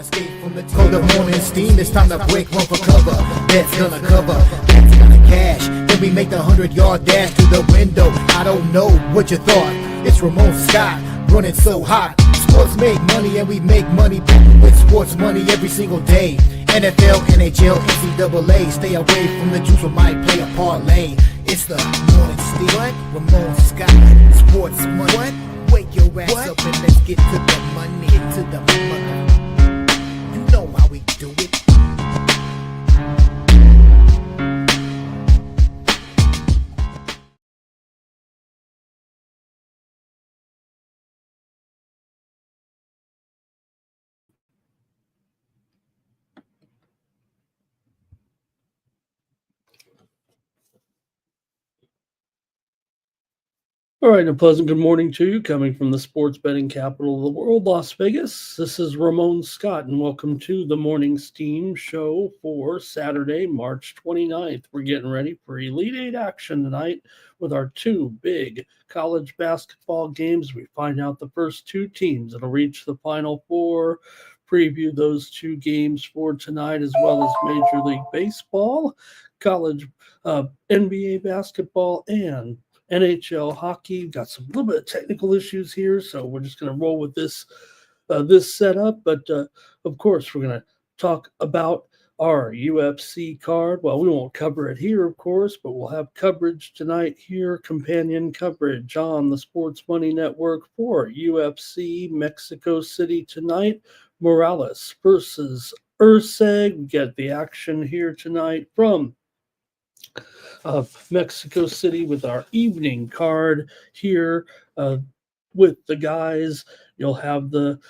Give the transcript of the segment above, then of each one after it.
escape from the cold of morning steam. It's time to break one for cover. That's gonna cover. That's gonna cash. Then we make the 100-yard dash to the window. I don't know what you thought. It's Ramon Scott running so hot. Sports make money and we make money with sports money every single day. NFL, NHL, NCAA. Stay away from the juice, we might play a parlay. It's the morning steam. What? Ramon Scott. Sports money. What? Wake your ass up and let's get to the money. Get to the money. You know how we do it. All right, a pleasant good morning to you, coming from the sports betting capital of the world, Las Vegas. This is Ramon Scott, and welcome to the Morning Steam Show for Saturday, March 29th. We're getting ready for Elite Eight action tonight with our two big college basketball games. We find out the first two teams that'll reach the Final Four, preview those two games for tonight, as well as Major League Baseball, college NBA basketball, and NHL hockey. Got some little bit of technical issues here, so we're just going to roll with this setup. But of course, we're going to talk about our UFC card. Well, we won't cover it here, of course, but we'll have coverage tonight here, companion coverage on the Sports Money Network for UFC Mexico City tonight. Morales versus Urseg. We get the action here tonight from Mexico City with our evening card here with the guys. You'll have the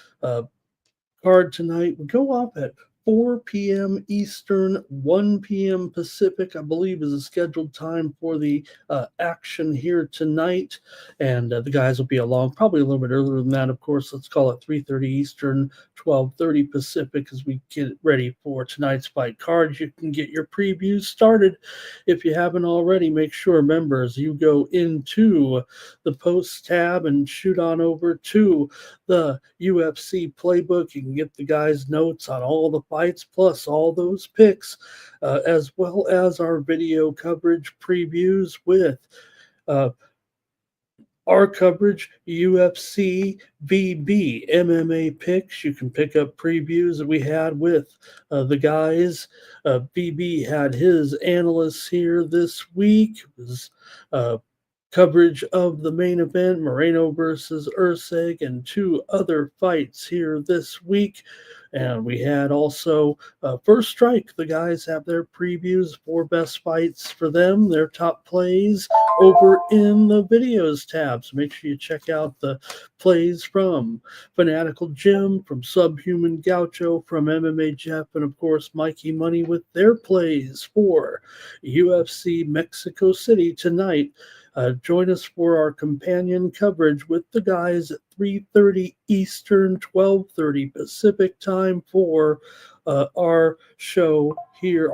card tonight. We go off at 4 p.m. Eastern, 1 p.m. Pacific, I believe, is the scheduled time for the action here tonight. And the guys will be along probably a little bit earlier than that, of course. Let's call it 3:30 Eastern, 12:30 Pacific as we get ready for tonight's fight card. You can get your previews started if you haven't already. Make sure, members, you go into the post tab and shoot on over to the UFC playbook. You can get the guys' notes on all the fights, plus all those picks, as well as our video coverage previews with our coverage, UFC, VB, MMA picks. You can pick up previews that we had with the guys. VB had his analysts here this week. It was coverage of the main event, Moreno versus Urseg, and two other fights here this week. And we had also First Strike. The guys have their previews for best fights for them, their top plays over in the videos tab. So make sure you check out the plays from Fanatical Jim, from Subhuman Gaucho, from MMA Jeff, and of course Mikey Money with their plays for UFC Mexico City tonight. Join us for our companion coverage with the guys at 3:30 Eastern, 12:30 Pacific time for our shows here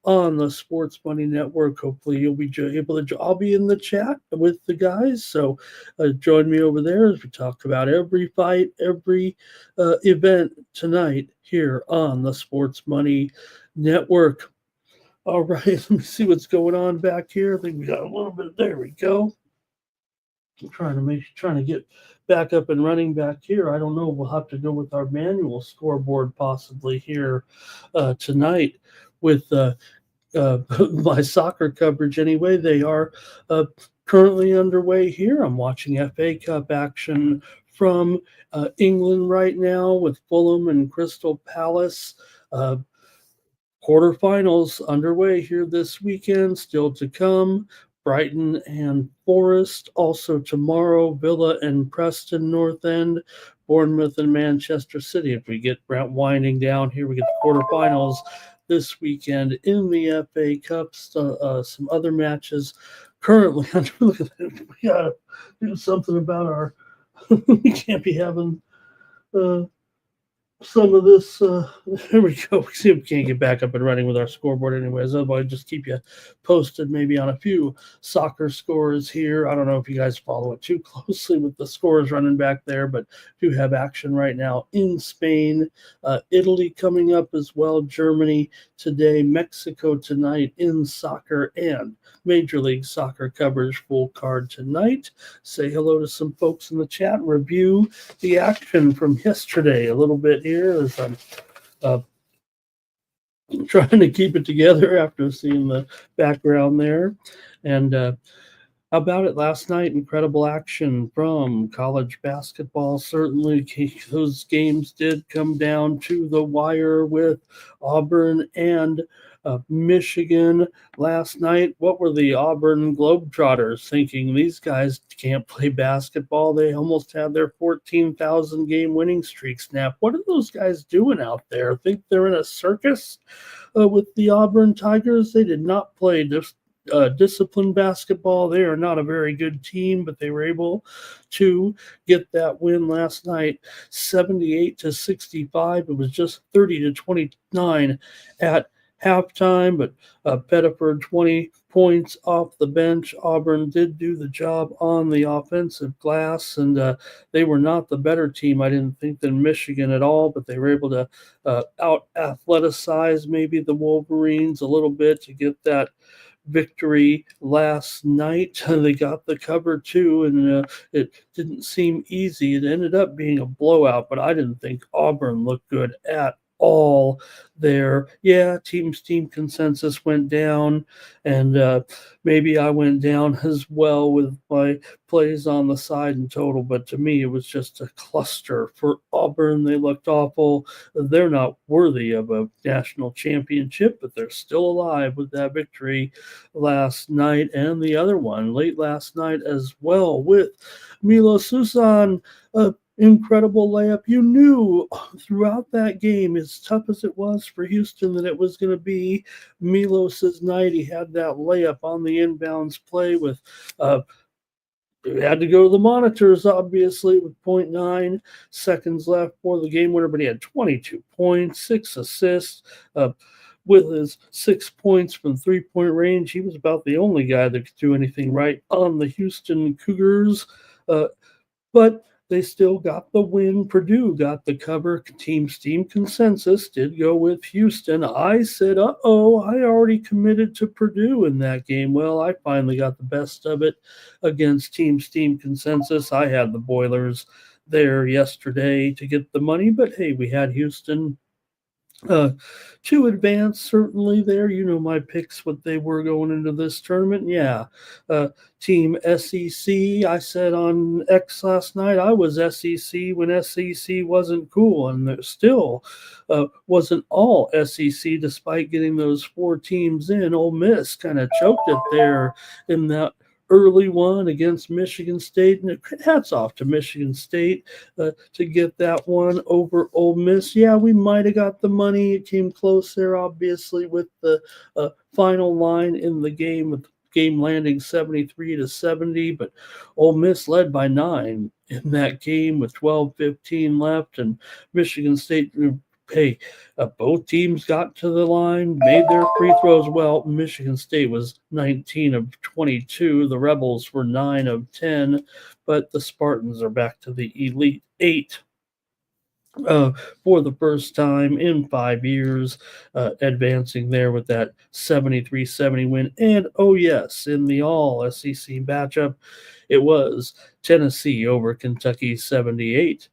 on the Sports Money Network. Hopefully you'll be able to, I'll be in the chat with the guys, so join me over there as we talk about every fight, every event tonight here on the Sports Money Network. All right, let me see what's going on back here. I think we got a little bit. There we go. I'm trying to get back up and running back here. I don't know. We'll have to go with our manual scoreboard possibly here tonight with my soccer coverage. Anyway, they are currently underway here. I'm watching FA Cup action from England right now with Fulham and Crystal Palace. Quarterfinals underway here this weekend, still to come. Brighton and Forest also tomorrow. Villa and Preston North End, Bournemouth and Manchester City. If we get winding down here, we get the quarterfinals this weekend in the FA Cup. Some other matches currently. Look at that. We gotta do something about our. We can't be having. some of this. Here we go. See if we can't get back up and running with our scoreboard anyways. Otherwise, just keep you posted maybe on a few soccer scores here. I don't know if you guys follow it too closely with the scores running back there, but do have action right now in Spain, Italy coming up as well, Germany today, Mexico tonight in soccer, and Major League Soccer coverage full card tonight. Say hello to some folks in the chat, review the action from yesterday a little bit here as I'm trying to keep it together after seeing the background there. And how about it last night? Incredible action from college basketball. Certainly, those games did come down to the wire with Auburn and Michigan last night. What were the Auburn Globetrotters thinking? These guys can't play basketball. They almost had their 14,000 game winning streak snap. What are those guys doing out there? Think they're in a circus with the Auburn Tigers? They did not play disciplined basketball. They are not a very good team, but they were able to get that win last night, 78-65. It was just 30-29 at halftime, but Pettiford 20 points off the bench. Auburn did do the job on the offensive glass, and they were not the better team, I didn't think, than Michigan at all, but they were able to out-athleticize maybe the Wolverines a little bit to get that victory last night. They got the cover too, and it didn't seem easy. It ended up being a blowout, but I didn't think Auburn looked good at all there. Yeah, team consensus went down, and maybe I went down as well with my plays on the side in total, but to me it was just a cluster for Auburn. They looked awful. They're not worthy of a national championship, but they're still alive with that victory last night, and the other one late last night as well with Milo Susan. Incredible layup. You knew throughout that game, as tough as it was for Houston, that it was going to be Milos's night. He had that layup on the inbounds play with had to go to the monitors, obviously, with 0.9 seconds left for the game winner, but he had 22 points, 6 assists. With his 6 points from three-point range, he was about the only guy that could do anything right on the Houston Cougars. But they still got the win. Purdue got the cover. Team consensus did go with Houston. I said, I already committed to Purdue in that game. Well, I finally got the best of it against team consensus. I had the Boilers there yesterday to get the money, but hey, we had Houston to advance, certainly there. You know my picks, what they were going into this tournament. Yeah. Team SEC, I said on X last night, I was SEC when SEC wasn't cool, and there still wasn't all SEC despite getting those 4 teams in. Ole Miss kind of choked it there in that early one against Michigan State, and hats off to Michigan State to get that one over Ole Miss. Yeah, we might have got the money. It came close there, obviously, with the final line in the game, with the game landing 73-70, but Ole Miss led by 9 in that game with 12:15 left, and Michigan State. Hey, both teams got to the line, made their free throws. Well, Michigan State was 19 of 22. The Rebels were 9 of 10, but the Spartans are back to the Elite 8 for the first time in 5 years, advancing there with that 73-70 win. And, oh yes, in the all-SEC matchup, it was Tennessee over Kentucky 78-65.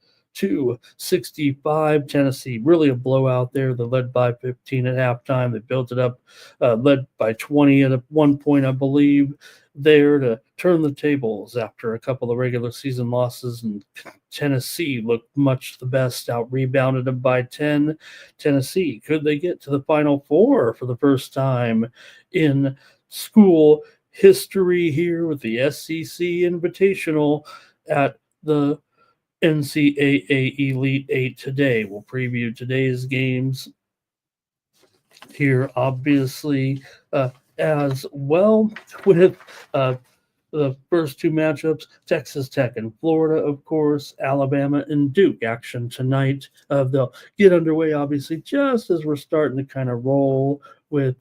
Tennessee, really a blowout there. They led by 15 at halftime. They built it up, led by 20 at one point, I believe, there to turn the tables after a couple of regular season losses. And Tennessee looked much the best, out-rebounded them by 10. Tennessee, could they get to the Final Four for the first time in school history here with the SEC Invitational at the NCAA Elite 8 today? We'll preview today's games here, obviously, as well, with the first two matchups, Texas Tech and Florida, of course, Alabama and Duke action tonight. They'll get underway, obviously, just as we're starting to kind of roll with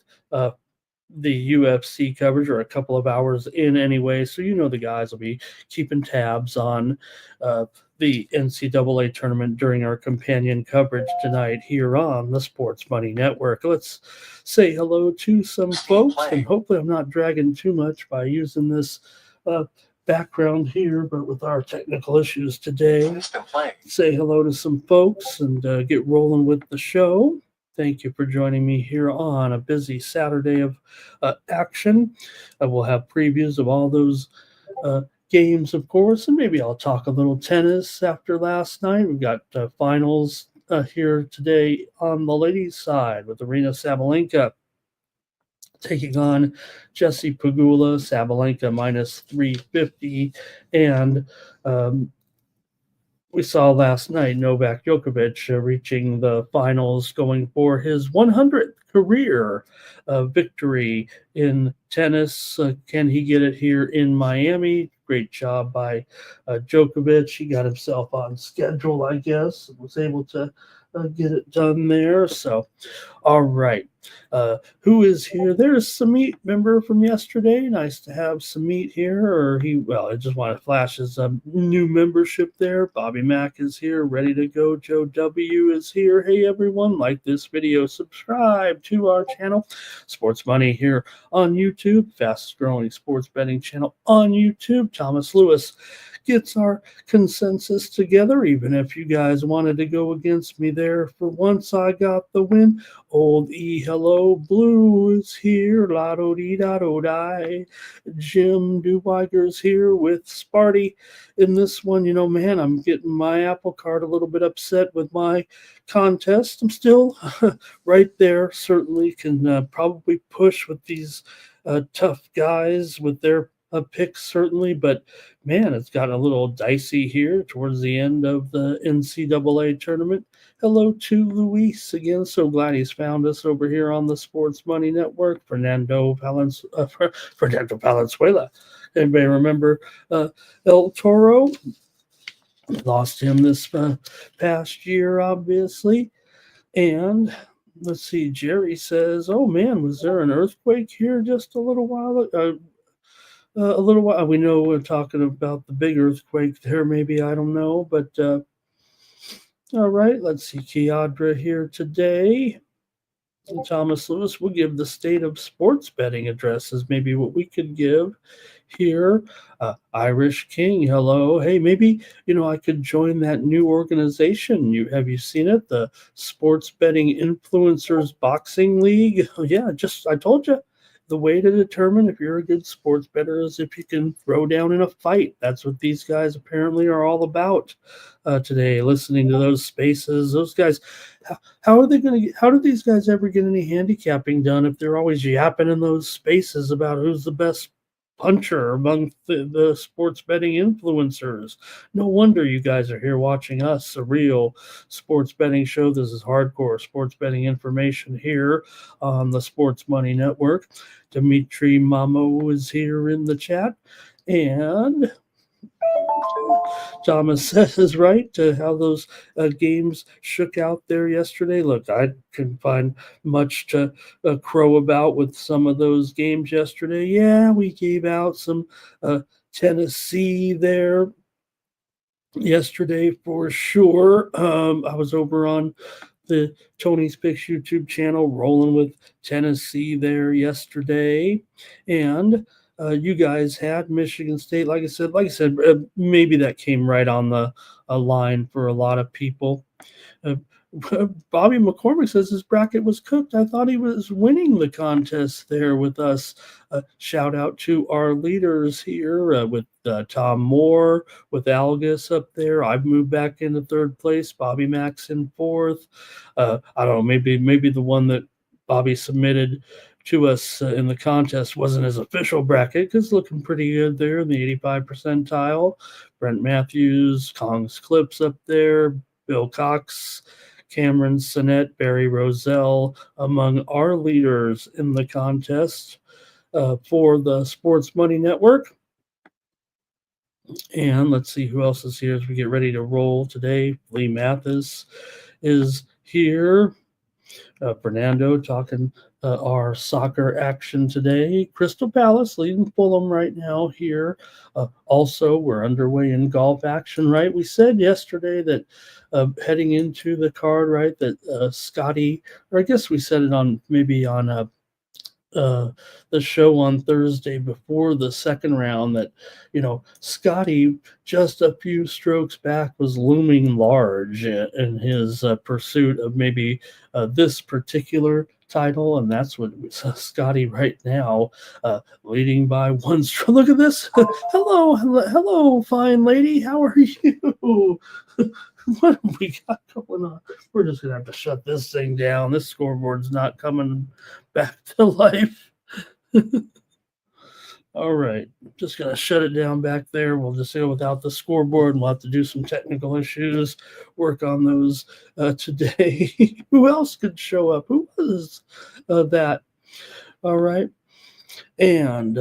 the UFC coverage, or a couple of hours in anyway. So, the guys will be keeping tabs on the NCAA tournament during our companion coverage tonight here on the Sports Money Network. Let's say hello to some folks, and hopefully I'm not dragging too much by using this background here, but with our technical issues today, say hello to some folks and get rolling with the show. Thank you for joining me here on a busy Saturday of action. I will have previews of all those games, of course, and maybe I'll talk a little tennis after last night. We've got finals here today on the ladies' side with Arena Sabalenka taking on Jessie Pegula. Sabalenka minus 350, and we saw last night Novak Djokovic reaching the finals, going for his 100th career victory in tennis. Can he get it here in Miami? Great job by Djokovic. He got himself on schedule, I guess, and was able to get it done there. So, all right. Who is here? There's Samit, member from yesterday. Nice to have Samit here. I just want to flash his new membership there. Bobby Mack is here, ready to go. Joe W is here. Hey, everyone, like this video, subscribe to our channel. Sports Money here on YouTube, fastest growing sports betting channel on YouTube. Thomas Lewis gets our consensus together, even if you guys wanted to go against me there. For once, I got the win. Old E Hello Blue is here. La-do dee da do die. Jim Duweiger's here with Sparty. In this one, man, I'm getting my Apple Card a little bit upset with my contest. I'm still right there. Certainly can probably push with these tough guys with their picks, certainly, but man, it's gotten a little dicey here towards the end of the NCAA tournament. Hello to Luis again. So glad he's found us over here on the Sports Money Network. Fernando Valenzuela. Anybody remember El Toro? Lost him this past year, obviously. And let's see, Jerry says, oh man, was there an earthquake here just a little while ago? We know we're talking about the big earthquake there, maybe, I don't know, but all right, let's see, Kiadra here today. And Thomas Lewis will give the state of sports betting addresses, maybe what we could give here. Irish King, hello. Hey, maybe, I could join that new organization. Have you seen it? The Sports Betting Influencers Boxing League. Yeah, I told you. The way to determine if you're a good sports bettor is if you can throw down in a fight. That's what these guys apparently are all about today. Listening to those spaces, those guys, how do these guys ever get any handicapping done if they're always yapping in those spaces about who's the best puncher among the sports betting influencers? No wonder you guys are here watching us, a real sports betting show. This is hardcore sports betting information here on the Sports Money Network. Dimitri Mamo is here in the chat, and Thomas says right to how those games shook out there yesterday. Look, I couldn't find much to crow about with some of those games yesterday. Yeah, we gave out some Tennessee there yesterday for sure. I was over on the Tony's Picks YouTube channel rolling with Tennessee there yesterday, and you guys had Michigan State. Like I said, maybe that came right on the line for a lot of people. Bobby McCormick says his bracket was cooked. I thought he was winning the contest there with us. Shout out to our leaders here with Tom Moore, with Algus up there. I've moved back into third place. Bobby Mack's in fourth. I don't know, maybe the one that Bobby submitted to us in the contest wasn't his official bracket, because looking pretty good there in the 85 percentile. Brent Matthews, Kong's Clips up there, Bill Cox, Cameron Sinnett, Barry Roselle, among our leaders in the contest for the Sports Money Network. And let's see who else is here as we get ready to roll today. Lee Mathis is here. Fernando talking our soccer action today. Crystal Palace leading Fulham right now here. Also, we're underway in golf action, right? We said yesterday that heading into the card, right, that Scotty, or I guess we said it on maybe on the show on Thursday before the second round that, Scotty just a few strokes back was looming large in his pursuit of maybe this particular title, and that's what Scotty right now, leading by one stroke. Look at this. Hello, fine lady. How are you? What have we got going on? We're just gonna have to shut this thing down. This scoreboard's not coming back to life. All right, just gonna shut it down back there. We'll just go without the scoreboard, and we'll have to do some technical issues, work on those today. Who else could show up? Who was that? All right, and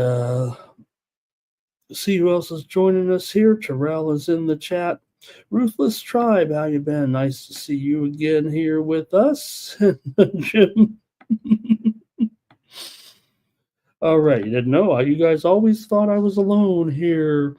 see who else is joining us here. Terrell is in the chat. Ruthless Tribe, how you been? Nice to see you again here with us. Jim. All right, you didn't know. You guys always thought I was alone here.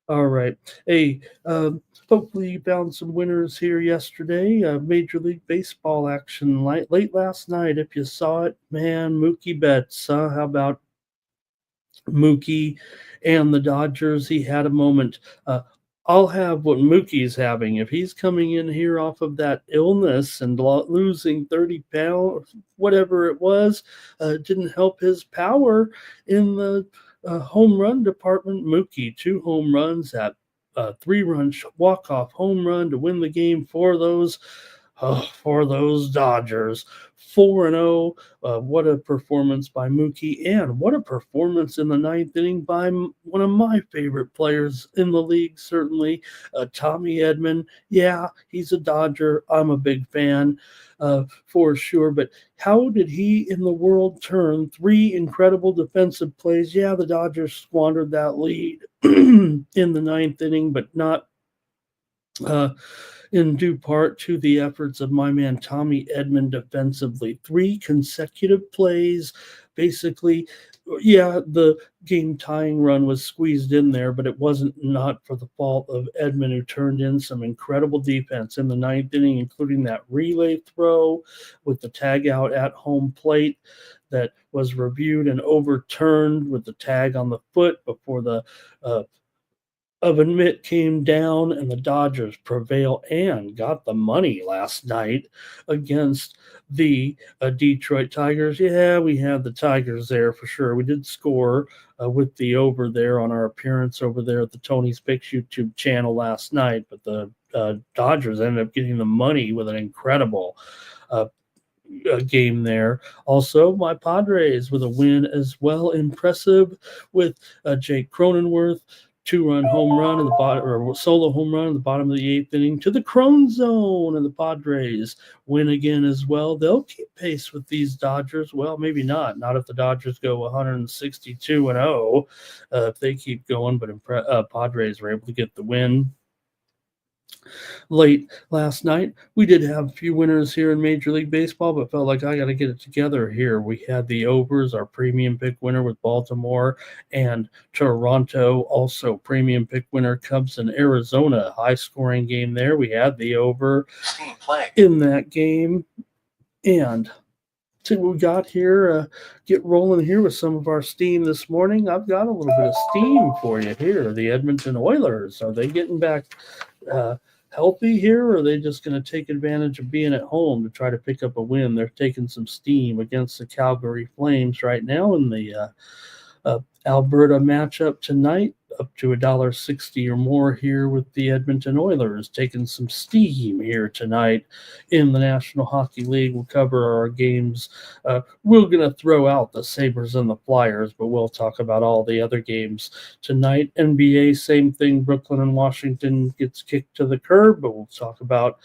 All right. Hey, hopefully you found some winners here yesterday. Major League Baseball action late last night. If you saw it, man, Mookie Betts. How about Mookie and the Dodgers? He had a moment. I'll have what Mookie's having. If he's coming in here off of that illness and losing 30 pounds, whatever it was, didn't help his power in the home run department. Mookie, 2 home runs, at 3-run walk-off home run to win the game for those Dodgers. 4-0. What a performance by Mookie, and what a performance in the 9th inning by one of my favorite players in the league, certainly, Tommy Edman. Yeah, he's a Dodger. I'm a big fan for sure, but how did he in the world turn 3 incredible defensive plays? Yeah, the Dodgers squandered that lead in the 9th inning, but not in due part to the efforts of my man Tommy Edman defensively. 3 consecutive plays, basically. Yeah, the game-tying run was squeezed in there, but it wasn't not for the fault of Edman, who turned in some incredible defense in the 9th inning, including that relay throw with the tag out at home plate that was reviewed and overturned with the tag on the foot before the oven mitt came down, and the Dodgers prevail and got the money last night against the Detroit Tigers. Yeah, we had the Tigers there for sure. We did score with the over there on our appearance over there at the Tony's Picks YouTube channel last night, but the Dodgers ended up getting the money with an incredible game there. Also, my Padres with a win as well. Impressive with Jake Cronenworth. 2-run home run in the bottom, or solo home run in the bottom of the 8th inning to the Crone Zone, and the Padres win again as well. They'll keep pace with these Dodgers. Well, maybe not if the Dodgers go 162-0 if they keep going, but Padres were able to get the win. Late last night, we did have a few winners here in Major League Baseball, but felt like I got to get it together here. We had the overs, our premium pick winner with Baltimore and Toronto, also premium pick winner Cubs and Arizona. High scoring game there. We had the over in that game, and see what we got here. Get rolling here with some of our steam this morning. I've got a little bit of steam for you here. The Edmonton Oilers, are they getting back healthy here, or are they just going to take advantage of being at home to try to pick up a win? They're taking some steam against the Calgary Flames right now in the Alberta matchup tonight, up to $1.60 or more here with the Edmonton Oilers, taking some steam here tonight in the National Hockey League. We'll cover our games. We're going to throw out the Sabres and the Flyers, but we'll talk about all the other games tonight. NBA, same thing. Brooklyn and Washington gets kicked to the curb, but we'll talk about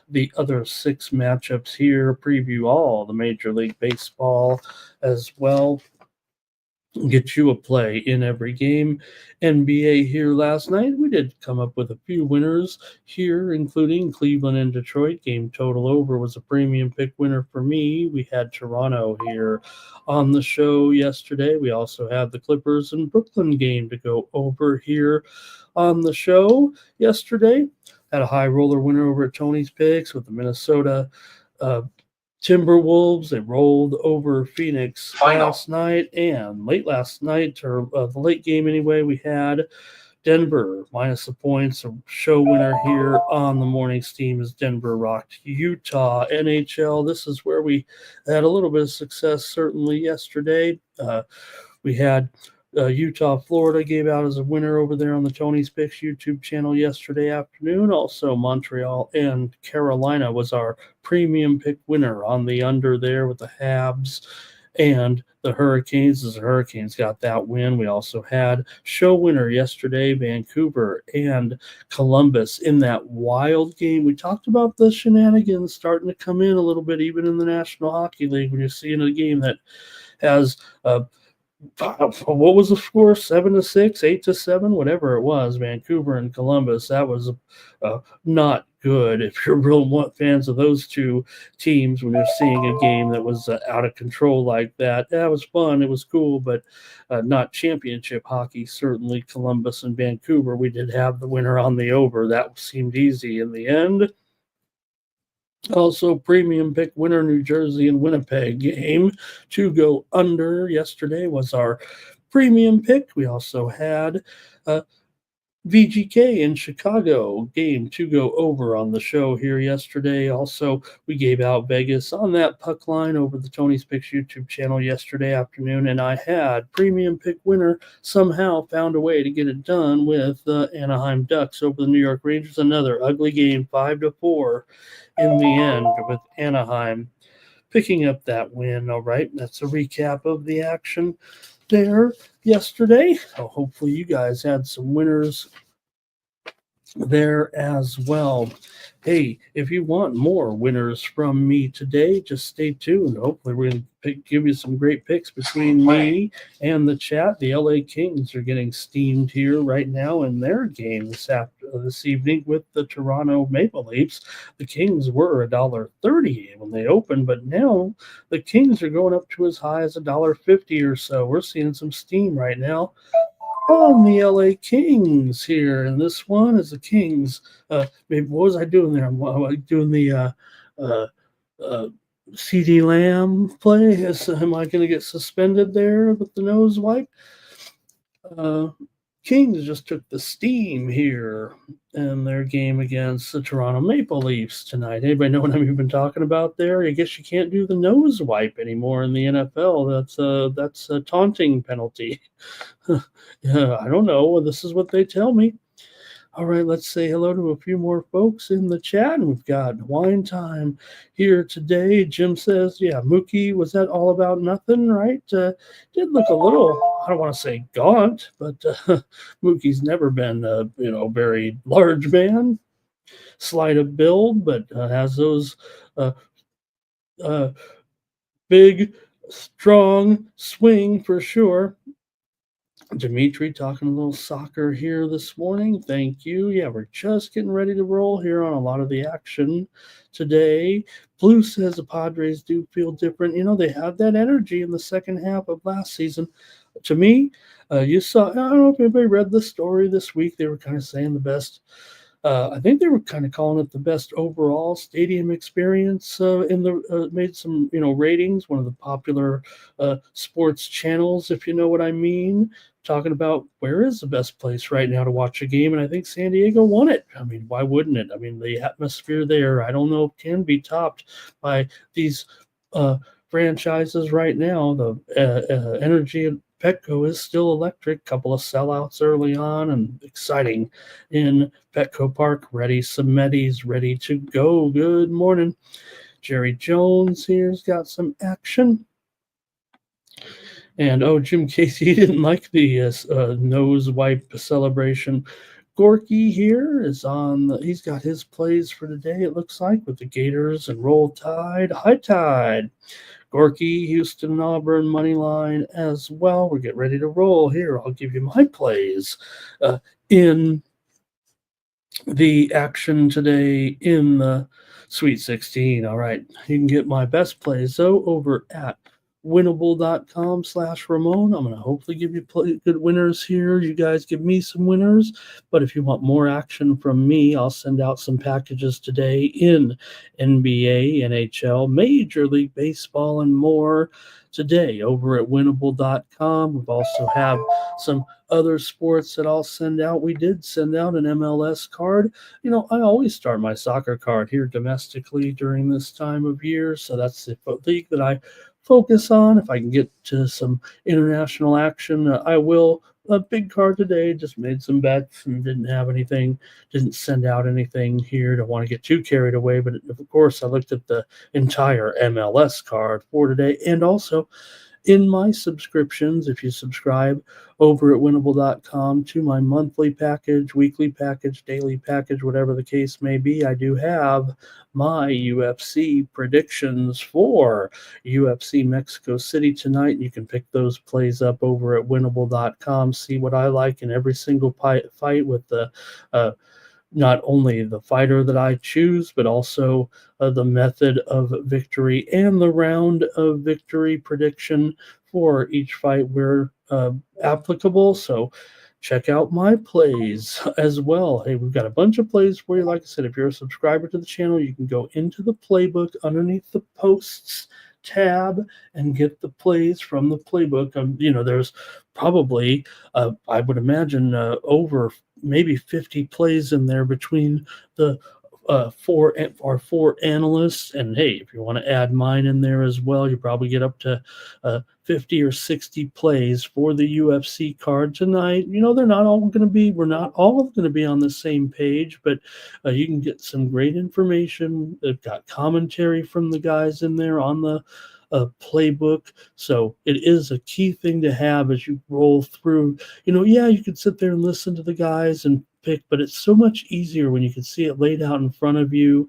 the other 6 matchups here, preview all the Major League Baseball as well. get you a play in every game. NBA here last night, we did come up with a few winners here, including Cleveland and Detroit. Game total over was a premium pick winner for me. We had Toronto here on the show yesterday. We also had the Clippers and Brooklyn game to go over here on the show yesterday. Had a high roller winner over at Tony's Picks with the Minnesota Timberwolves. They rolled over Phoenix last night, and late last night, or the late game anyway, we had Denver minus the points. A show winner here on the morning steam as Denver rocked Utah. NHL, this is where we had a little bit of success certainly yesterday. We had Utah, Florida gave out as a winner over there on the Tony's Picks YouTube channel yesterday afternoon. Also, Montreal and Carolina was our premium pick winner on the under there with the Habs and the Hurricanes, as the Hurricanes got that win. We also had show winner yesterday, Vancouver and Columbus in that wild game. We talked about the shenanigans starting to come in a little bit, even in the National Hockey League, when you're seeing a game that has what was the score? 7-6, 8-7, whatever it was. Vancouver and Columbus. That was not good. If you're real fans of those two teams, when you're seeing a game that was out of control like that, that was fun. It was cool, but not championship hockey. Certainly, Columbus and Vancouver. We did have the winner on the over. That seemed easy in the end. Also, premium pick winner, New Jersey and Winnipeg game to go under yesterday was our premium pick. We also had VGK in Chicago game to go over on the show here yesterday. Also, we gave out Vegas on that puck line over the Tony's Picks YouTube channel yesterday afternoon, and I had premium pick winner somehow found a way to get it done with the Anaheim Ducks over the New York Rangers. Another ugly game, 5-4 in the end, with Anaheim picking up that win. All right, that's a recap of the action there yesterday. So hopefully you guys had some winners there as well. Hey, if you want more winners from me today, just stay tuned. Hopefully we're going to give you some great picks between me and the chat. The LA Kings are getting steamed here right now in their game this evening with the Toronto Maple Leafs. The Kings were $1.30 when they opened, but now the Kings are going up to as high as $1.50 or so. We're seeing some steam right now on the LA Kings here, and this one is the Kings. Maybe what was I doing there? I'm doing the CD Lamb play. Am I going to get suspended there with the nose wipe? Kings just took the steam here in their game against the Toronto Maple Leafs tonight. Anybody know what I'm even talking about there? I guess you can't do the nose wipe anymore in the NFL. That's a taunting penalty. Yeah, I don't know. This is what they tell me. All right, let's say hello to a few more folks in the chat. And we've got wine time here today. Jim says, yeah, Mookie, was that all about nothing, right? Did look a little, I don't want to say gaunt, but Mookie's never been a very large man, slight of build, but has those big, strong swing for sure. Dimitri talking a little soccer here this morning. Thank you. Yeah, we're just getting ready to roll here on a lot of the action today. Blue says the Padres do feel different. They had that energy in the second half of last season. To me, you saw, I don't know if anybody read the story this week. They were kind of saying the best. I think they were kind of calling it the best overall stadium experience made some, ratings, one of the popular sports channels, if you know what I mean, talking about where is the best place right now to watch a game. And I think San Diego won it. I mean, why wouldn't it? I mean, the atmosphere there, I don't know if can be topped by these franchises right now. The energy at Petco is still electric. Couple of sellouts early on and exciting in Petco Park. Cimetti's ready to go. Good morning. Jerry Jones here's got some action. And Jim Casey didn't like the nose wipe celebration. Gorky here is he's got his plays for today, it looks like, with the Gators and Roll Tide, High Tide. Gorky, Houston, and Auburn money line as well. We're getting ready to roll here. I'll give you my plays in the action today in the Sweet 16. All right. You can get my best plays, though, over at winnable.com/Ramon. I'm going to hopefully give you good winners here. You guys give me some winners. But if you want more action from me, I'll send out some packages today in NBA, NHL, Major League Baseball, and more today over at winnable.com. We've also have some other sports that I'll send out. We did send out an MLS card. I always start my soccer card here domestically during this time of year. So that's the league that I focus on. If I can get to some international action, I will. A big card today, just made some bets and didn't send out anything here. Don't want to get too carried away, but of course I looked at the entire MLS card for today, and also in my subscriptions, if you subscribe over at winnable.com to my monthly package, weekly package, daily package, whatever the case may be, I do have my UFC predictions for UFC Mexico City tonight. You can pick those plays up over at winnable.com, see what I like in every single fight with the not only the fighter that I choose, but also the method of victory and the round of victory prediction for each fight where applicable. So check out my plays as well. Hey, we've got a bunch of plays for you. Like I said, if you're a subscriber to the channel, you can go into the playbook underneath the posts tab and get the plays from the playbook. There's probably, I would imagine, over maybe 50 plays in there between the four analysts. And hey, if you want to add mine in there as well, you probably get up to 50 or 60 plays for the UFC card tonight. We're not all going to be on the same page, but you can get some great information. They've got commentary from the guys in there on the playbook. So it is a key thing to have as you roll through. You could sit there and listen to the guys and pick, but it's so much easier when you can see it laid out in front of you.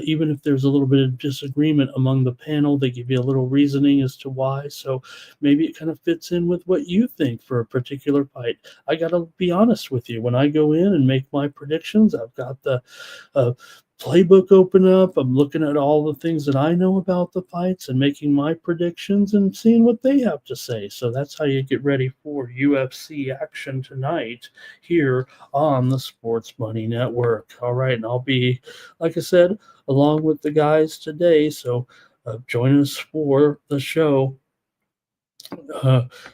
Even if there's a little bit of disagreement among the panel, they give you a little reasoning as to why. So maybe it kind of fits in with what you think for a particular fight. I got to be honest with you. When I go in and make my predictions, I've got the playbook open up. I'm looking at all the things that I know about the fights and making my predictions and seeing what they have to say. So that's how you get ready for UFC action tonight here on the Sports Money Network. All right, and I'll be, like I said, along with the guys today. So join us for the show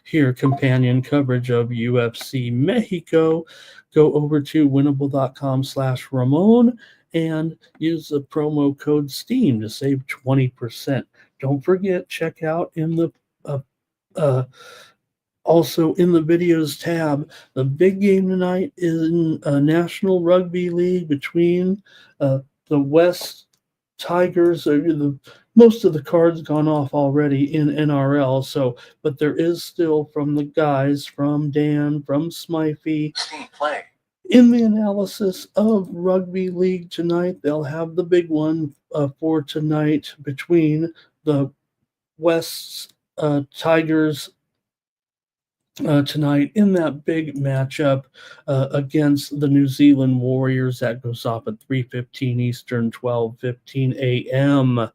here, companion coverage of UFC Mexico. Go over to winnable.com/Ramon and use the promo code STEAM to save 20%. Don't forget, check out in the also in the videos tab, the big game tonight is in National Rugby League between the West Tigers. Most of the cards gone off already in NRL. But there is still from the guys, from Dan, from Smythe, in the analysis of Rugby League tonight. They'll have the big one for tonight between the West Tigers tonight in that big matchup against the New Zealand Warriors. That goes off at 3:15 Eastern, 12:15 a.m.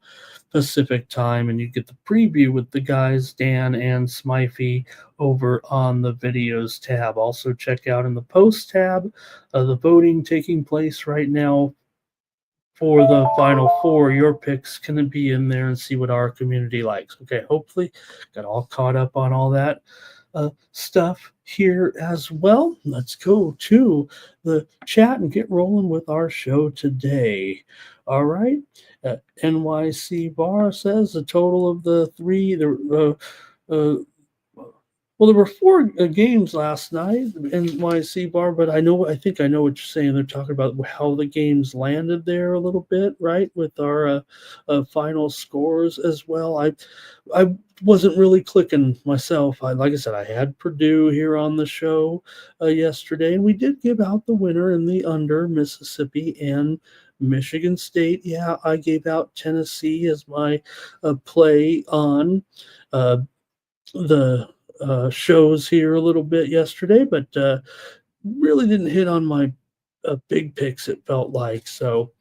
Pacific time, and you get the preview with the guys Dan and Smythe over on the videos tab. Also check out in the post tab the voting taking place right now for the Final Four. Your picks can be in there and see what our community likes. Okay, hopefully got all caught up on all that stuff here as well. Let's go to the chat and get rolling with our show today. All right. NYC Bar says the total of the three, well, there were four games last night, NYC Bar, but I think I know what you're saying. They're talking about how the games landed there a little bit, right, with our final scores as well. I wasn't really clicking myself. Like I said, I had Purdue here on the show yesterday, and we did give out the winner in the under, Mississippi and Michigan State. Yeah, I gave out Tennessee as my play on the shows here a little bit yesterday, but really didn't hit on my big picks, it felt like. So,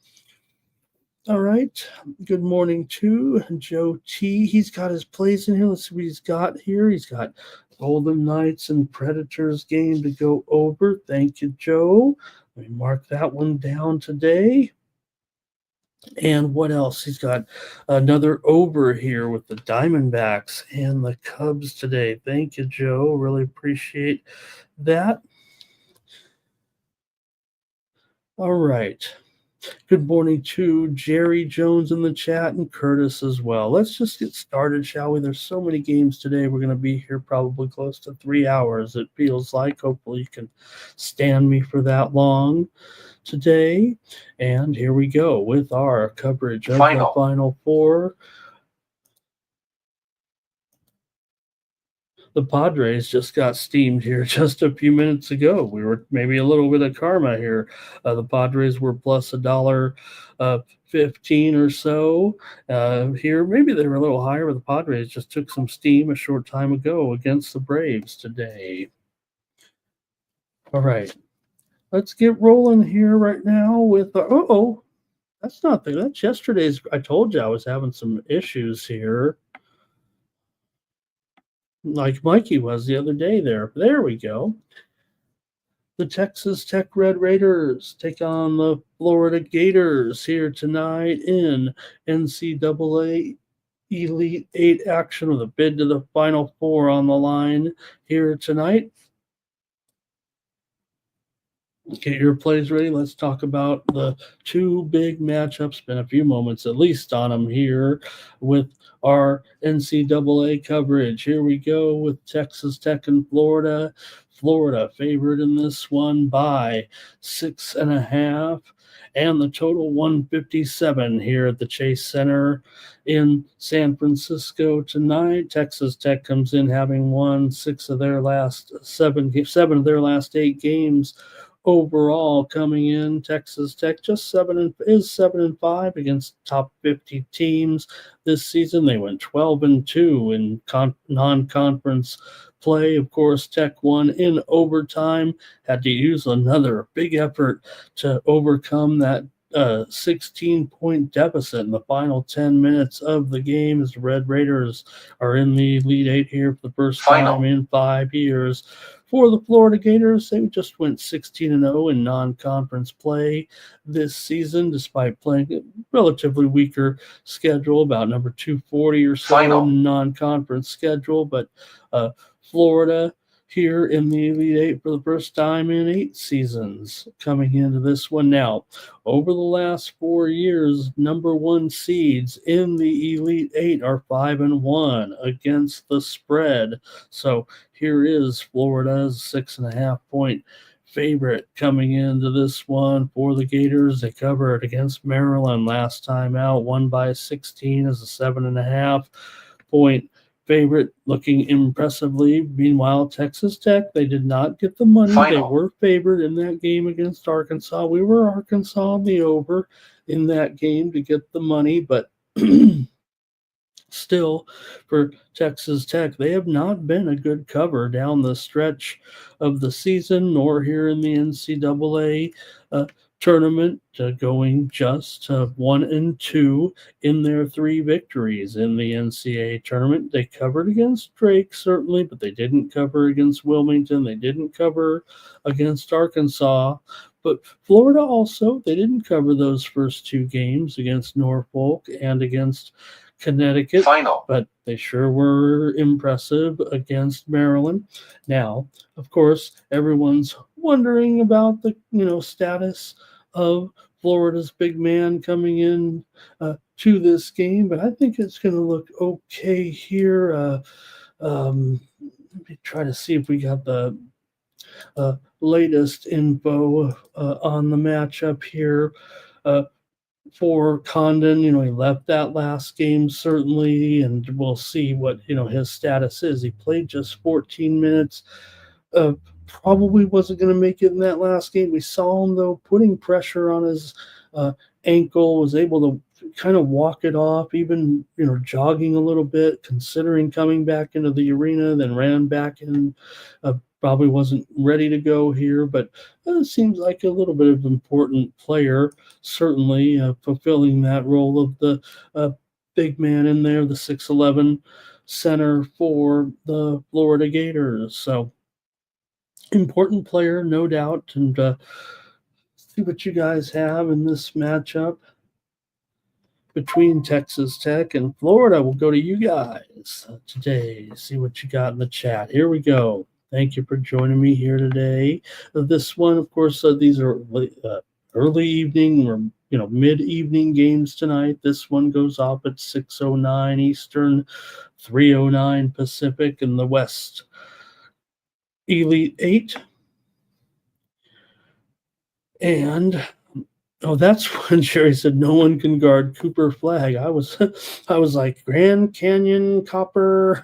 all right. Good morning to Joe T. He's got his plays in here. Let's see what he's got here. He's got Golden Knights and Predators game to go over. Thank you, Joe. Let me mark that one down today. And what else? He's got another over here with the Diamondbacks and the Cubs today. Thank you, Joe. Really appreciate that. All right. Good morning to Jerry Jones in the chat and Curtis as well. Let's just get started, shall we? There's so many games today. We're going to be here probably close to 3 hours, it feels like. Hopefully you can stand me for that long today. And here we go with our coverage of the Final Four. The Padres just got steamed here just a few minutes ago. We were maybe a little bit of karma here. The Padres were plus $1.15 or so here. Maybe they were a little higher, but the Padres just took some steam a short time ago against the Braves today. All right. Let's get rolling here right now with that's not that's yesterday's. I told you I was having some issues here, like Mikey was the other day there. There we go. The Texas Tech Red Raiders take on the Florida Gators here tonight in NCAA Elite 8 action with a bid to the Final Four on the line here tonight. Get your plays ready. Let's talk about the two big matchups. Spend a few moments at least on them here with our NCAA coverage. Here we go with Texas Tech and Florida. Florida favored in this one by 6.5, and the total 157 here at the Chase Center in San Francisco tonight. Texas Tech comes in having won seven of their last 8 games. Overall, coming in, Texas Tech just 7-5 against top 50 teams this season. They went 12-2 in non-conference play. Of course, Tech won in overtime. Had to use another big effort to overcome that 16-point deficit in the final 10 minutes of the game, as the Red Raiders are in the Elite 8 here for the first time in 5 years. For the Florida Gators, they just went 16-0 in non-conference play this season, despite playing a relatively weaker schedule, about number 240 or so in non-conference schedule. But Florida here in the Elite 8 for the first time in 8 seasons coming into this one. Now, over the last 4 years, number 1 seeds in the Elite 8 are 5-1 against the spread. So here is Florida's 6.5-point favorite coming into this one for the Gators. They covered against Maryland last time out, won by 16 as a 7.5-point favorite, looking impressively. Meanwhile, Texas Tech, they did not get the money. They were favored in that game against Arkansas. We were Arkansas on the over in that game to get the money, but still, for Texas Tech, they have not been a good cover down the stretch of the season, nor here in the NCAA tournament, going just 1-2 in their 3 victories in the NCAA tournament. They covered against Drake, certainly, but they didn't cover against Wilmington. They didn't cover against Arkansas. But Florida also, they didn't cover those first 2 games against Norfolk and against Connecticut, but they sure were impressive against Maryland. Now, of course, everyone's wondering about the status of Florida's big man coming in to this game, but I think it's going to look okay here. Let me try to see if we got the latest info on the matchup here. For Condon, he left that last game, certainly, and we'll see what, his status is. He played just 14 minutes. Probably wasn't going to make it in that last game. We saw him, though, putting pressure on his ankle, was able to kind of walk it off, even, jogging a little bit, considering coming back into the arena, then ran back in. Probably wasn't ready to go here, but it seems like a little bit of important player, certainly fulfilling that role of the big man in there, the 6'11" center for the Florida Gators. So important player, no doubt. And see what you guys have in this matchup between Texas Tech and Florida. We'll go to you guys today, see what you got in the chat. Here we go. Thank you for joining me here today. This one, of course, these are early evening or mid-evening games tonight. This one goes off at 6:09 Eastern, 3:09 Pacific in the West. Elite Eight. And that's when Sherry said no one can guard Cooper Flag. I was like, Grand Canyon Copper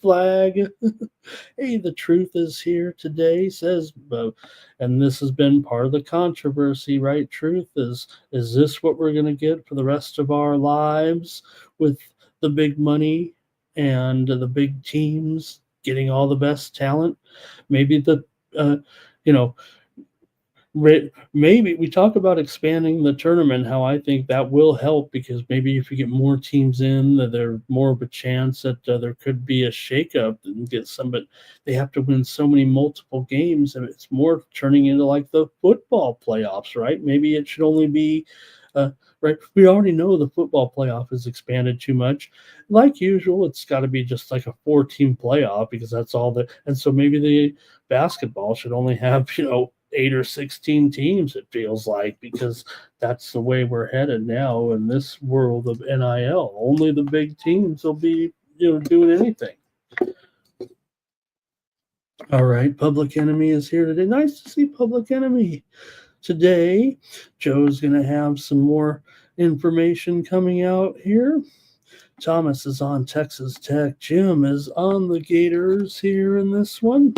Flag. Hey, the truth is here today, says, and this has been part of the controversy, right? Truth is this what we're going to get for the rest of our lives, with the big money and the big teams getting all the best talent? Maybe maybe we talk about expanding the tournament, how I think that will help, because maybe if you get more teams in, that there's more of a chance that there could be a shakeup and get some, but they have to win so many multiple games, and it's more turning into like the football playoffs, right? Maybe it should only be right. We already know the football playoff is expanded too much. Like usual, it's got to be just like a 4-team playoff, because that's all that. And so maybe the basketball should only have 8 or 16 teams, it feels like, because that's the way we're headed now in this world of NIL. Only the big teams will be doing anything. All right, Public Enemy is here today. Nice to see Public Enemy today. Joe's going to have some more information coming out here. Thomas is on Texas Tech. Jim is on the Gators here in this one.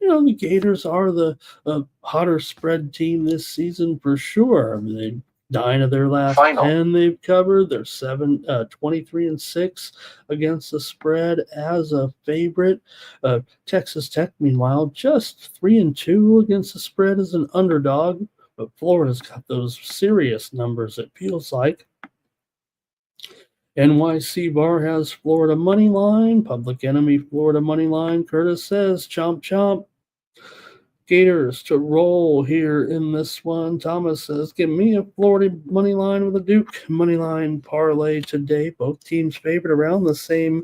The Gators are the hotter spread team this season for sure. I mean, they 9 of their last 10 they've covered. They're 23-6 against the spread as a favorite. Texas Tech, meanwhile, just 3-2 against the spread as an underdog. But Florida's got those serious numbers, it feels like. NYC Bar has Florida money line. Public Enemy Florida money line. Curtis says chomp chomp. Gators to roll here in this one. Thomas says, give me a Florida money line with a Duke money line parlay today. Both teams favored around the same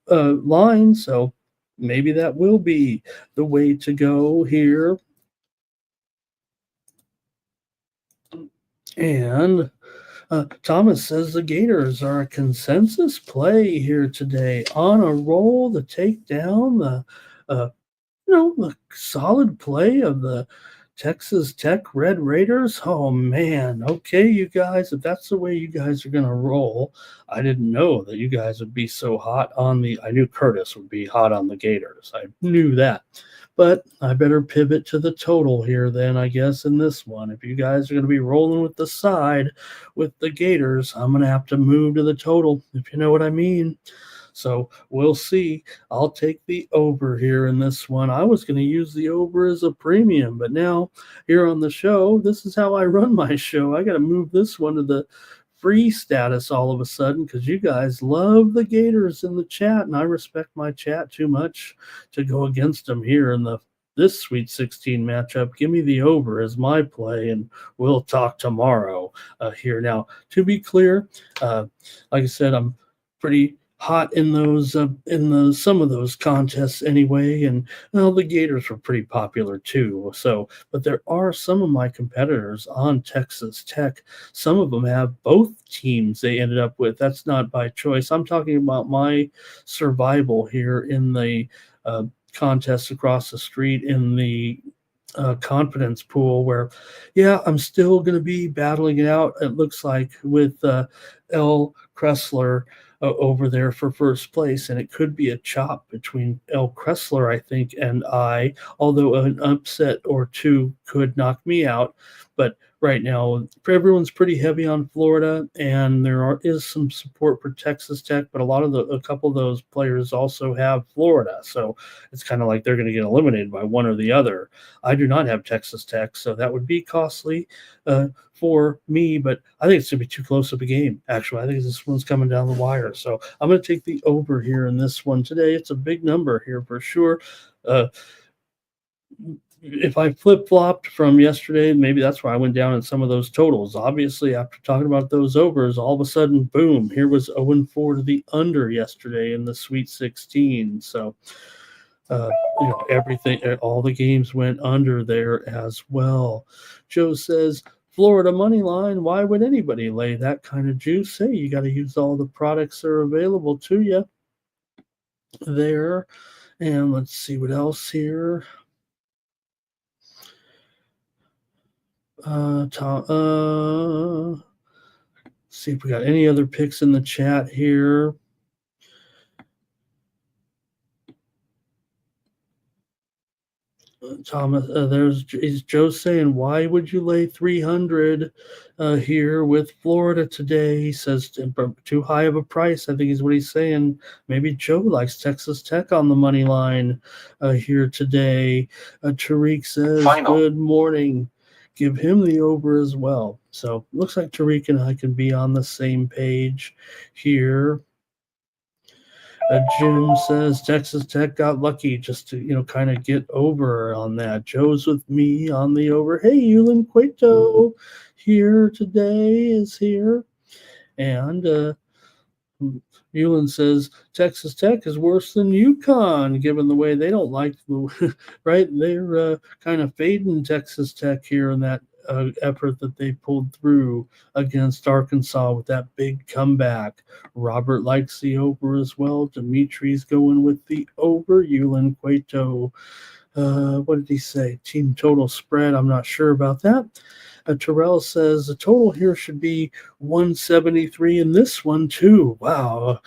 line, so maybe that will be the way to go here. And Thomas says the Gators are a consensus play here today, on a roll to take down the the solid play of the Texas Tech Red Raiders. Oh, man. Okay, you guys, if that's the way you guys are going to roll, I didn't know that you guys would be so hot on I knew Curtis would be hot on the Gators. I knew that. But I better pivot to the total here then, I guess, in this one. If you guys are going to be rolling with the side with the Gators, I'm going to have to move to the total, if you know what I mean. So we'll see. I'll take the over here in this one. I was going to use the over as a premium, but now here on the show, this is how I run my show. I got to move this one to the free status all of a sudden, because you guys love the Gators in the chat, and I respect my chat too much to go against them here in this Sweet 16 matchup. Give me the over as my play, and we'll talk tomorrow here. Now, to be clear, like I said, I'm pretty hot in those some of those contests anyway, and the Gators were pretty popular too. So, but there are some of my competitors on Texas Tech. Some of them have both teams they ended up with. That's not by choice. I'm talking about my survival here in the contest across the street in the confidence pool, where I'm still going to be battling it out, it looks like, with L. Kressler over there for first place, and it could be a chop between L. Kressler, I think, and I, although an upset or two could knock me out. But right now, everyone's pretty heavy on Florida, and is some support for Texas Tech, but a couple of those players also have Florida. So it's kind of like they're going to get eliminated by one or the other. I do not have Texas Tech, so that would be costly for me, but I think it's going to be too close of a game, actually. I think this one's coming down the wire. So I'm going to take the over here in this one today. It's a big number here for sure. If I flip-flopped from yesterday, maybe that's why I went down in some of those totals. Obviously, after talking about those overs, all of a sudden, boom, here was 0-4 to the under yesterday in the Sweet 16. So, everything, all the games went under there as well. Joe says, Florida money line, why would anybody lay that kind of juice? Hey, you got to use all the products that are available to you there. And let's see what else here. See if we got any other picks in the chat here. Thomas, is Joe saying, why would you lay 300 here with Florida today? He says too high of a price, I think is what he's saying. Maybe Joe likes Texas Tech on the money line here today. Tariq says, Good morning. Give him the over as well. So looks like Tariq and I can be on the same page here. Jim says Texas Tech got lucky just to, kind of get over on that. Joe's with me on the over. Hey, Yulin Cueto here today is here. And Yulin says Texas Tech is worse than UConn, given the way they don't like the right. They're kind of fading Texas Tech here in that effort that they pulled through against Arkansas with that big comeback. Robert likes the over as well. Dimitri's going with the over. Yulin Cueto, what did he say? Team total spread. I'm not sure about that. Terrell says the total here should be 173 in this one too. Wow.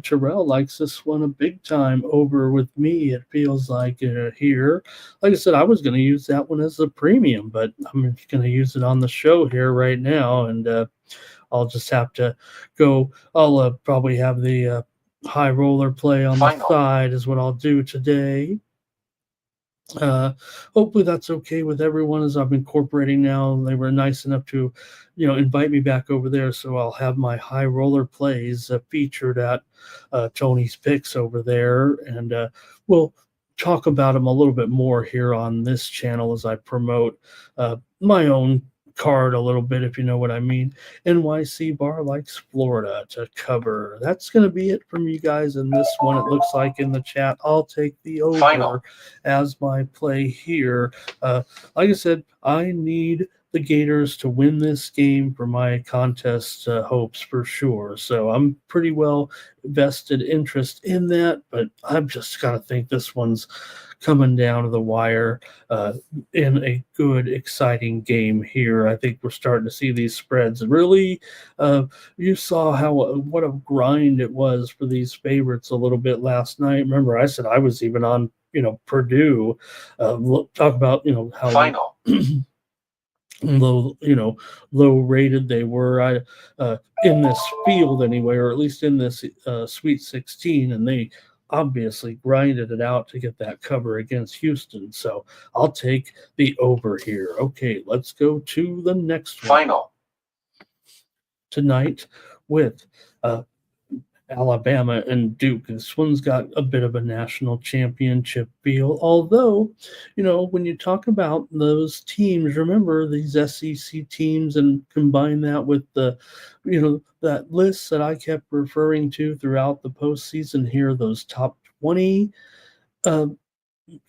Terrell likes this one a big time over with me, it feels like here. Like I said, I was going to use that one as a premium, but I'm going to use it on the show here right now, and I'll just have to go. I'll probably have the high roller play on the side is what I'll do today. Hopefully that's okay with everyone as I'm incorporating now. They were nice enough to, invite me back over there. So I'll have my high roller plays featured at Tony's Picks over there. And we'll talk about them a little bit more here on this channel as I promote my own card a little bit, if you know what I mean. NYC Bar likes Florida to cover. That's going to be it from you guys in this one. It looks like in the chat. I'll take the over as my play here. Like I said, I need the Gators to win this game for my contest hopes for sure. So I'm pretty well vested interest in that, but I've just got to think this one's coming down to the wire in a good, exciting game here. I think we're starting to see these spreads. Really, you saw what a grind it was for these favorites a little bit last night. Remember, I said I was even on, Purdue. Talk about, how low rated they were in this field anyway, or at least in this Sweet 16, and they obviously grinded it out to get that cover against Houston. So I'll take the over here. Okay, let's go to the next one. Tonight with Alabama and Duke. This one's got a bit of a national championship feel. Although, when you talk about those teams, remember these SEC teams and combine that with the, that list that I kept referring to throughout the postseason here, those top 20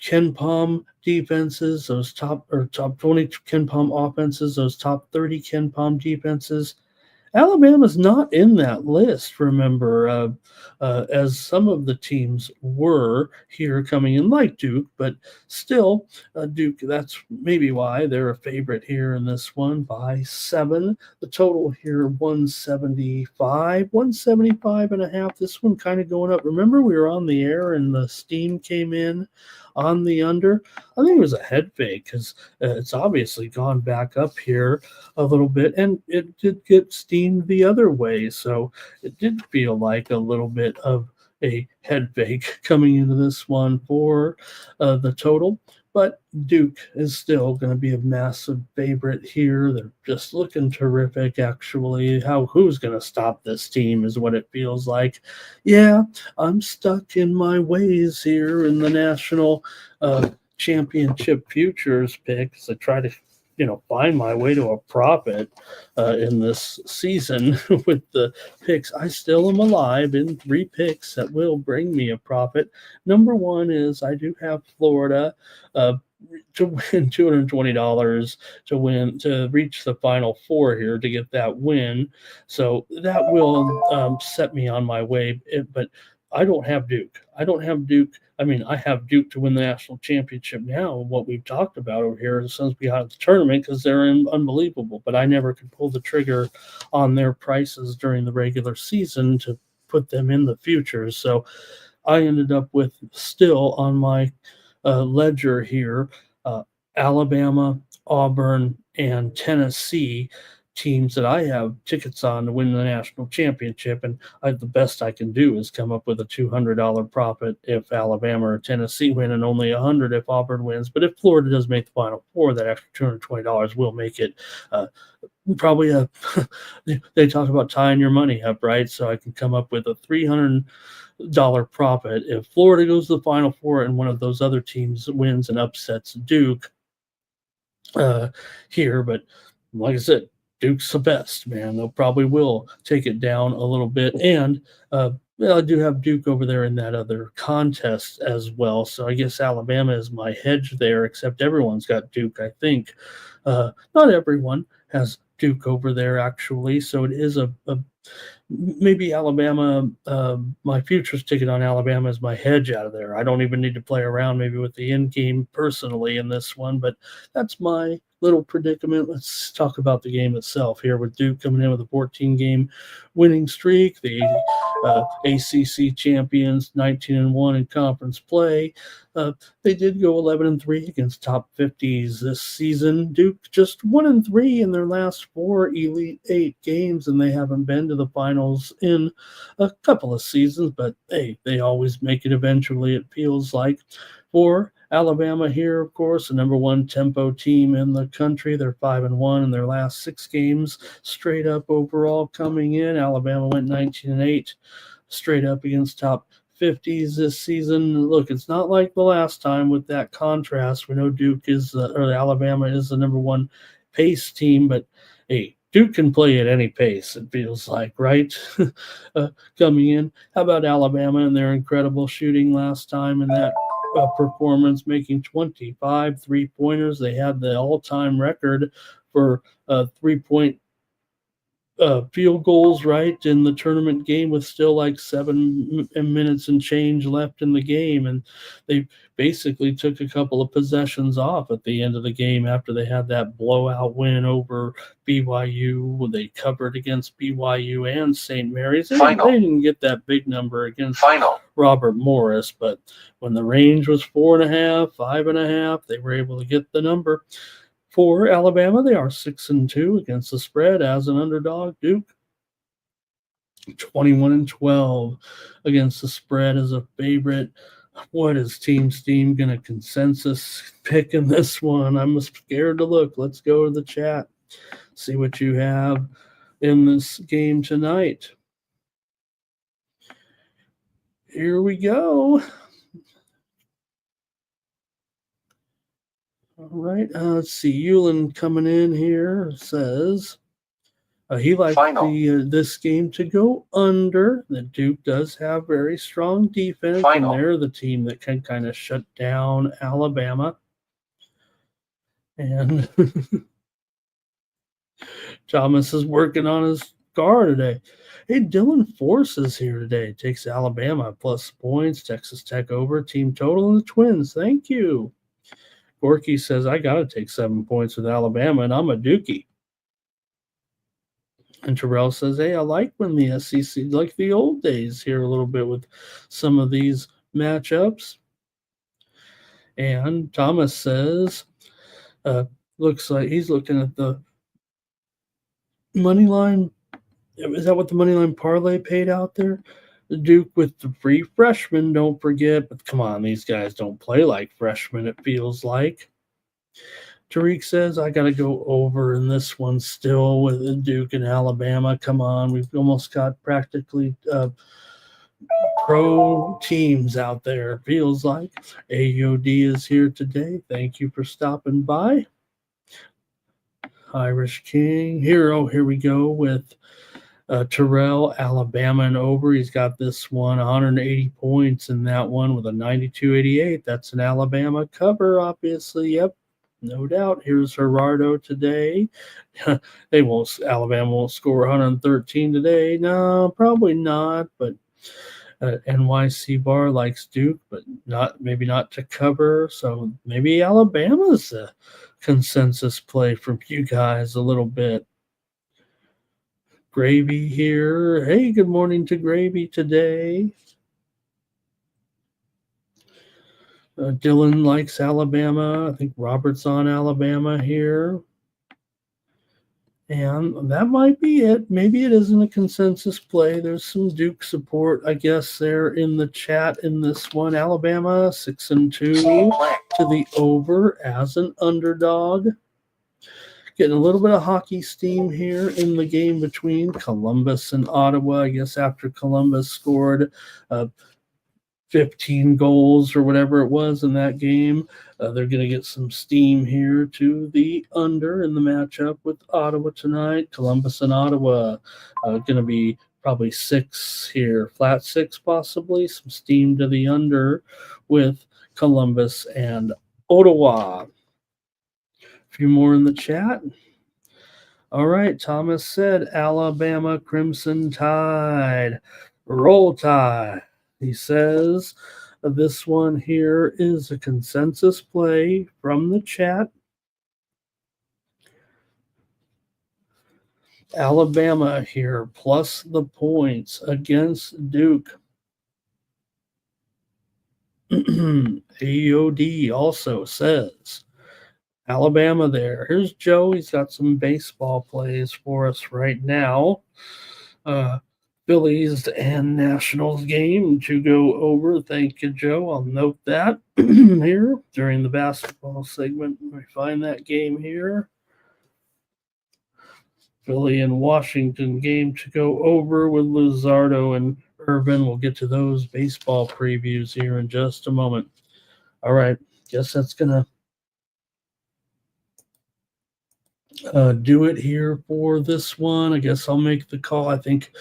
Ken Palm defenses, those top 20 Ken Palm offenses, those top 30 Ken Palm defenses. Alabama's not in that list, remember, as some of the teams were here coming in, like Duke, but still, Duke, that's maybe why they're a favorite here in this one by 7. The total here, 175 and a half. This one kind of going up. Remember, we were on the air and the steam came in on the under. I think it was a head fake because it's obviously gone back up here a little bit, and it did get steamed the other way. So it did feel like a little bit of a head fake coming into this one for the total. But Duke is still going to be a massive favorite here. They're just looking terrific, actually. Who's going to stop this team is what it feels like. Yeah, I'm stuck in my ways here in the national championship futures picks. I try to find my way to a profit in this season with the picks. I still am alive in 3 picks that will bring me a profit. Number one is I do have Florida to win $220 to reach the Final Four here to get that win. So that will set me on my way. But I don't have Duke. I have Duke to win the national championship now, what we've talked about over here since we got the tournament, because they're unbelievable. But I never could pull the trigger on their prices during the regular season to put them in the futures. So I ended up with still on my ledger here, Alabama, Auburn, and Tennessee, teams that I have tickets on to win the national championship, and the best I can do is come up with a $200 profit if Alabama or Tennessee win, and only $100 if Auburn wins. But if Florida does make the Final Four, that extra $220 will make it probably they talk about tying your money up, right? So I can come up with a $300 profit if Florida goes to the Final Four and one of those other teams wins and upsets Duke here. But like I said, Duke's the best, man. They'll probably will take it down a little bit. And I do have Duke over there in that other contest as well. So I guess Alabama is my hedge there, except everyone's got Duke, I think. Not everyone has Duke over there, actually. So it is maybe Alabama, my futures ticket on Alabama is my hedge out of there. I don't even need to play around maybe with the end game personally in this one, but that's my little predicament. Let's talk about the game itself here with Duke coming in with a 14-game winning streak. The ACC champions, 19-1 in conference play. They did go 11-3 against top 50s this season. Duke just 1-3 in their last 4 Elite 8 games, and they haven't been to the finals in a couple of seasons, but hey, they always make it eventually, it feels like. For Alabama here, of course, the number 1 tempo team in the country. They're 5-1 in their last 6 games straight up overall coming in. Alabama went 19-8 straight up against top 50s this season. Look, it's not like the last time with that contrast. We know Duke or Alabama is the number 1 pace team, but hey, Duke can play at any pace, it feels like, right? Coming in. How about Alabama and their incredible shooting last time in that performance, making 25 3-pointers. They had the all-time record for 3-point field goals, right, in the tournament game with still like 7 minutes and change left in the game. And they basically took a couple of possessions off at the end of the game after they had that blowout win over BYU. They covered against BYU and St. Mary's. They didn't get that big number against Robert Morris, but when the range was 4.5, 5.5, they were able to get the number. For Alabama, they are 6-2 against the spread as an underdog. Duke 21-12 against the spread as a favorite. What is Team Steam going to consensus pick in this one? I'm scared to look. Let's go to the chat. See what you have in this game tonight. Here we go. All right, let's see. Eulin coming in here says he likes this game to go under. The Duke does have very strong defense, and they're the team that can kind of shut down Alabama. And Thomas is working on his car today. Hey, Dylan Force is here today. Takes Alabama plus points. Texas Tech over. Team total and the Twins. Thank you. Gorky says, I got to take 7 points with Alabama, and I'm a Dookie. And Terrell says, hey, I like when the SEC, like the old days here a little bit with some of these matchups. And Thomas says, looks like he's looking at the money line. Is that what the money line parlay paid out there? The Duke with the free freshmen, don't forget. But come on, these guys don't play like freshmen, it feels like. Tariq says, I got to go over in this one still with the Duke and Alabama. Come on, we've almost got practically pro teams out there, feels like. AOD is here today. Thank you for stopping by. Irish King. Here we go with Terrell, Alabama and over. He's got this one, 180 points in that one with a 92.88. That's an Alabama cover, obviously. Yep, no doubt. Here's Gerardo today. Alabama won't score 113 today. No, probably not, but NYC Bar likes Duke, but maybe not to cover. So maybe Alabama's a consensus play from you guys a little bit. Gravy here. Hey, good morning to Gravy today. Dylan likes Alabama. I think Robert's on Alabama here. And that might be it. Maybe it isn't a consensus play. There's some Duke support, I guess, there in the chat in this one. Alabama 6-2 to the over as an underdog. Getting a little bit of hockey steam here in the game between Columbus and Ottawa. I guess after Columbus scored 15 goals or whatever it was in that game, they're going to get some steam here to the under in the matchup with Ottawa tonight. Columbus and Ottawa going to be probably 6 here, flat 6 possibly. Some steam to the under with Columbus and Ottawa. Few more in the chat. All right, Thomas said Alabama Crimson Tide. Roll Tide. He says this one here is a consensus play from the chat. Alabama here plus the points against Duke. AOD also says Alabama there. Here's Joe. He's got some baseball plays for us right now. Phillies and Nationals game to go over. Thank you, Joe. I'll note that here during the basketball segment. I find that game here. Philly and Washington game to go over with Luzardo and Irvin. We'll get to those baseball previews here in just a moment. All right. Guess that's going to do it here for this one. I guess I'll make the call. I think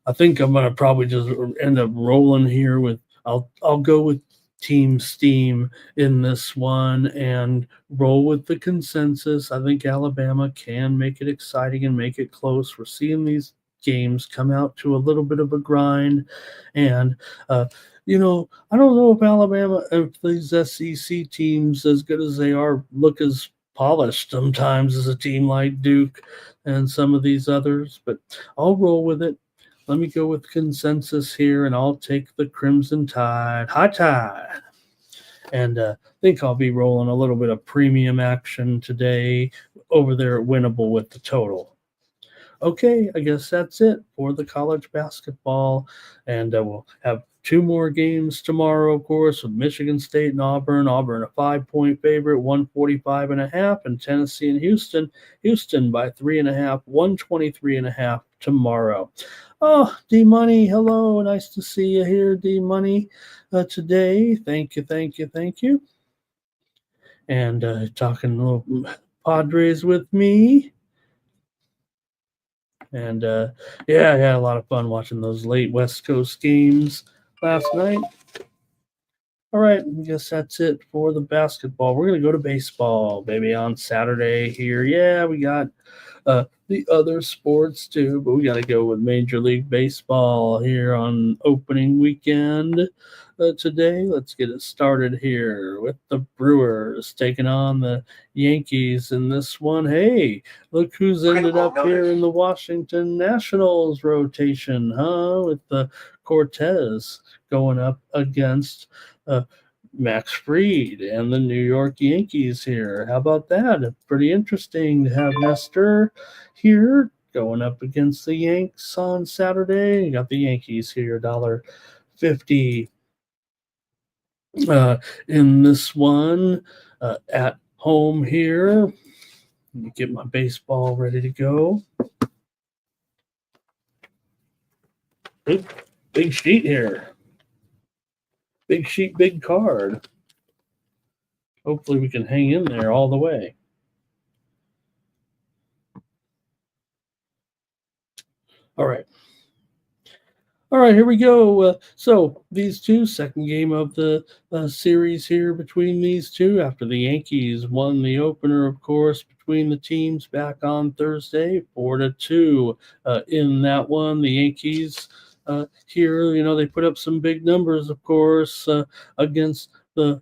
I'm gonna probably just end up rolling here with I'll go with Team Steam in this one and roll with the consensus. I think Alabama can make it exciting and make it close. We're seeing these games come out to a little bit of a grind, and I don't know if these SEC teams, as good as they are, look as polished sometimes as a team like Duke and some of these others, but I'll roll with it. Let me go with consensus here, and I'll take the Crimson Tide, High Tide. And I think I'll be rolling a little bit of premium action today over there at Winnable with the total. Okay, I guess that's it for the college basketball, and we'll have 2 more games tomorrow, of course, with Michigan State and Auburn. Auburn a 5-point favorite, 145.5, and Tennessee and Houston. Houston by 3.5, 123.5 tomorrow. Oh, D Money, hello, nice to see you here, D Money, today. Thank you. And talking a little Padres with me. And I had a lot of fun watching those late West Coast games last night. All right, I guess that's it for the basketball. We're going to go to baseball, baby, on Saturday here. Yeah, we got the other sports too, but we got to go with Major League Baseball here on opening weekend today. Let's get it started here with the Brewers taking on the Yankees in this one. Hey, look who's ended up here in the Washington Nationals rotation, with the Cortez going up against Max Fried and the New York Yankees here. How about that? Pretty interesting to have Nestor here going up against the Yanks on Saturday. You got the Yankees here, $1.50 in this one at home here. Let me get my baseball ready to go. Big sheet here. Big sheet, big card. Hopefully we can hang in there all the way. All right. All right, here we go. So these two, second game of the series here between these two after the Yankees won the opener, of course, between the teams back on Thursday, 4-2 in that one. The Yankees here, they put up some big numbers, of course, against the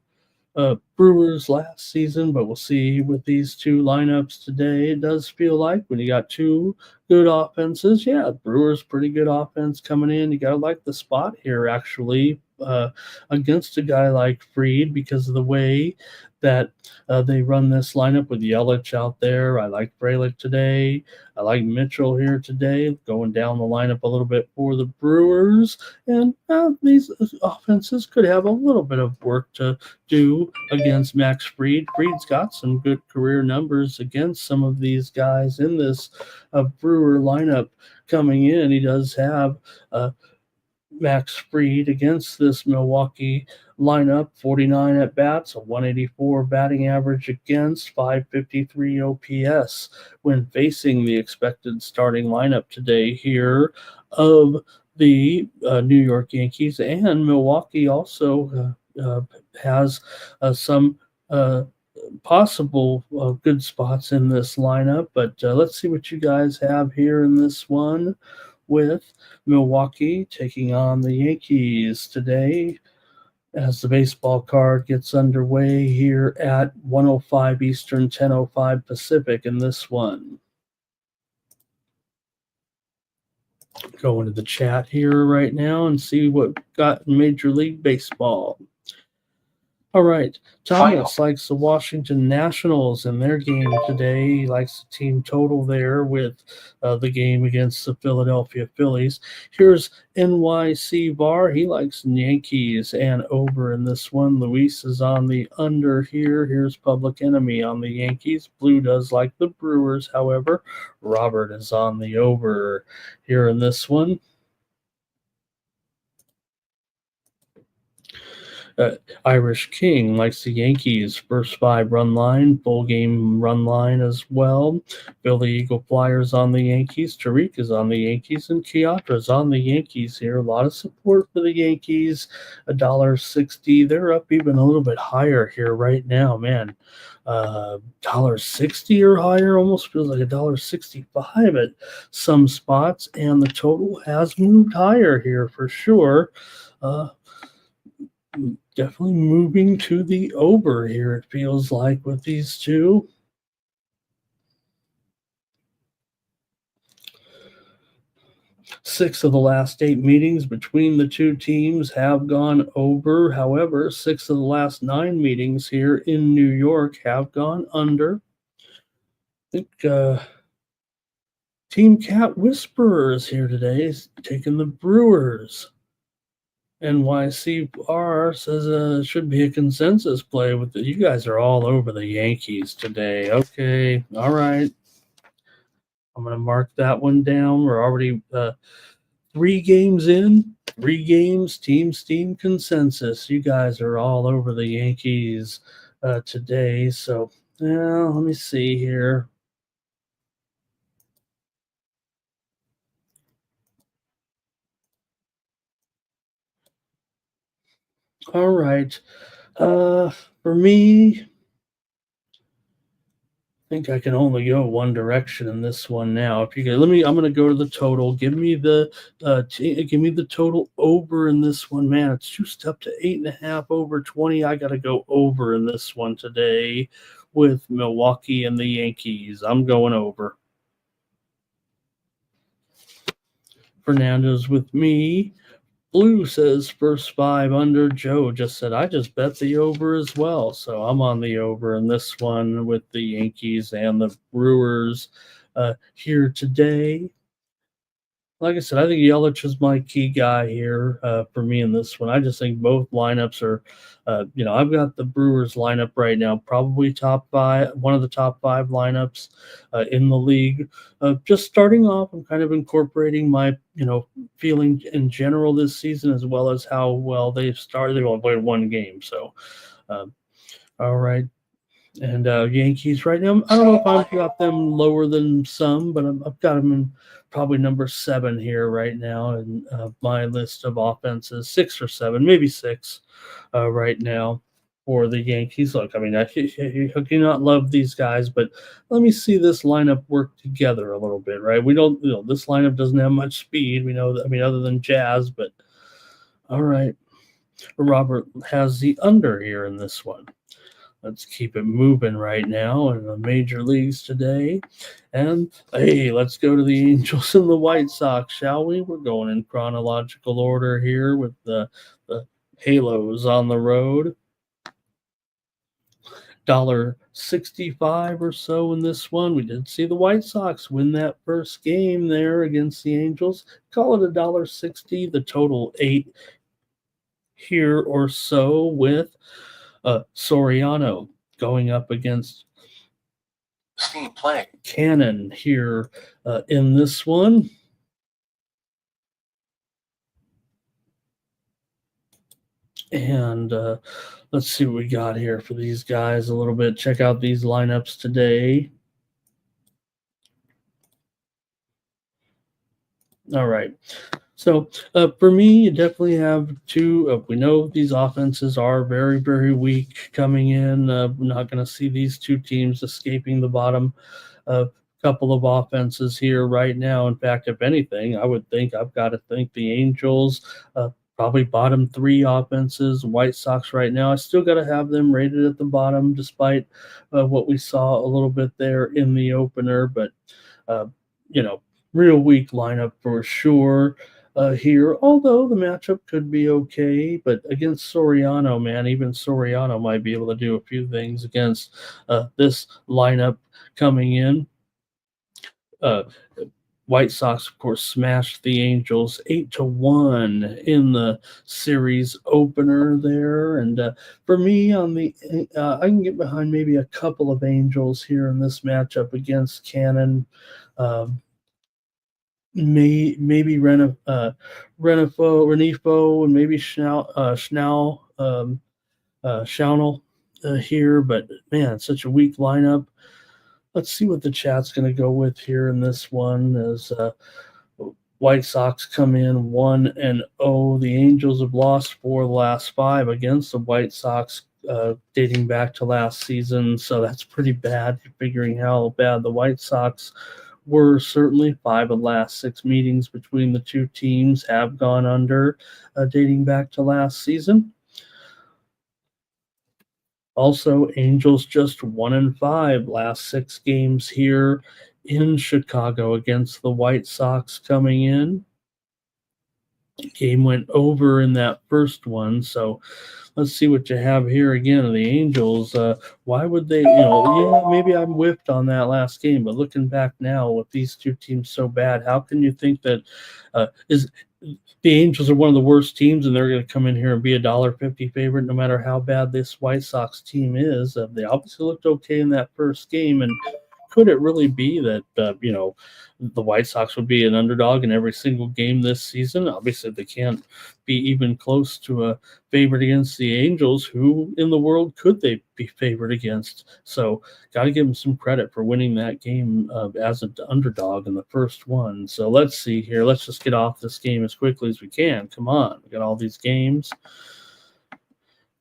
Brewers last season, but we'll see with these two lineups today. It does feel like when you got two good offenses, Brewers pretty good offense coming in. You gotta like the spot here actually against a guy like Fried because of the way that they run this lineup with Yelich out there. I like Frelick today. I like Mitchell here today, going down the lineup a little bit for the Brewers. And these offenses could have a little bit of work to do against Max Fried. Fried's got some good career numbers against some of these guys in this Brewer lineup coming in. He does have Max Fried against this Milwaukee lineup, 49 at bats, a 184 batting average against, 553 OPS when facing the expected starting lineup today here of the New York Yankees. And Milwaukee also has some possible good spots in this lineup, but let's see what you guys have here in this one with Milwaukee taking on the Yankees today as the baseball card gets underway here at 1:05 Eastern, 10:05 Pacific in this one. Go into the chat here right now and see what got in Major League Baseball. All right, Thomas likes the Washington Nationals in their game today. He likes the team total there with the game against the Philadelphia Phillies. Here's NYC Bar. He likes Yankees and over in this one. Luis is on the under here. Here's Public Enemy on the Yankees. Blue does like the Brewers, however. Robert is on the over here in this one. Irish King likes the Yankees first 5 run line, full game run line as well. Billy Eagle Flyers on the Yankees. Tariq is on the Yankees, and Kiatra's on the Yankees here. A lot of support for the Yankees. $1.60. They're up even a little bit higher here right now, man. $1.60 or higher, almost feels like $1.65 at some spots, and the total has moved higher here for sure. Definitely moving to the over here, it feels like, with these two. Six of the last 8 meetings between the two teams have gone over. However, 6 of the last 9 meetings here in New York have gone under. I think Team Cat Whisperer is here today, taking the Brewers. NYCR says it should be a consensus play with you guys are all over the Yankees today. Okay, all right. I'm going to mark that one down. We're already 3 games in, 3 games, team steam consensus. You guys are all over the Yankees today. So, let me see here. All right. For me, I think I can only go one direction in this one now. If you can, I'm going to go to the total. Give me the total over in this one, man. It's juiced up to 8.5 over 20. I got to go over in this one today with Milwaukee and the Yankees. I'm going over. Fernando's with me. Blue says first 5 under. Joe just said, I just bet the over as well. So I'm on the over in this one with the Yankees and the Brewers here today. Like I said, I think Yelich is my key guy here for me in this one. I just think both lineups are, I've got the Brewers lineup right now, probably top 5, one of the top 5 lineups in the league. Just starting off, I'm kind of incorporating my, feeling in general this season, as well as how well they've started. They've only played one game. So, all right. And Yankees right now, I don't know if I've got them lower than some, but I've got them in probably number 7 here right now in my list of offenses, 6 or 7, maybe 6 right now for the Yankees. Look, I mean, I do not love these guys, but let me see this lineup work together a little bit, right? We don't, this lineup doesn't have much speed. We know that, I mean, other than Jazz, but all right. Robert has the under here in this one. Let's keep it moving right now in the major leagues today. And, hey, let's go to the Angels and the White Sox, shall we? We're going in chronological order here with the Halos on the road. $1.65 or so in this one. We did see the White Sox win that first game there against the Angels. Call it $1.60. The total 8 here or so with Soriano going up against Cannon here in this one. And let's see what we got here for these guys a little bit. Check out these lineups today. All right. So for me, you definitely have 2. We know these offenses are very, very weak coming in. We're not going to see these 2 teams escaping the bottom couple of offenses here right now. In fact, if anything, I've got to think the Angels probably bottom 3 offenses. White Sox right now, I still got to have them rated at the bottom, despite what we saw a little bit there in the opener. But real weak lineup for sure. Here, although the matchup could be okay, but against Soriano, man, even Soriano might be able to do a few things against this lineup coming in. White Sox, of course, smashed the Angels 8-1 in the series opener there, and for me, on the I can get behind maybe a couple of Angels here in this matchup against Cannon. Maybe Renifo, and maybe Schownell here, but man, such a weak lineup. Let's see what the chat's going to go with here in this one as White Sox come in 1-0. The Angels have lost 4 of the last 5 against the White Sox dating back to last season, so that's pretty bad, figuring how bad the White Sox were. Certainly 5 of the last 6 meetings between the 2 teams have gone under dating back to last season. Also, Angels just 1-5 last 6 games here in Chicago against the White Sox coming in. Game went over in that first one, so let's see what you have here again. The Angels, why would they, maybe I'm whiffed on that last game, but looking back now with these 2 teams so bad, how can you think that the Angels are one of the worst teams and they're going to come in here and be $1.50 favorite no matter how bad this White Sox team is? They obviously looked okay in that first game, and could it really be that, the White Sox would be an underdog in every single game this season? Obviously, they can't be even close to a favorite against the Angels. Who in the world could they be favored against? So, got to give them some credit for winning that game as an underdog in the first one. So, let's see here. Let's just get off this game as quickly as we can. Come on. We got all these games.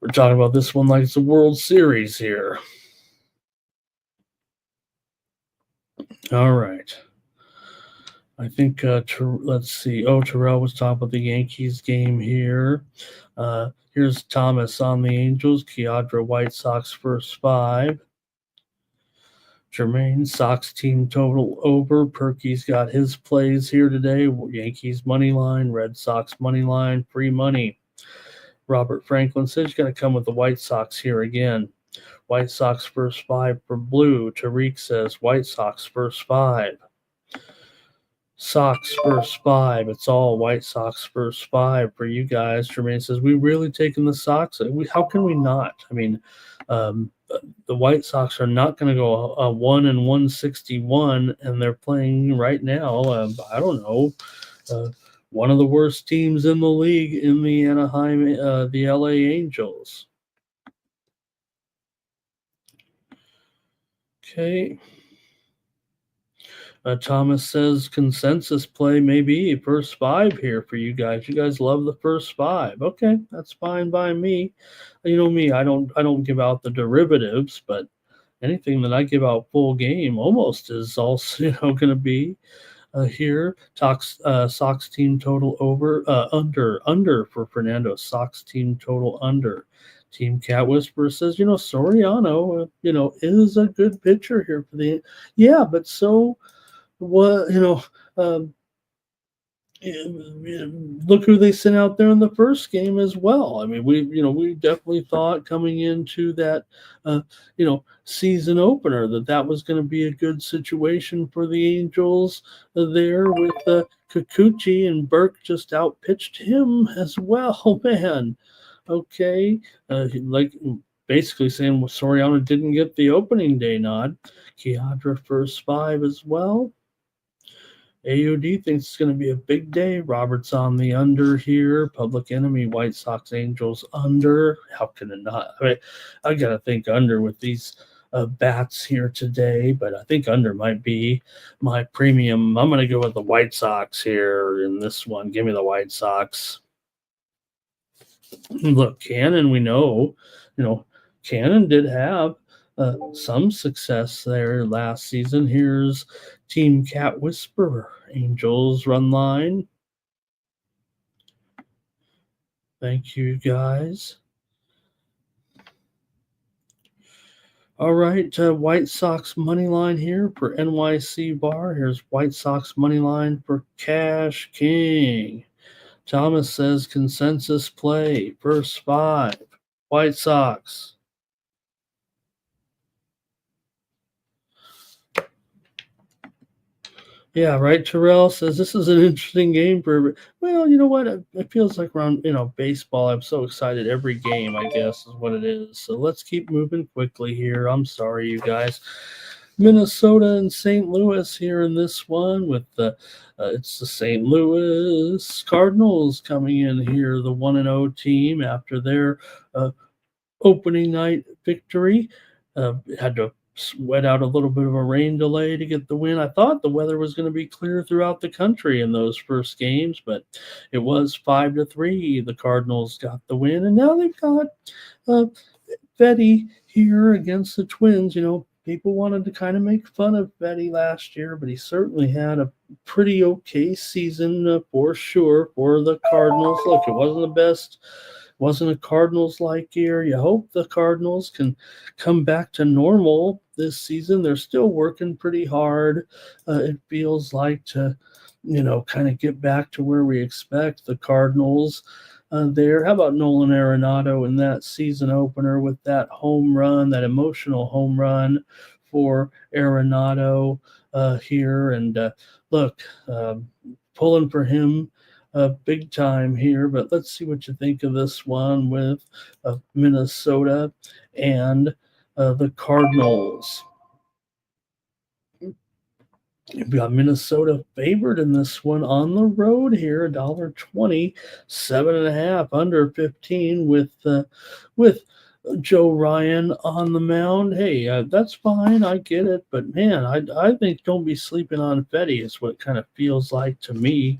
We're talking about this one like it's a World Series here. All right. I think, let's see. Terrell was talking about the Yankees game here. Here's Thomas on the Angels. Kiadra White Sox first 5. Jermaine, Sox team total over. Perky's got his plays here today. Yankees money line, Red Sox money line, free money. Robert Franklin says you got to come with the White Sox here again. White Sox first 5 for blue. Tariq says White Sox first 5. Sox first 5. It's all White Sox first 5 for you guys. Jermaine says, we really taking the Sox? How can we not? I mean, the White Sox are not going to go 1-161, and they're playing right now, I don't know, one of the worst teams in the league in the Anaheim, the LA Angels. Okay. Thomas says consensus play maybe first 5 here for you guys. You guys love the first 5. Okay, that's fine by me. You know me, I don't give out the derivatives, but anything that I give out full game almost is also going to be here. Sox team total over, under for Fernando. Sox team total under. Team Cat Whisperer says, Soriano, is a good pitcher here for the. Yeah, but so what? Look who they sent out there in the first game as well. I mean, we definitely thought coming into that, season opener that was going to be a good situation for the Angels there with Kikuchi, and Burke just outpitched him as well, man. Okay, basically saying Soriano didn't get the opening day nod. Kiadra first 5 as well. AOD thinks it's going to be a big day. Robert's on the under here. Public Enemy, White Sox, Angels under. How can it not? I mean, I got to think under with these bats here today, but I think under might be my premium. I'm going to go with the White Sox here in this one. Give me the White Sox. Look, Cannon, we know, Cannon did have some success there last season. Here's Team Cat Whisperer. Angels run line. Thank you, guys. All right, White Sox money line here for NYC Bar. Here's White Sox money line for Cash King. Thomas says consensus play, first 5, White Sox. Yeah, right. Terrell says this is an interesting game for. Well, you know what? It feels like around baseball. I'm so excited every game. I guess is what it is. So let's keep moving quickly here. I'm sorry, you guys. Minnesota and St. Louis here in this one with it's the St. Louis Cardinals coming in here, the 1-0 team after their opening night victory. Had to sweat out a little bit of a rain delay to get the win. I thought the weather was going to be clear throughout the country in those first games, but it was 5-3. The Cardinals got the win, and now they've got Fetty here against the Twins. People wanted to kind of make fun of Fetty last year, but he certainly had a pretty okay season for sure for the Cardinals. Look, it wasn't the best. Wasn't a Cardinals-like year. You hope the Cardinals can come back to normal this season. They're still working pretty hard. It feels like to, kind of get back to where we expect the Cardinals there. How about Nolan Arenado in that season opener with that home run, that emotional home run for Arenado here? And look, pulling for him big time here, but let's see what you think of this one with Minnesota and the Cardinals. We've got Minnesota favored in this one on the road here, $1.20, 7.5 under 15 with Joe Ryan on the mound. Hey, that's fine. I get it. But, man, I think don't be sleeping on Fetty is what it kind of feels like to me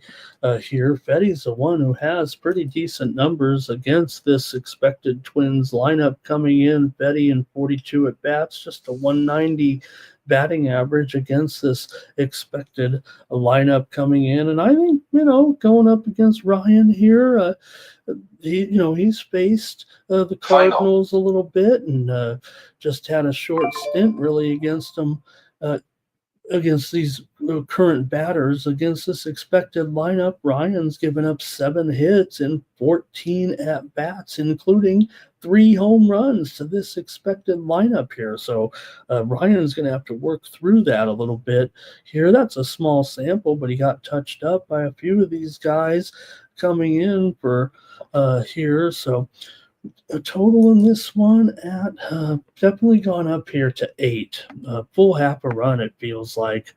here. Fetty's the one who has pretty decent numbers against this expected Twins lineup coming in. Fetty in 42 at-bats, just a 190 batting average against this expected lineup coming in. And I think, going up against Ryan here, he's faced the Cardinals a little bit and just had a short stint really against them against these current batters, against this expected lineup, Ryan's given up 7 hits and 14 at-bats, including 3 home runs to this expected lineup here. So Ryan's going to have to work through that a little bit here. That's a small sample, but he got touched up by a few of these guys coming in for here. So a total in this one at definitely gone up here to 8. Full half a run, it feels like.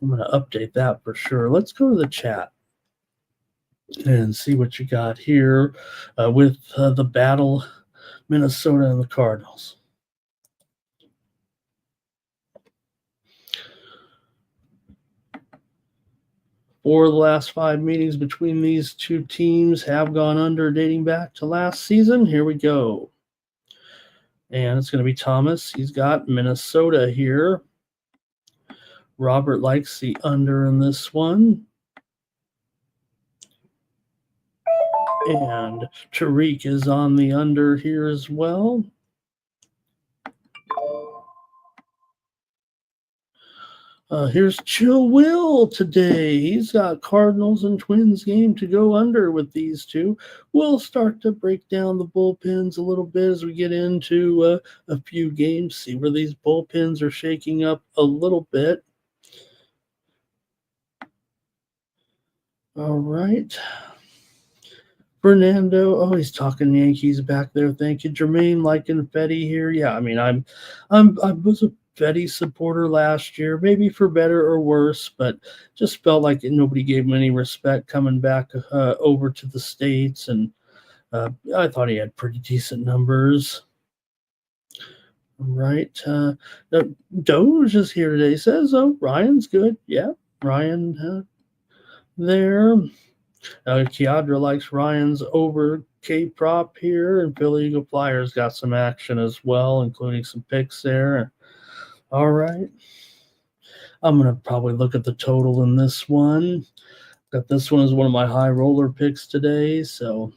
I'm going to update that for sure. Let's go to the chat and see what you got here with the battle, Minnesota and the Cardinals. Four of the last 5 meetings between these two teams have gone under, dating back to last season. Here we go. And it's going to be Thomas. He's got Minnesota here. Robert likes the under in this one. And Tariq is on the under here as well. Here's Chill Will today. He's got Cardinals and Twins game to go under with these two. We'll start to break down the bullpens a little bit as we get into a few games, see where these bullpens are shaking up a little bit. All right. Fernando, oh, he's talking Yankees back there. Thank you, Jermaine. Liking Fetty here. Yeah, I mean, I was a Fetty supporter last year, maybe for better or worse, but just felt like nobody gave him any respect coming back over to the States, and I thought he had pretty decent numbers. All right. Doge is here today. Says, oh, Ryan's good. Yeah, Ryan there. Kiadra likes Ryan's over K prop here, and Philly Eagle Flyers got some action as well, including some picks there. All right. I'm going to probably look at the total in this one. Got this one as one of my high roller picks today. So,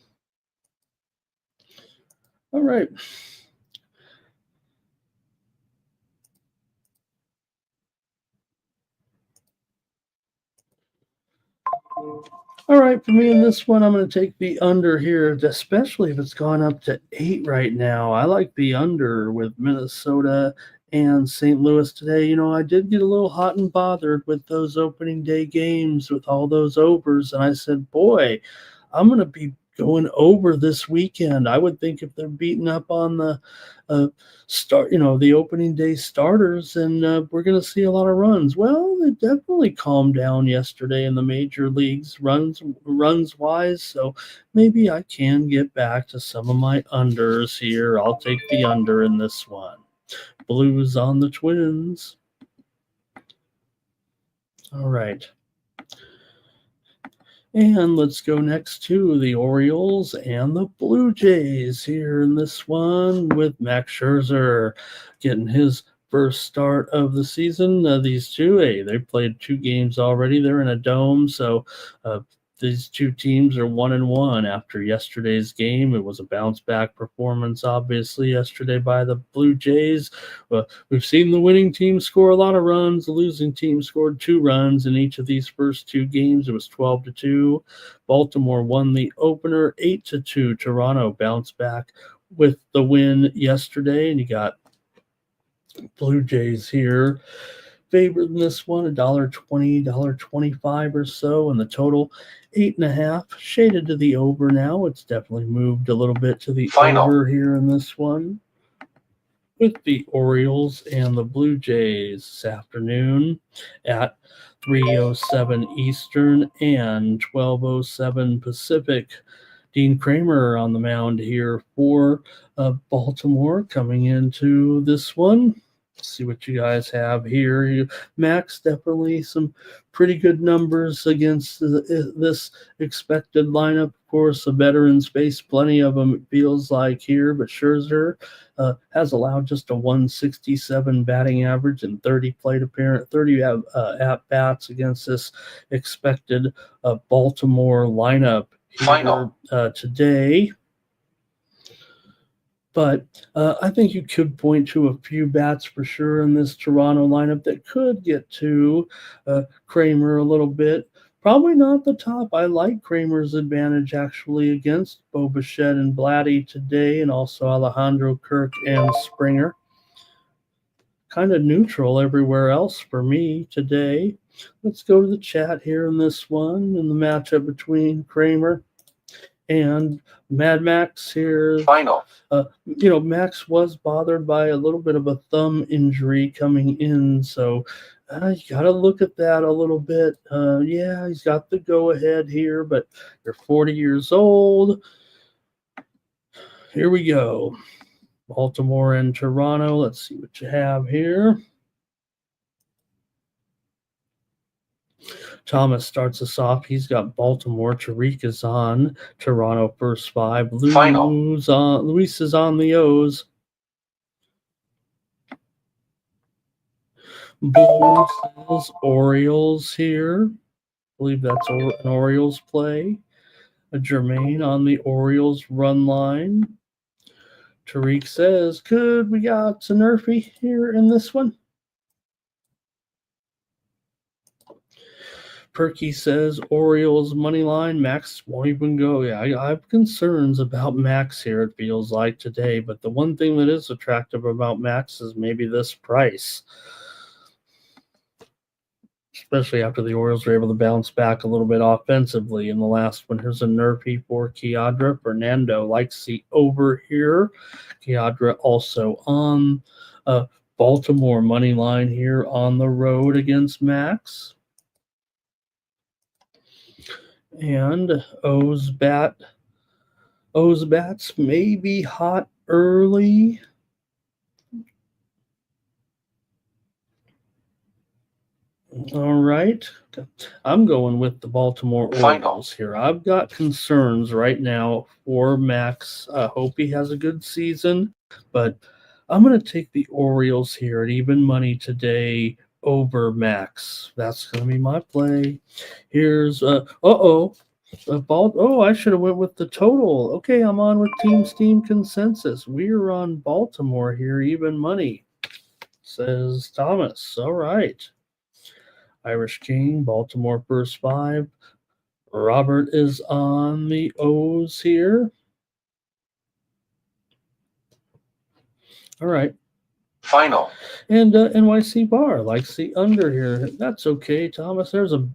all right. All right, for me in this one, I'm going to take the under here, especially if it's gone up to 8 right now. I like the under with Minnesota and St. Louis today. You know, I did get a little hot and bothered with those opening day games with all those overs, and I said, boy, I'm going to be going over this weekend. I would think if they're beating up on the the opening day starters, and we're going to see a lot of runs. Well, it definitely calmed down yesterday in the major leagues runs wise, so maybe I can get back to some of my unders here. I'll take the under in this one. Blues on the Twins. All right. And let's go next to the Orioles and the Blue Jays here in this one with Max Scherzer getting his first start of the season. These two, they played 2 games already. They're in a dome, so these two teams are 1-1 after yesterday's game. It was a bounce-back performance, obviously, yesterday by the Blue Jays. We've seen the winning team score a lot of runs. The losing team scored 2 runs in each of these first 2 games. It was 12-2. Baltimore won the opener 8-2. Toronto bounced back with the win yesterday, and you got Blue Jays here favored in this one, $1.20, $1.25 or so, and the total 8.5, shaded to the over now. It's definitely moved a little bit to the over here in this one with the Orioles and the Blue Jays this afternoon at 3:07 Eastern and 12:07 Pacific. Dean Kramer on the mound here for Baltimore coming into this one. See what you guys have here. Max, definitely some pretty good numbers against this expected lineup. Of course, a veteran space, plenty of them, it feels like here. But Scherzer has allowed just a 167 batting average and 30 at-bats against this expected Baltimore lineup here today. But I think you could point to a few bats for sure in this Toronto lineup that could get to Kramer a little bit. Probably not the top. I like Kramer's advantage actually against Bo Bichette and Blatty today, and also Alejandro Kirk and Springer. Kind of neutral everywhere else for me today. Let's go to the chat here in this one, in the matchup between Kramer and Mad Max here. Final. Max was bothered by a little bit of a thumb injury coming in, so you got to look at that a little bit. Yeah, he's got the go-ahead here, but you're 40 years old. Here we go. Baltimore and Toronto. Let's see what you have here. Thomas starts us off. He's got Baltimore. Tariq is on Toronto first five. Luis is on the O's. Blue says Orioles here. I believe that's an Orioles play. A Jermaine on the Orioles run line. Tariq says, could we got Nerfy here in this one? Perky says Orioles money line. Max won't even go. Yeah, I have concerns about Max here, it feels like today. But the one thing that is attractive about Max is maybe this price. Especially after the Orioles were able to bounce back a little bit offensively in the last one. Here's a Nerfy for Kiadra. Fernando likes the over here. Kiadra also on Baltimore money line here on the road against Max. And O's bats may be hot early. All right. I'm going with the Baltimore Orioles here. I've got concerns right now for Max. I hope he has a good season, but I'm going to take the Orioles here at even money today over Max. That's going to be my play. Here's I should have went with the total. Okay, I'm on with Team Steam consensus. We're on Baltimore here, even money, says Thomas. All right. Irish King, Baltimore first five. Robert is on the O's here. All right. Final. And NYC Bar likes the under here. That's okay, Thomas. There's a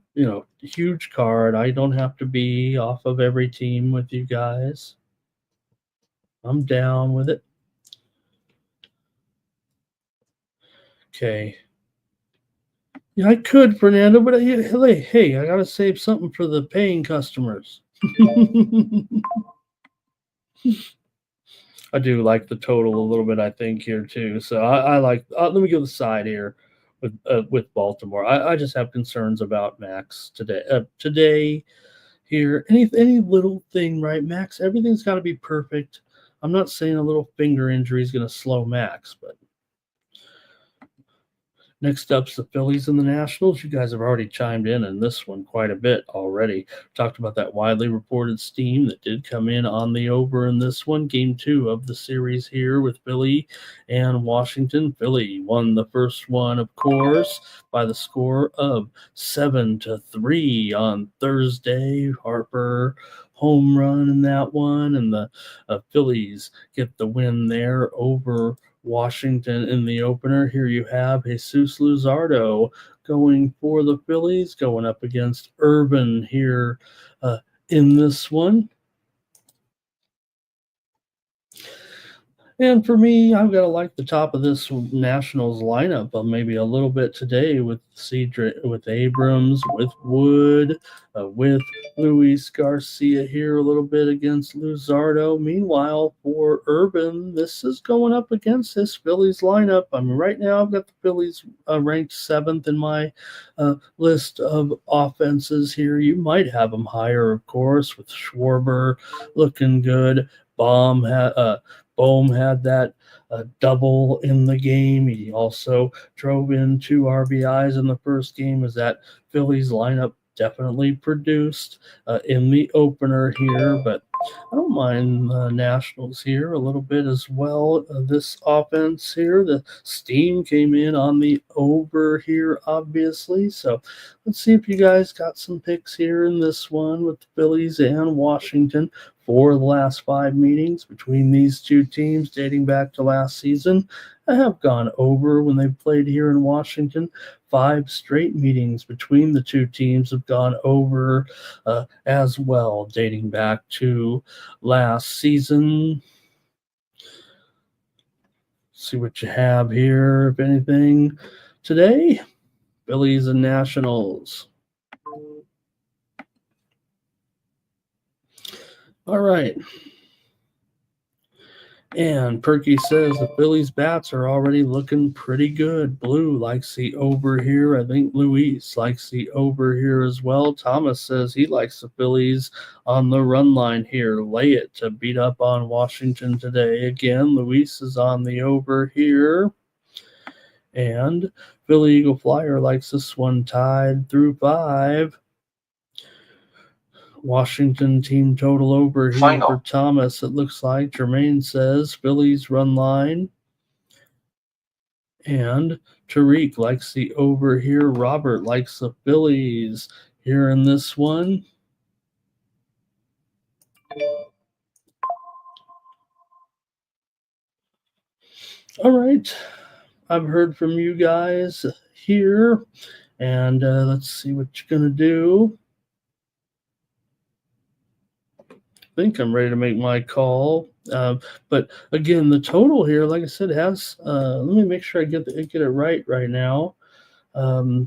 huge card. I don't have to be off of every team with you guys. I'm down with it. Okay. Yeah, I could, Fernando, but hey, I gotta save something for the paying customers. I do like the total a little bit, I think, here too. So I like. Let me go the side here with Baltimore. I just have concerns about Max today. Today here, any little thing, right? Max, everything's got to be perfect. I'm not saying a little finger injury is going to slow Max, but. Next up's the Phillies and the Nationals. You guys have already chimed in this one quite a bit already. Talked about that widely reported steam that did come in on the over in this one. Game 2 of the series here with Philly and Washington. Philly won the first one, of course, by the score of 7-3 on Thursday. Harper home run in that one, and the Phillies get the win there over Washington in the opener. Here you have Jesus Luzardo going for the Phillies, going up against Urban here in this one. And for me, I've got to like the top of this Nationals lineup maybe a little bit today with with Abrams, with Wood, with Luis Garcia here a little bit against Luzardo. Meanwhile, for Urban, this is going up against this Phillies lineup. I mean, right now I've got the Phillies ranked 7th in my list of offenses here. You might have them higher, of course, with Schwarber looking good. Bohm had that double in the game. He also drove in 2 RBIs in the first game as that Phillies lineup definitely produced in the opener here. But I don't mind the Nationals here a little bit as well. This offense here, the steam came in on the over here, obviously. So let's see if you guys got some picks here in this one with the Phillies and Washington for the last 5 meetings between these two teams dating back to last season. I have gone over when they played here in Washington. 5 straight meetings between the two teams have gone over as well, dating back to last season. See what you have here, if anything. Today, Phillies and Nationals. All right. And Perky says the Phillies bats are already looking pretty good. Blue likes the over here. I think Luis likes the over here as well. Thomas says he likes the Phillies on the run line here. Lay it to beat up on Washington today. Again, Luis is on the over here. And Philly Eagle Flyer likes this one tied through 5. Washington team total over here Final. for Thomas. It looks like Jermaine says Phillies run line. And Tariq likes the over here. Robert likes the Phillies here in this one. All right. I've heard from you guys here. And let's see what you're going to do. I think I'm ready to make my call. But again, the total here, like I said, has let me make sure I get it right now.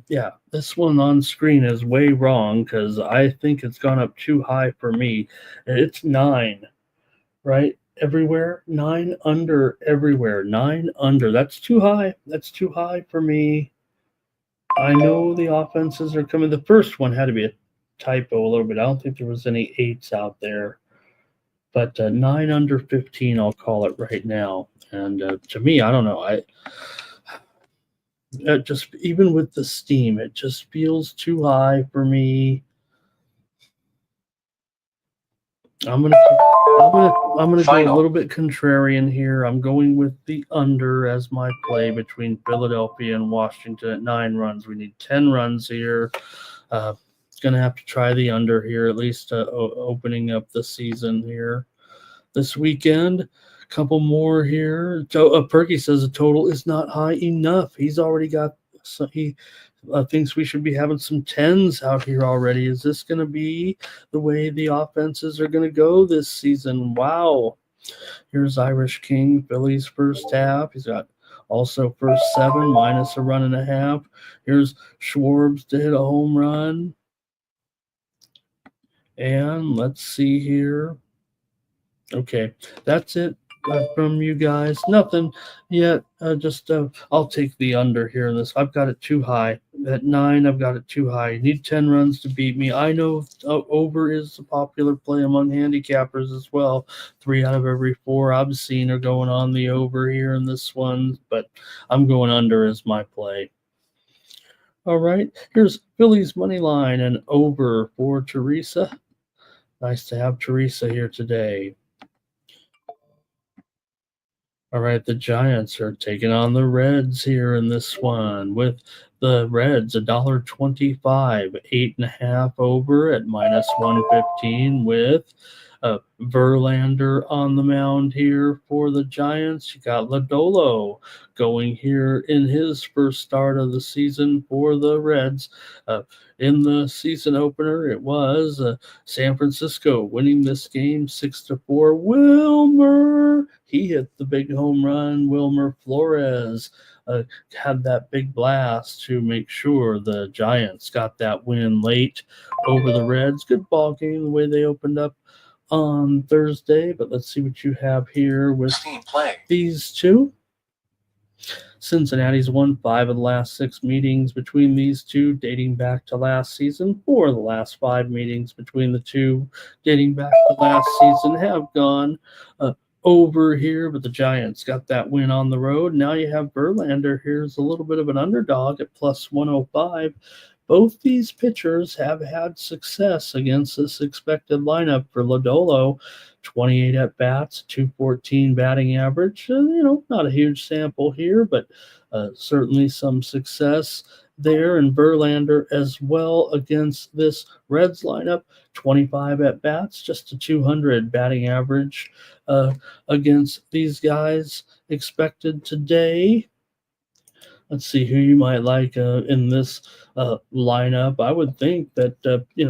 Yeah, this one on screen is way wrong because I think it's gone up too high for me. It's 9, right? Everywhere, 9 under everywhere, 9 under. That's too high. That's too high for me. I know the offenses are coming. The first one had to be a typo a little bit. I don't think there was any 8s out there. But 9 under 15, I'll call it right now. And to me, I don't know. Just even with the steam, it just feels too high for me. I'm gonna go a little bit contrarian here. I'm going with the under as my play between Philadelphia and Washington at 9 runs. We need 10 runs here. Going to have to try the under here, at least opening up the season here this weekend. A couple more here. Perky says the total is not high enough. He's already got he thinks we should be having some 10s out here already. Is this going to be the way the offenses are going to go this season? Wow. Here's Irish King, Phillies first half. He's got also first 7 minus a run and a half. Here's Schwarbs to hit a home run. And let's see here. Okay, that's it from you guys. Nothing yet. I'll take the under here in this. I've got it too high. At 9, I've got it too high. You need 10 runs to beat me. I know over is a popular play among handicappers as well. 3 out of every 4 I've seen are going on the over here in this one, but I'm going under as my play. All right, here's Phillies money line and over for Teresa. Nice to have Teresa here today. All right, the Giants are taking on the Reds here in this one with the Reds $1.25, 8.5 over at minus 115 with Verlander on the mound here for the Giants. You got Lodolo going here in his first start of the season for the Reds. In the season opener, it was San Francisco winning this game 6-4. Wilmer, he hit the big home run. Wilmer Flores had that big blast to make sure the Giants got that win late over the Reds. Good ball game the way they opened up on Thursday, but let's see what you have here with these two. Cincinnati's won 5 of the last 6 meetings between these two, dating back to last season. 4 of the last 5 meetings between the two, dating back to last season, have gone over here, but the Giants got that win on the road. Now you have Verlander. Here's a little bit of an underdog at plus 105. both these pitchers have had success against this expected lineup. For Lodolo, 28 at bats, 214 batting average. Not a huge sample here, but certainly some success there. And Verlander as well against this Reds lineup, 25 at bats, just a 200 batting average against these guys expected today. Let's see who you might like in this lineup. I would think that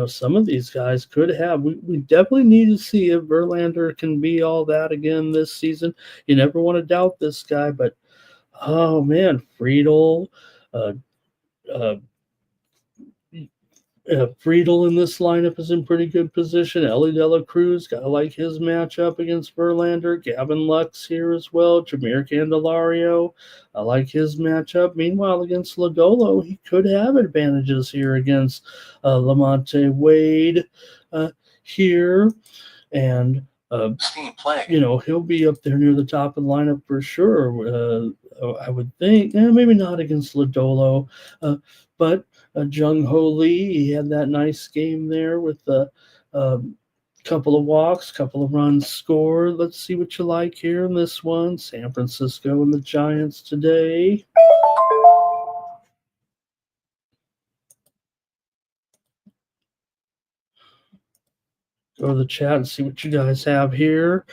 some of these guys could have. We definitely need to see if Verlander can be all that again this season. You never want to doubt this guy, but oh man, Friedel, uh, uh, Friedel in this lineup is in pretty good position. Ellie De La Cruz, gotta like his matchup against Verlander. Gavin Lux here as well. Jameer Candelario, I like his matchup. Meanwhile, against Lodolo, he could have advantages here against Lamonte Wade here. And he'll be up there near the top of the lineup for sure. I would think, maybe not against Lodolo, but Jung Ho Lee, he had that nice game there with a couple of walks, couple of runs scored. Let's see what you like here in this one. San Francisco and the Giants today. Go to the chat and see what you guys have here.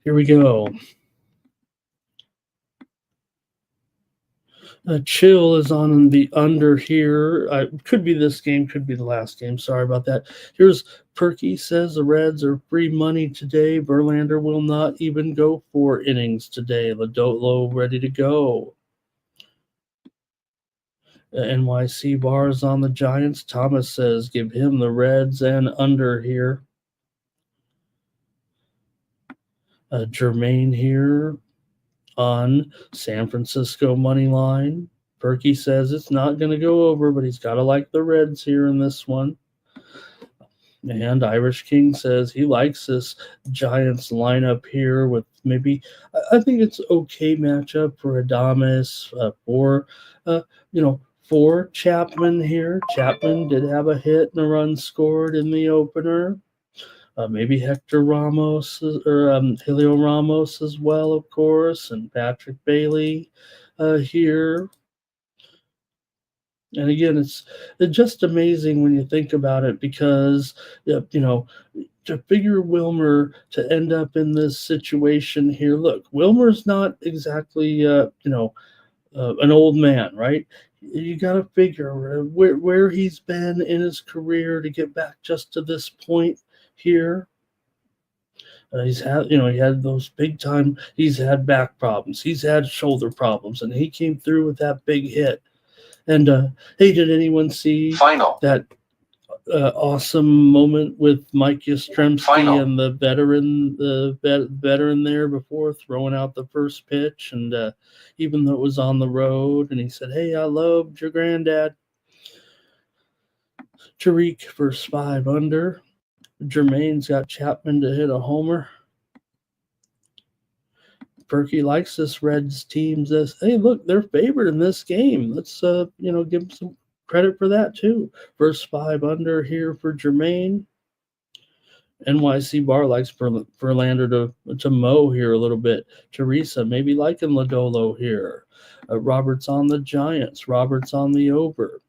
Here we go. Chill is on the under here. Could be this game, could be the last game. Sorry about that. Here's Perky says the Reds are free money today. Verlander will not even go 4 innings today. Lodolo ready to go. NYC bars on the Giants. Thomas says give him the Reds and under here. Jermaine here on San Francisco money line. Perky says it's not going to go over, but he's got to like the Reds here in this one. And Irish King says he likes this Giants lineup here with maybe, I think it's okay matchup for Adames, for Chapman here. Chapman did have a hit and a run scored in the opener. Maybe Hector Ramos or Julio Ramos as well, of course, and Patrick Bailey here. And again, it's just amazing when you think about it because, to figure Wilmer to end up in this situation here. Look, Wilmer's not exactly, an old man, right? You got to figure where he's been in his career to get back just to this point here. He had those big time, he's had back problems, he's had shoulder problems, and he came through with that big hit. And hey, did anyone see that awesome moment with Mike Yastrzemski and the veteran there before throwing out the first pitch? And even though it was on the road, and he said, "Hey, I loved your granddad." Tariq for 5 under. Jermaine's got Chapman to hit a homer. Perky likes this Reds team. Says, hey, look, they're favored in this game. Let's give them some credit for that too. First 5 under here for Jermaine. NYC Bar likes Verlander to mow here a little bit. Teresa maybe liking Lodolo here. Roberts on the Giants. Roberts on the over.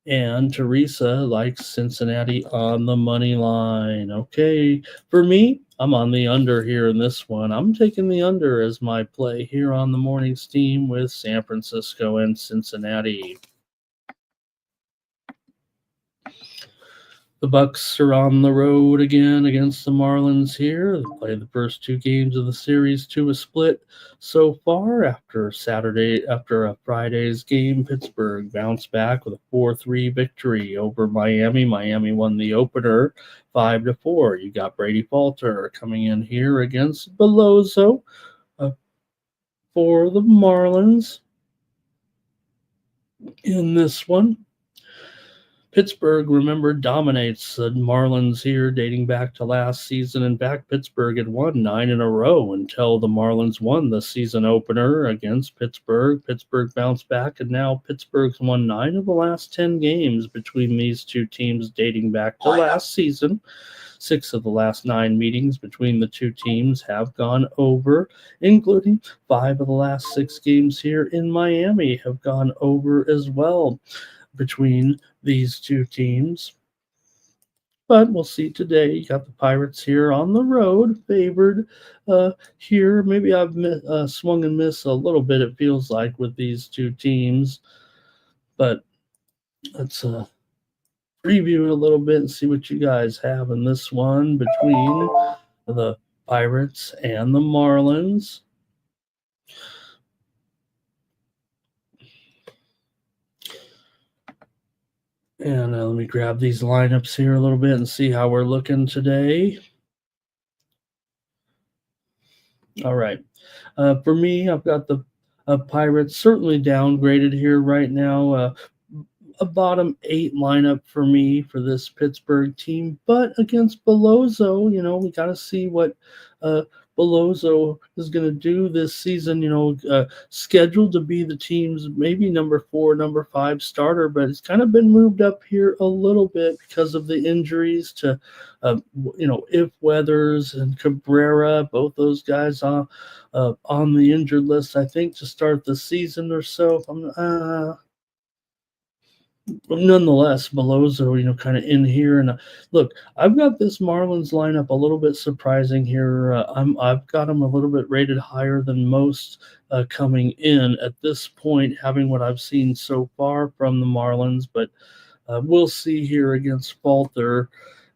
And Teresa likes Cincinnati on the money line. Okay, for me, I'm on the under here in this one. I'm taking the under as my play here on the morning steam with San Francisco and Cincinnati. The Bucks are on the road again against the Marlins here. They played the first 2 games of the series to a split so far. After a Friday's game, Pittsburgh bounced back with a 4-3 victory over Miami. Miami won the opener 5-4. You got Brady Falter coming in here against Beloso for the Marlins in this one. Pittsburgh, remember, dominates the Marlins here dating back to last season. In fact, Pittsburgh had won 9 in a row until the Marlins won the season opener against Pittsburgh. Pittsburgh bounced back, and now Pittsburgh's won 9 of the last 10 games between these two teams dating back to last season. 6 of the last 9 meetings between the two teams have gone over, including 5 of the last 6 games here in Miami have gone over as well between these two teams. But we'll see today. You got the Pirates here on the road, favored here. Maybe I've swung and missed a little bit, it feels like, with these two teams. But let's preview it a little bit and see what you guys have in this one between the Pirates and the Marlins. And let me grab these lineups here a little bit and see how we're looking today. All right. For me, I've got the Pirates certainly downgraded here right now. A bottom 8 lineup for me for this Pittsburgh team. But against Belloso, we got to see what Belloso is going to do this season, scheduled to be the team's maybe number 4, number 5 starter, but it's kind of been moved up here a little bit because of the injuries to, If Weathers and Cabrera, both those guys on the injured list, I think, to start the season or so. Nonetheless, Belloso, kind of in here. And look, I've got this Marlins lineup a little bit surprising here. I've got them a little bit rated higher than most coming in at this point, having what I've seen so far from the Marlins. But we'll see here against Falter.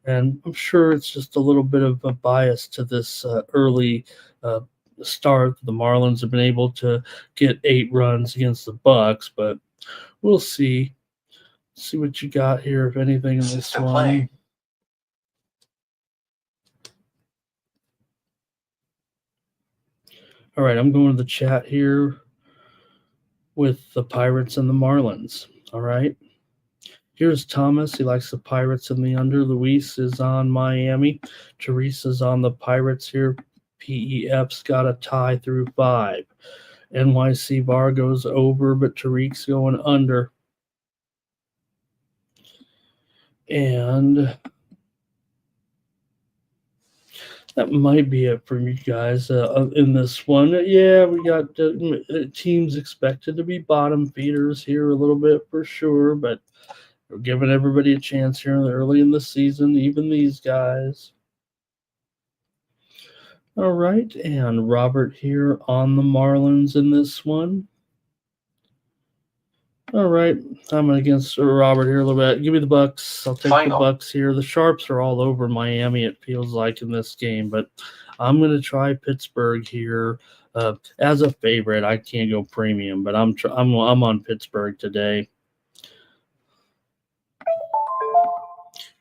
And I'm sure it's just a little bit of a bias to this early start. The Marlins have been able to get 8 runs against the Bucks, but we'll see. See what you got here, if anything, in this one. All right, I'm going to the chat here with the Pirates and the Marlins. All right. Here's Thomas. He likes the Pirates in the under. Luis is on Miami. Teresa's on the Pirates here. PEF's got a tie through 5. NYC Bar goes over, but Tariq's going under. And that might be it for you guys in this one. Yeah, we got teams expected to be bottom feeders here a little bit for sure, but we're giving everybody a chance here early in the season, even these guys. All right, and Robert here on the Marlins in this one. All right, I'm against Robert here a little bit. Give me the Bucks. I'll take the Bucks here. The Sharps are all over Miami, it feels like, in this game, but I'm going to try Pittsburgh here as a favorite. I can't go premium, but I'm on Pittsburgh today.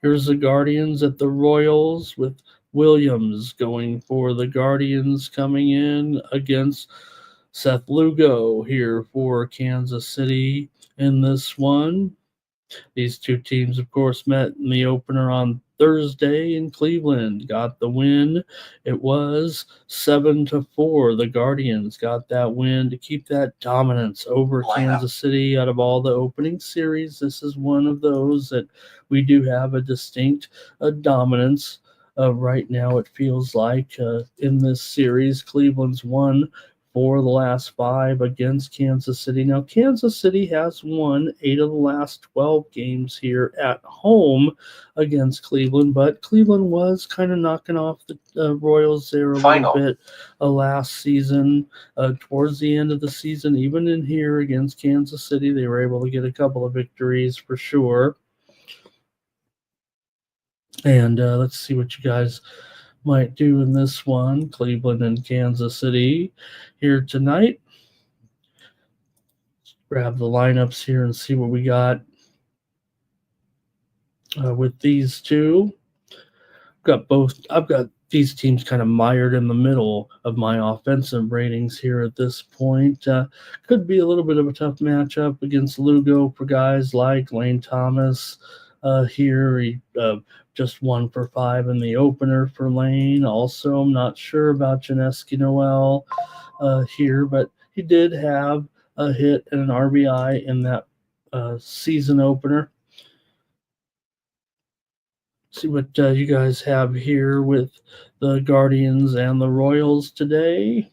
Here's the Guardians at the Royals with Williams going for the Guardians, coming in against Seth Lugo here for Kansas City in this one. These two teams, of course, met in the opener on Thursday in Cleveland. Got the win. It was 7-4. The Guardians got that win to keep that dominance over Kansas City out of all the opening series. This is one of those that we do have a distinct dominance. Right now, it feels like in this series, Cleveland's won 4 of the last 5 against Kansas City. Now, Kansas City has won 8 of the last 12 games here at home against Cleveland, but Cleveland was kind of knocking off the Royals there a little bit last season. Towards the end of the season, even in here against Kansas City, they were able to get a couple of victories for sure. And let's see what you guys might do in this one. Cleveland and Kansas City here tonight. Let's grab the lineups here and see what we got with these two. I've got these teams kind of mired in the middle of my offensive ratings here at this point. Could be a little bit of a tough matchup against Lugo for guys like Lane Thomas. Here, he just 1-for-5 in the opener for Lane. Also, I'm not sure about Janeski Noel here, but he did have a hit and an RBI in that season opener. See what you guys have here with the Guardians and the Royals today.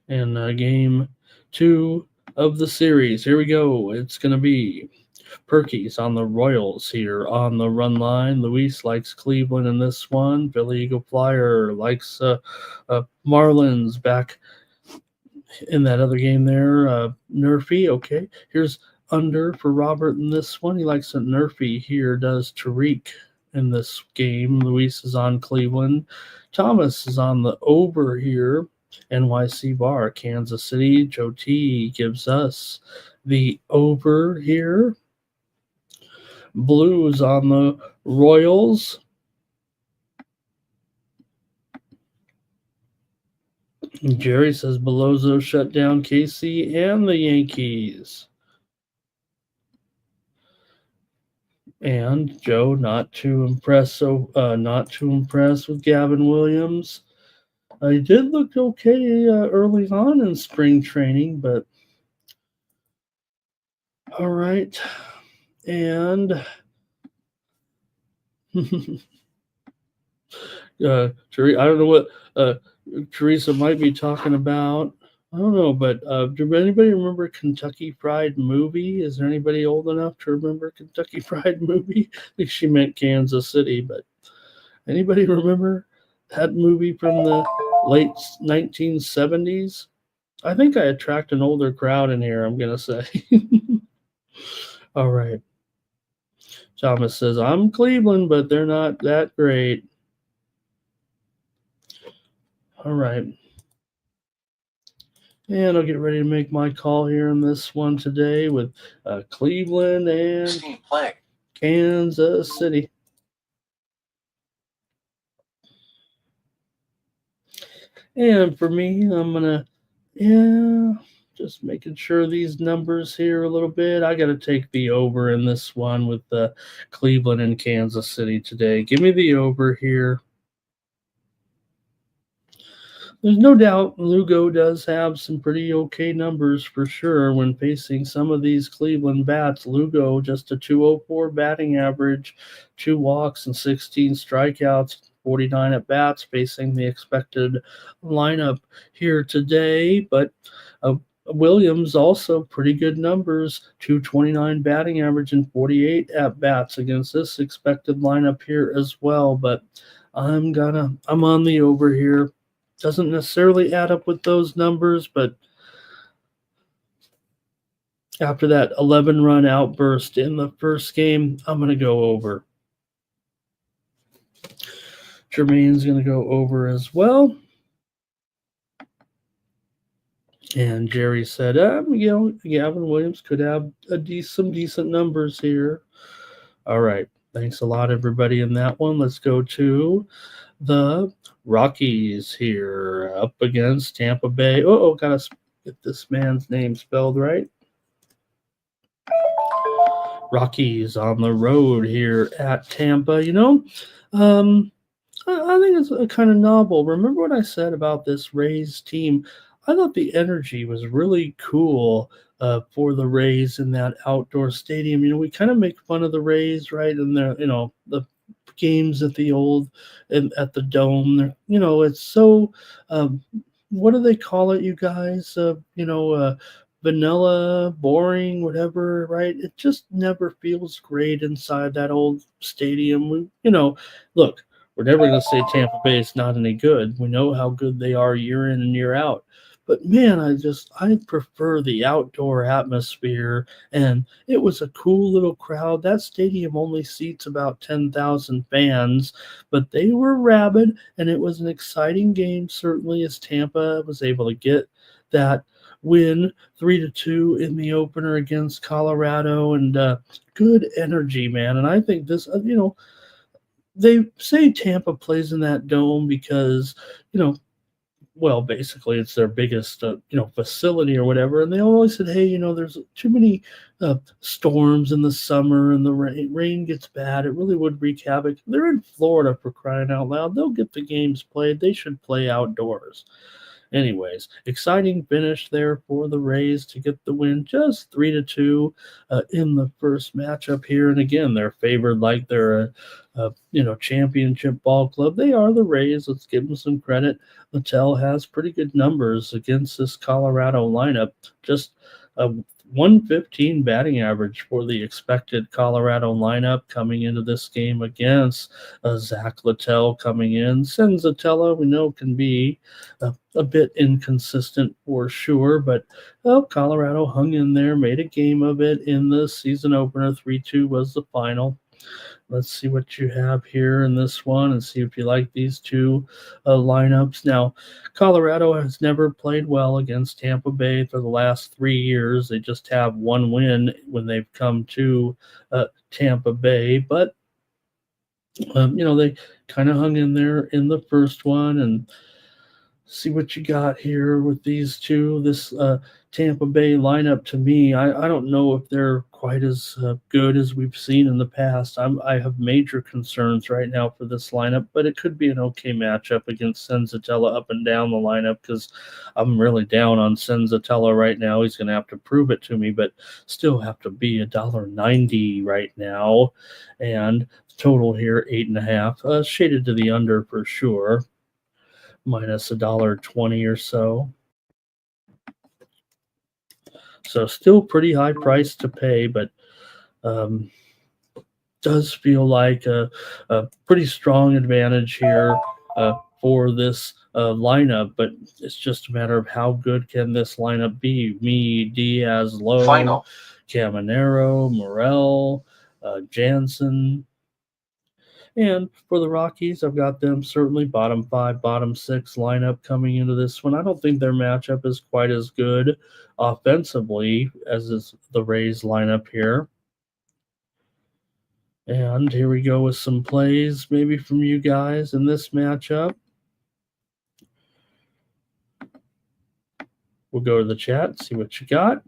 And game 2 of the series. Here we go. It's going to be Perky's on the Royals here on the run line. Luis likes Cleveland in this one. Billy Eagle Flyer likes Marlins back in that other game there. Nerfy, okay. Here's under for Robert in this one. He likes a Nerfy here, does Tariq in this game. Luis is on Cleveland. Thomas is on the over here. NYC Bar, Kansas City. Joe T gives us the over here. Blues on the Royals. Jerry says Belozzo shut down KC and the Yankees. And Joe not too impressed with Gavin Williams. He did look okay early on in spring training, but all right. And I don't know what Teresa might be talking about. I don't know, but does anybody remember Kentucky Fried Movie? Is there anybody old enough to remember Kentucky Fried Movie? I think she meant Kansas City, but anybody remember that movie from the late 1970s? I think I attract an older crowd in here, I'm going to say. All right. Thomas says, I'm Cleveland, but they're not that great. All right. And I'll get ready to make my call here on this one today with Cleveland and Kansas City. And for me, I'm going to, just making sure these numbers here a little bit. I got to take the over in this one with Cleveland and Kansas City today. Give me the over here. There's no doubt Lugo does have some pretty okay numbers for sure when facing some of these Cleveland bats. Lugo just a 204 batting average, 2 walks and 16 strikeouts, 49 at bats facing the expected lineup here today. But Williams also pretty good numbers, 229 batting average and 48 at bats against this expected lineup here as well. But I'm on the over here. Doesn't necessarily add up with those numbers, but after that 11-run outburst in the first game, I'm going to go over. Jermaine's going to go over as well. And Jerry said, Gavin Williams could have some decent numbers here. All right. Thanks a lot, everybody, in that one. Let's go to the Rockies here up against Tampa Bay. Gotta get this man's name spelled right. Rockies on the road here at Tampa. I think it's kind of novel. Remember what I said about this Rays team? I thought the energy was really cool for the Rays in that outdoor stadium. We kind of make fun of the Rays, right? And the games at at the Dome. It's so what do they call it, you guys? Vanilla, boring, whatever, right? It just never feels great inside that old stadium. Look, we're never going to say Tampa Bay is not any good. We know how good they are year in and year out. But man, I prefer the outdoor atmosphere, and it was a cool little crowd. That stadium only seats about 10,000 fans, but they were rabid, and it was an exciting game, certainly, as Tampa was able to get that win 3-2 in the opener against Colorado, and good energy, man. And I think this, they say Tampa plays in that dome because, well, basically it's their biggest, facility or whatever. And they always said, hey, there's too many storms in the summer and the rain gets bad. It really would wreak havoc. They're in Florida, for crying out loud. They'll get the games played. They should play outdoors. Anyways, exciting finish there for the Rays to get the win, just 3-2 in the first matchup here. And again, they're favored like they're a championship ball club. They are the Rays. Let's give them some credit. Littell has pretty good numbers against this Colorado lineup. Just a 115 batting average for the expected Colorado lineup coming into this game against Zach Littell coming in. Senzatella, we know, can be a bit inconsistent for sure, but Colorado hung in there, made a game of it in the season opener. 3-2 was the final. Let's see what you have here in this one and see if you like these two lineups. Now, Colorado has never played well against Tampa Bay for the last 3 years. They just have one win when they've come to Tampa Bay. But, they kind of hung in there in the first one. And see what you got here with these two. This Tampa Bay lineup, to me, I don't know if they're quite as good as we've seen in the past. I have major concerns right now for this lineup, but it could be an okay matchup against Senzatella up and down the lineup, because I'm really down on Senzatella right now. He's going to have to prove it to me, but still have to be $1.90 right now. And total here, 8.5, shaded to the under for sure. Minus $1.20 or so. So still pretty high price to pay, but does feel like a pretty strong advantage here for this lineup. But it's just a matter of how good can this lineup be. Me, Diaz, Lowe, Final. Caminero, Morel, Jansen. And for the Rockies, I've got them certainly bottom 5, bottom 6 lineup coming into this one. I don't think their matchup is quite as good offensively as is the Rays lineup here. And here we go with some plays maybe from you guys in this matchup. We'll go to the chat, see what you got.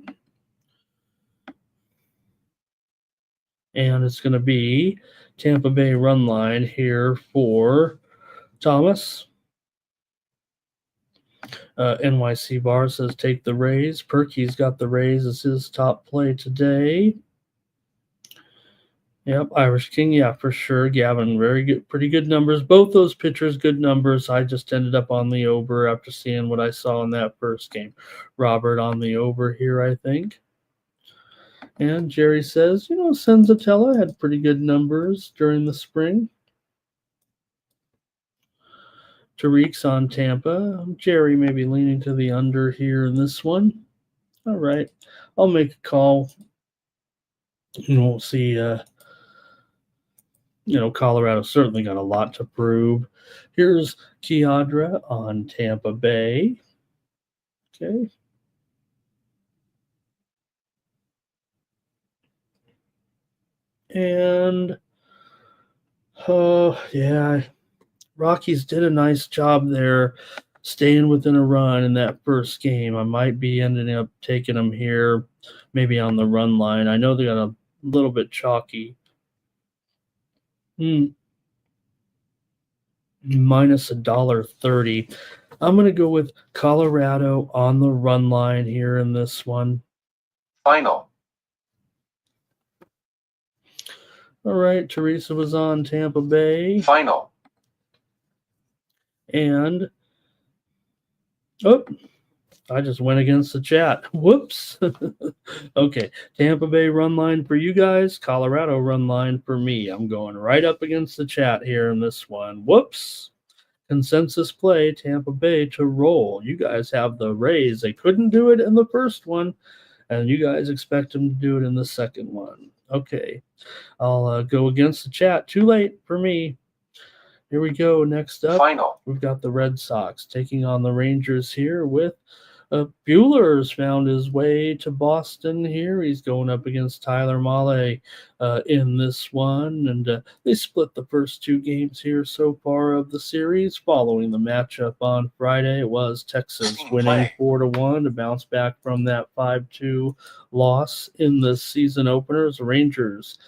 And it's going to be Tampa Bay run line here for Thomas. NYC Bar says take the Rays. Perky's got the Rays as his top play today. Yep, Irish King, yeah, for sure. Gavin, very good, pretty good numbers. Both those pitchers, good numbers. I just ended up on the over after seeing what I saw in that first game. Robert on the over here, I think. And Jerry says, Senzatella had pretty good numbers during the spring. Tariq's on Tampa. Jerry may be leaning to the under here in this one. All right. I'll make a call. We'll see. Colorado certainly got a lot to prove. Here's Kiadra on Tampa Bay. Okay. And, Rockies did a nice job there staying within a run in that first game. I might be ending up taking them here, maybe on the run line. I know they got a little bit chalky. Minus $1.30. I'm going to go with Colorado on the run line here in this one. Final. All right, Teresa was on Tampa Bay. Final. And, I just went against the chat. Whoops. Okay, Tampa Bay run line for you guys, Colorado run line for me. I'm going right up against the chat here in this one. Whoops. Consensus play, Tampa Bay to roll. You guys have the Rays. They couldn't do it in the first one, and you guys expect them to do it in the second one. Okay, I'll go against the chat. Too late for me. Here we go. Next up, Final. we've got the Red Sox taking on the Rangers here with Bueller's found his way to Boston here. He's going up against Tyler Mahle in this one, and they split the first two games here so far of the series. Following the matchup on Friday, it was Texas winning 4-1 to bounce back from that 5-2 loss in the season openers. Rangers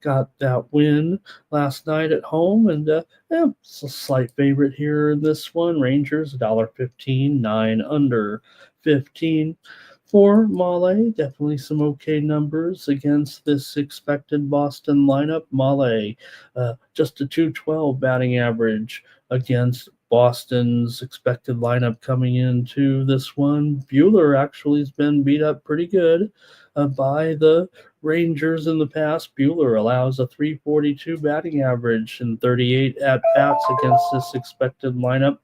got that win last night at home, and it's a slight favorite here in this one. Rangers $1.15, 9 under 15 for Mahle. Definitely some okay numbers against this expected Boston lineup. Mahle just a 212 batting average against Boston's expected lineup coming into this one. Buehler actually has been beat up pretty good by the Rangers in the past. Buehler allows a 342 batting average and 38 at-bats against this expected lineup.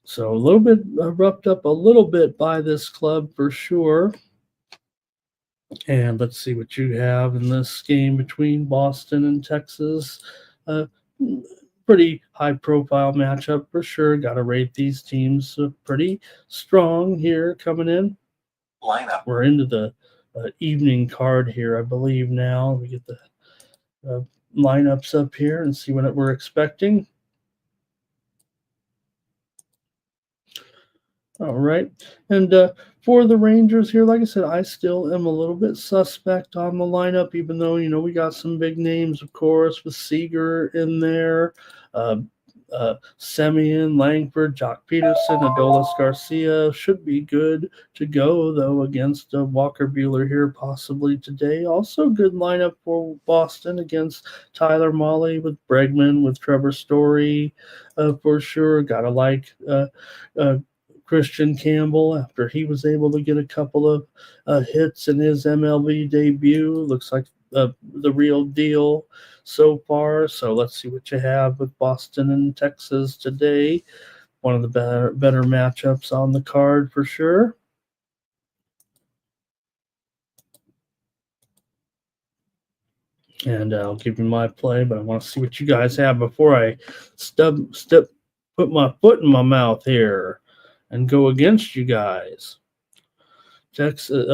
So a little bit roughed up a little bit by this club for sure. And let's see what you have in this game between Boston and Texas. Pretty high-profile matchup for sure. Got to rate these teams pretty strong here coming in. Lineup. We're into the evening card here, I believe now. We get the lineups up here and see what we're expecting. All right. And for the Rangers here, like I said, I still am a little bit suspect on the lineup, even though, we got some big names, of course, with Seager in there, Semien, Langford, Jock Peterson, Adolis Garcia should be good to go, though, against Walker Buehler here possibly today. Also good lineup for Boston against Tyler Mahle with Bregman, with Trevor Story for sure. Gotta like Christian Campbell after he was able to get a couple of hits in his MLB debut. Looks like the real deal so far. So let's see what you have with Boston and Texas today. One of the better matchups on the card for sure. And I'll give you my play, but I want to see what you guys have before I put my foot in my mouth here and go against you guys. Texas,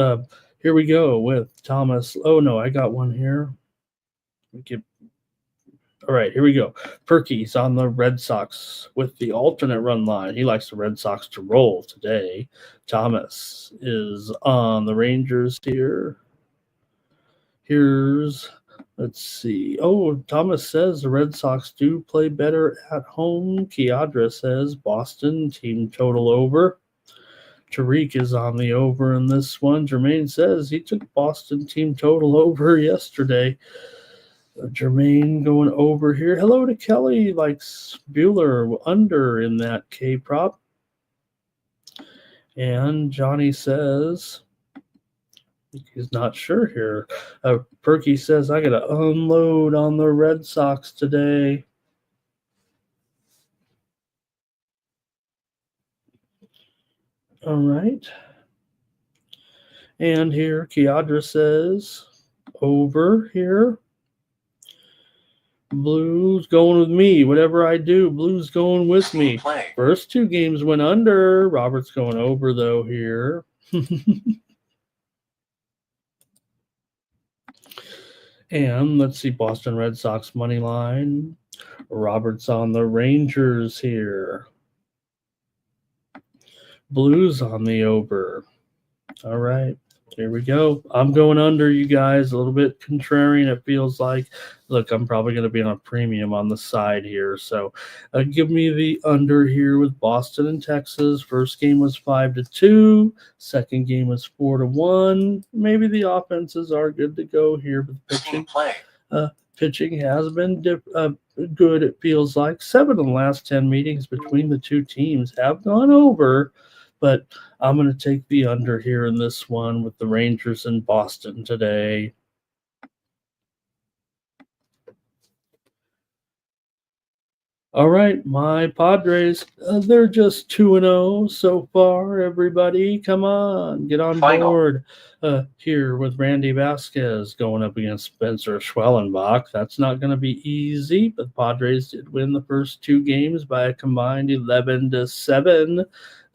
here we go with Thomas. Oh, no, I got one here. All right, here we go. Perky's on the Red Sox with the alternate run line. He likes the Red Sox to roll today. Thomas is on the Rangers here. Let's see. Oh, Thomas says the Red Sox do play better at home. Kiadra says Boston team total over. Tariq is on the over in this one. Jermaine says he took Boston team total over yesterday. Jermaine going over here. Hello to Kelly, likes Buehler under in that K prop. And Johnny says he's not sure here. Perky says, I got to unload on the Red Sox today. All right. And here, Kiadra says, over here. Blues going with me. Whatever I do, Blues going with me. First two games went under. Robert's going over, though, here. And let's see, Boston Red Sox money line. Robert's on the Rangers here. Blues on the over. All right, here we go. I'm going under, you guys. A little bit contrarian, it feels like. Look, I'm probably going to be on a premium on the side here. So give me the under here with Boston and Texas. First game was 5-2. Second game was 4-1. Maybe the offenses are good to go here with pitching. Pitching has been good, it feels like. 7 of the last 10 meetings between the two teams have gone over. But I'm going to take the under here in this one with the Rangers in Boston today. All right, my Padres, they're just 2-0 so far, everybody. Come on, get on board here with Randy Vasquez going up against Spencer Schwellenbach. That's not going to be easy, but the Padres did win the first two games by a combined 11-7.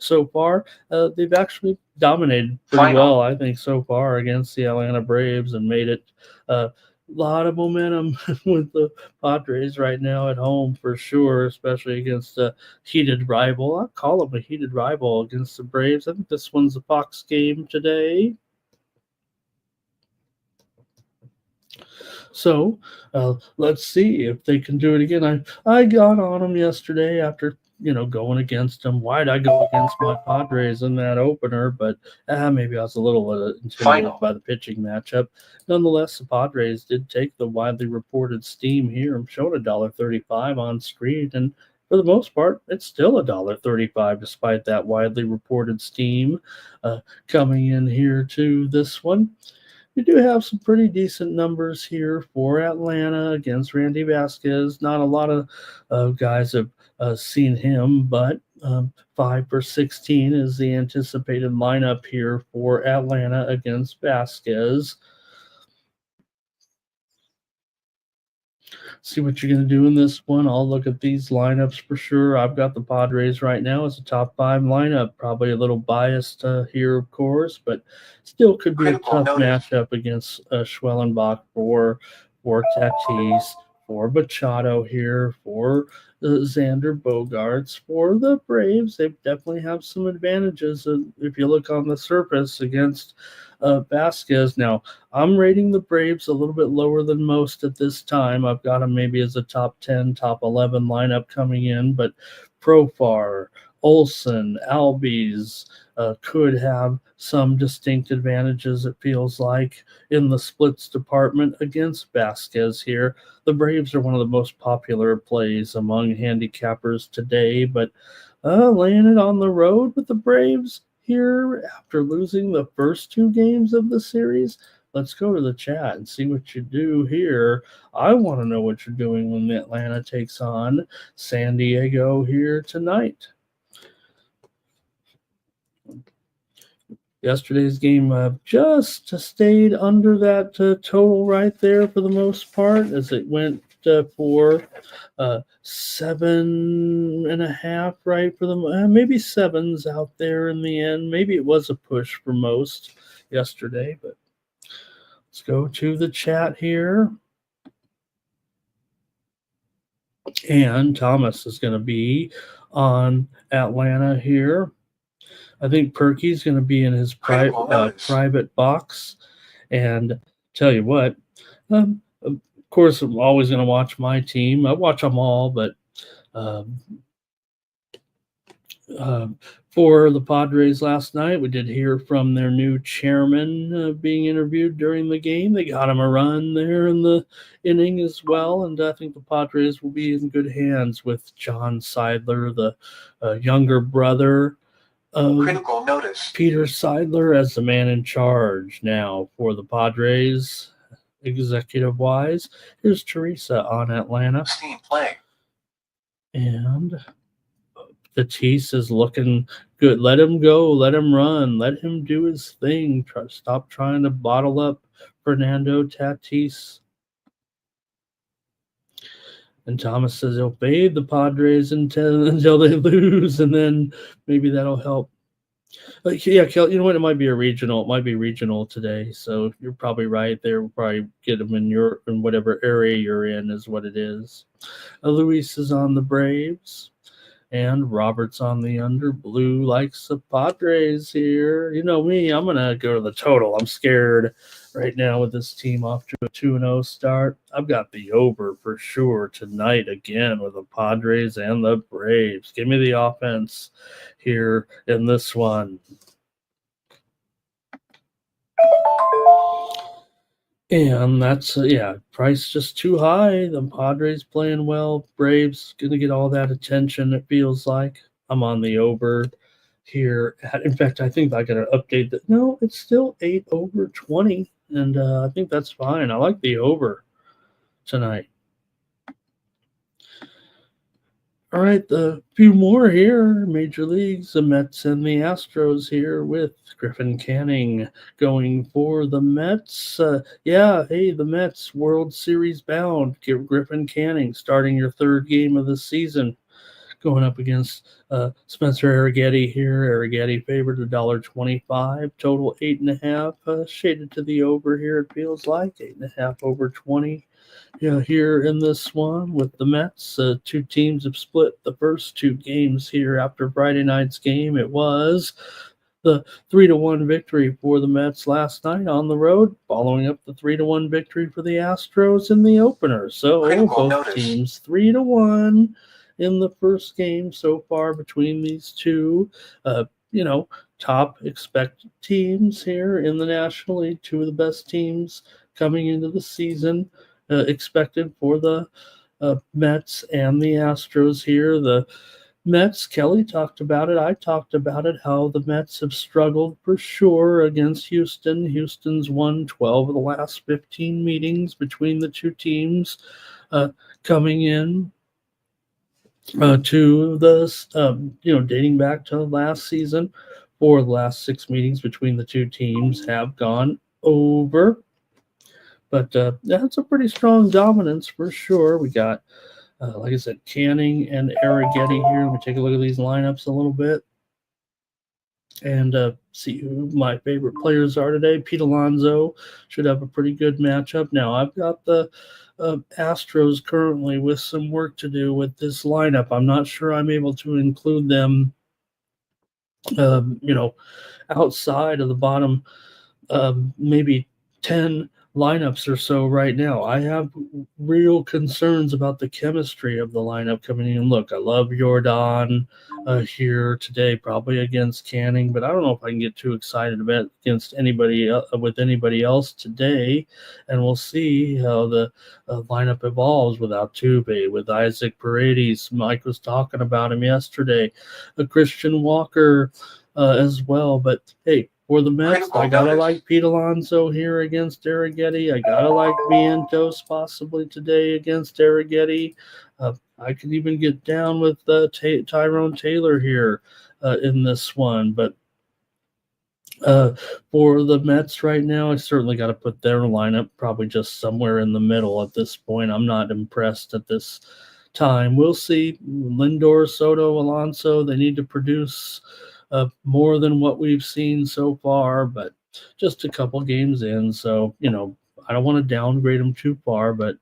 so far. They've actually dominated pretty well, I think, so far against the Atlanta Braves and made it a lot of momentum with the Padres right now at home for sure, especially against a heated rival. I'll call them a heated rival against the Braves. I think this one's a Fox game today. So let's see if they can do it again. I got on them yesterday after going against them. Why'd I go against my Padres in that opener? But maybe I was a little intimidated by the pitching matchup. Nonetheless, the Padres did take the widely reported steam here. I'm showing $1.35 on screen, and for the most part, it's still $1.35 despite that widely reported steam coming in here to this one. We do have some pretty decent numbers here for Atlanta against Randy Vasquez. Not a lot of guys have seen him, but 5 for 16 is the anticipated lineup here for Atlanta against Vasquez. See what you're going to do in this one. I'll look at these lineups for sure. I've got the Padres right now as a top 5 lineup. Probably a little biased here, of course, but still could be a tough matchup against Schwellenbach for Tatis, for Machado here, for Xander Bogaerts. For the Braves, they definitely have some advantages if you look on the surface against Vasquez. Now, I'm rating the Braves a little bit lower than most at this time. I've got them maybe as a top 10, top 11 lineup coming in, but Profar, Olsen, Albies could have some distinct advantages, it feels like, in the splits department against Vasquez here. The Braves are one of the most popular plays among handicappers today, but laying it on the road with the Braves here after losing the first 2 games of the series. Let's go to the chat and see what you do here. I want to know what you're doing when Atlanta takes on San Diego here tonight. Yesterday's game just stayed under that total right there for the most part, as it went for 7.5 right for them. Maybe 7s out there in the end. Maybe it was a push for most yesterday, but let's go to the chat here. And Thomas is going to be on Atlanta here. I think Perky's going to be in his private box. And tell you what, of course, I'm always going to watch my team. I watch them all, but for the Padres last night, we did hear from their new chairman being interviewed during the game. They got him a run there in the inning as well, and I think the Padres will be in good hands with John Seidler, the younger brother critical notice. Peter Seidler as the man in charge now for the Padres, executive-wise. Here's Teresa on Atlanta. Steam play. And Tatis is looking good. Let him go. Let him run. Let him do his thing. Stop trying to bottle up Fernando Tatis. And Thomas says he'll fade the Padres until they lose, and then maybe that'll help. Yeah, Kel, you know what? It might be a regional. It might be regional today, so you're probably right. They'll probably get them in whatever area you're in is what it is. Luis is on the Braves, and Robert's on the under. Blue likes the Padres here. You know me, I'm going to go to the total. I'm scared right now with this team off to a 2-0 start. I've got the over for sure tonight again with the Padres and the Braves. Give me the offense here in this one. And that's, price just too high. The Padres playing well. Braves going to get all that attention, it feels like. I'm on the over here. In fact, I think I got to update that. No, it's still 8 over 20. And I think that's fine. I like the over tonight. All right, the few more here. Major Leagues, the Mets and the Astros here with Griffin Canning going for the Mets. The Mets World Series bound. Griffin Canning starting your 3rd game of the season. going up against Spencer Arrighetti here. Arrighetti favored $1.25, total 8.5, shaded to the over here. It feels like 8.5 over 20. Here in this one with the Mets, two teams have split the first two games here after Friday night's game. It was the 3-1 victory for the Mets last night on the road, following up the 3-1 victory for the Astros in the opener. So both teams 3-1 in the first game so far between these two. Top expected teams here in the National League, two of the best teams coming into the season expected for the Mets and the Astros here. The Mets, Kelly talked about it. I talked about it, how the Mets have struggled for sure against Houston. Houston's won 12 of the last 15 meetings between the two teams coming in to the, dating back to last season. 4 of the last 6 meetings between the two teams have gone over. But that's a pretty strong dominance for sure. We got like I said, Canning and Arrighetti here. Let me take a look at these lineups a little bit and see who my favorite players are today. Pete Alonso should have a pretty good matchup. Now, I've got the Astros currently with some work to do with this lineup. I'm not sure I'm able to include them, outside of the bottom maybe 10 lineups or so right now. I have real concerns about the chemistry of the lineup coming in. Look, I love Jordan here today, probably against Canning, but I don't know if I can get too excited about against anybody with anybody else today. And we'll see how the lineup evolves without Tuve, with Isaac Paredes. Mike was talking about him yesterday. Christian Walker as well. But hey, for the Mets, I gotta like Pete Alonso here against Arrighetti. I gotta like Vientos possibly today against Arrighetti. I can even get down with Tyrone Taylor here in this one. But for the Mets right now, I certainly got to put their lineup probably just somewhere in the middle at this point. I'm not impressed at this time. We'll see. Lindor, Soto, Alonso, they need to produce more than what we've seen so far, but just a couple games in. So, I don't want to downgrade them too far, but,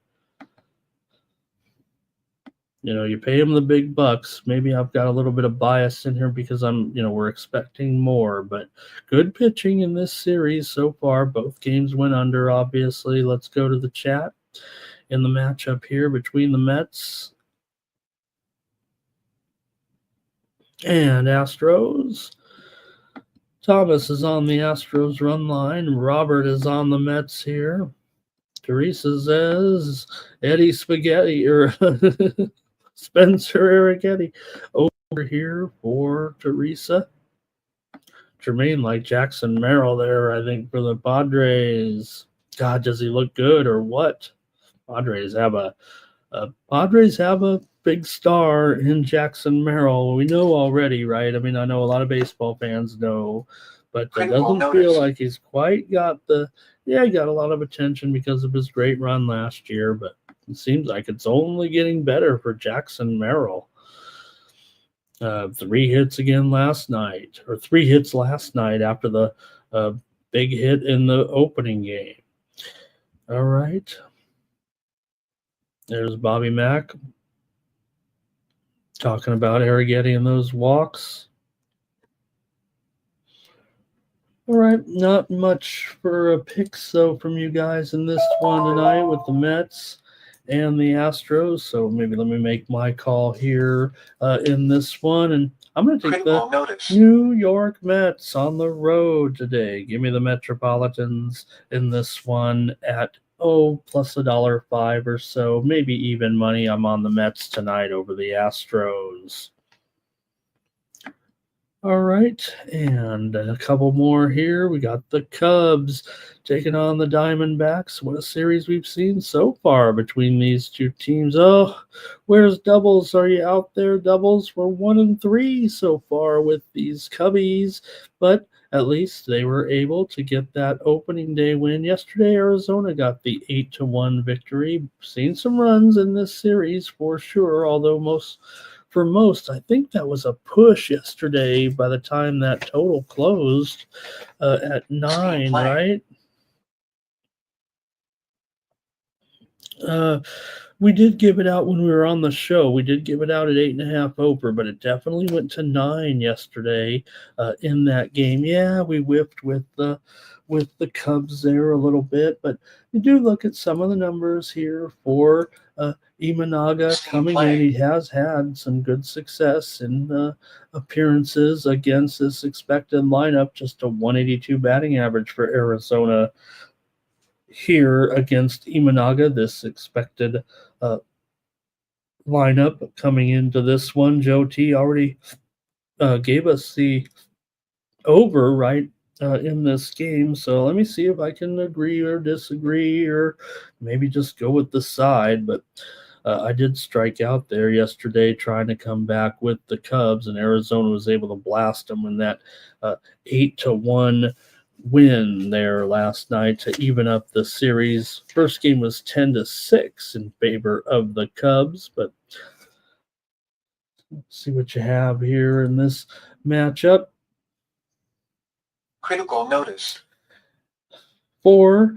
you pay them the big bucks. Maybe I've got a little bit of bias in here because we're expecting more, but good pitching in this series so far. Both games went under, obviously. Let's go to the chat in the matchup here between the Mets and Astros. Thomas is on the Astros run line. Robert is on the Mets here. Teresa says Eddie Spaghetti or Spencer Arrighetti over here for Teresa. Jermaine like Jackson Merrill there, I think, for the Padres. God, does he look good or what? Padres have a big star in Jackson Merrill. We know already, right? I mean, I know a lot of baseball fans know, but it doesn't feel like he's quite got he got a lot of attention because of his great run last year, but it seems like it's only getting better for Jackson Merrill. 3 hits again last night, or 3 hits last night after the big hit in the opening game. All right. There's Bobby Mack talking about Arrighetti and those walks. All right, not much for picks, though, from you guys in this one tonight with the Mets and the Astros. So maybe let me make my call here in this one. And I'm going to take the New York Mets on the road today. Give me the Metropolitans in this one at plus $1.05 or so, maybe even money. I'm on the Mets tonight over the Astros. All right, and a couple more here. We got the Cubs taking on the Diamondbacks. What a series we've seen so far between these two teams. Oh, where's Doubles? Are you out there, Doubles? We're 1-3 so far with these Cubbies, but at least they were able to get that opening day win. Yesterday, Arizona got the 8-1 victory. Seen some runs in this series for sure, although most for most. I think that was a push yesterday by the time that total closed at 9, right? We did give it out when we were on the show. We did give it out at 8.5 over, but it definitely went to 9 yesterday in that game. Yeah, we whipped with the Cubs there a little bit, but you do look at some of the numbers here for Imanaga coming in. He has had some good success in appearances against this expected lineup. Just a 182 batting average for Arizona here against Imanaga, this expected lineup coming into this one. Joe T already gave us the over right in this game, so let me see if I can agree or disagree or maybe just go with the side. But I did strike out there yesterday trying to come back with the Cubs, and Arizona was able to blast them in that 8-1 win there last night to even up the series. First game was 10-6 in favor of the Cubs, but let's see what you have here in this matchup. Critical notice. For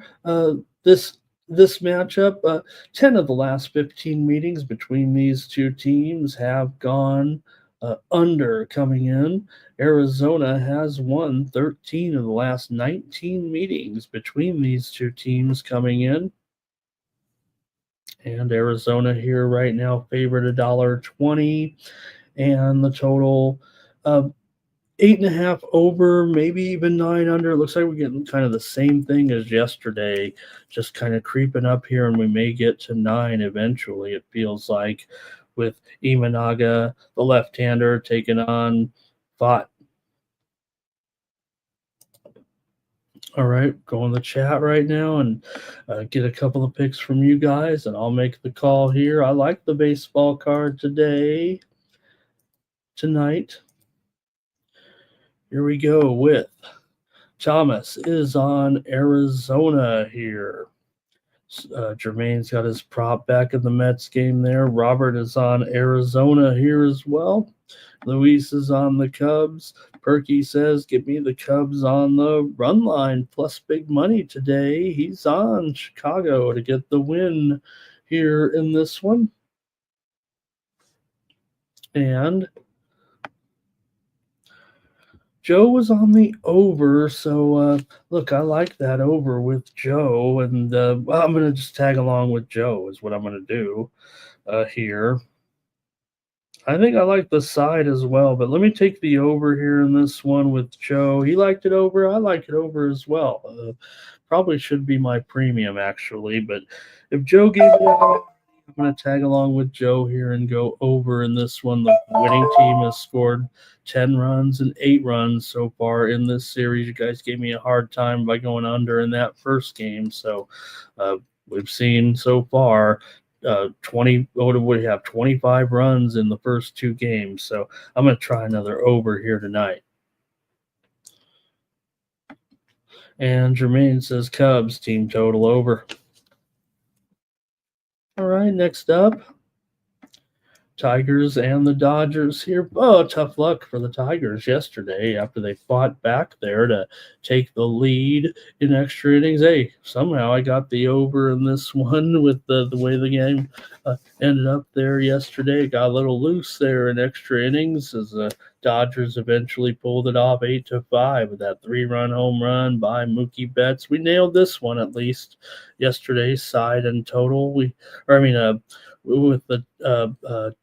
this matchup, 10 of the last 15 meetings between these two teams have gone under coming in. Arizona has won 13 of the last 19 meetings between these two teams coming in. And Arizona here right now favored $1.20, and the total 8.5 over, maybe even 9 under. It looks like we're getting kind of the same thing as yesterday, just kind of creeping up here, and we may get to 9 eventually, it feels like, with Imanaga, the left-hander, taking on Vaught. All right, go in the chat right now and get a couple of picks from you guys, and I'll make the call here. I like the baseball card tonight. Here we go with Thomas is on Arizona here. Jermaine's got his prop back in the Mets game there. Robert is on Arizona here as well. Luis is on the Cubs. Perky says, give me the Cubs on the run line plus big money today. He's on Chicago to get the win here in this one. And Joe was on the over, so look, I like that over with Joe, and I'm going to just tag along with Joe is what I'm going to do here. I think I like the side as well, but let me take the over here in this one with Joe. He liked it over. I like it over as well. Probably should be my premium, actually, but if Joe gave it out, I'm going to tag along with Joe here and go over in this one. The winning team has scored 10 runs and 8 runs so far in this series. You guys gave me a hard time by going under in that first game. So we've seen so far 25 runs in the first 2 games. So I'm going to try another over here tonight. And Jermaine says Cubs team total over. All right, next up, Tigers and the Dodgers here. Oh, tough luck for the Tigers yesterday after they fought back there to take the lead in extra innings. Hey, somehow I got the over in this one with the way the game ended up there yesterday. Got a little loose there in extra innings as the Dodgers eventually pulled it off 8-5 with that 3-run home run by Mookie Betts. We nailed this one at least yesterday's side and total. With the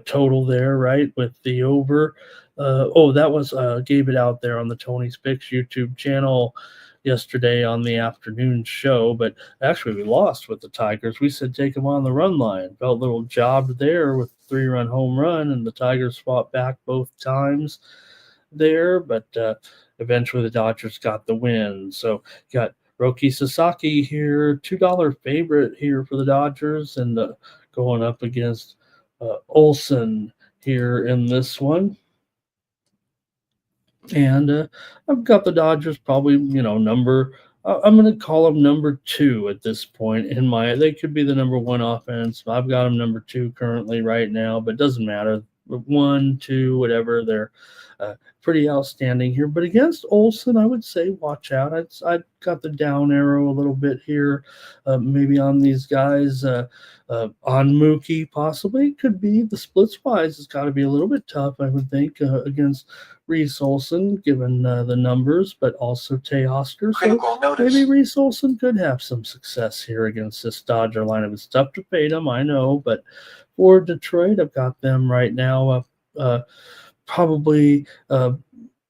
total there, right, with the over. That was gave it out there on the Tony's Picks YouTube channel yesterday on the afternoon show, but actually we lost with the Tigers. We said take them on the run line. Felt a little jobbed there with 3-run home run, and the Tigers fought back both times there, but eventually the Dodgers got the win. So you got Roki Sasaki here, $2 favorite here for the Dodgers, and going up against Olsen here in this one. And I've got the Dodgers probably, number I'm going to call them number 2 at this point they could be the number 1 offense. I've got them number 2 currently right now, but it doesn't matter. 1, 2, whatever. They're pretty outstanding here. But against Olsen, I would say watch out. I'd got the down arrow a little bit here, maybe on these guys. On Mookie, possibly. Could be. The splits-wise, it's got to be a little bit tough, I would think, against Reese Olson, given the numbers, but also Teoscar. So maybe Reese Olson could have some success here against this Dodger lineup. It's tough to fade them, I know, but for Detroit, I've got them right now probably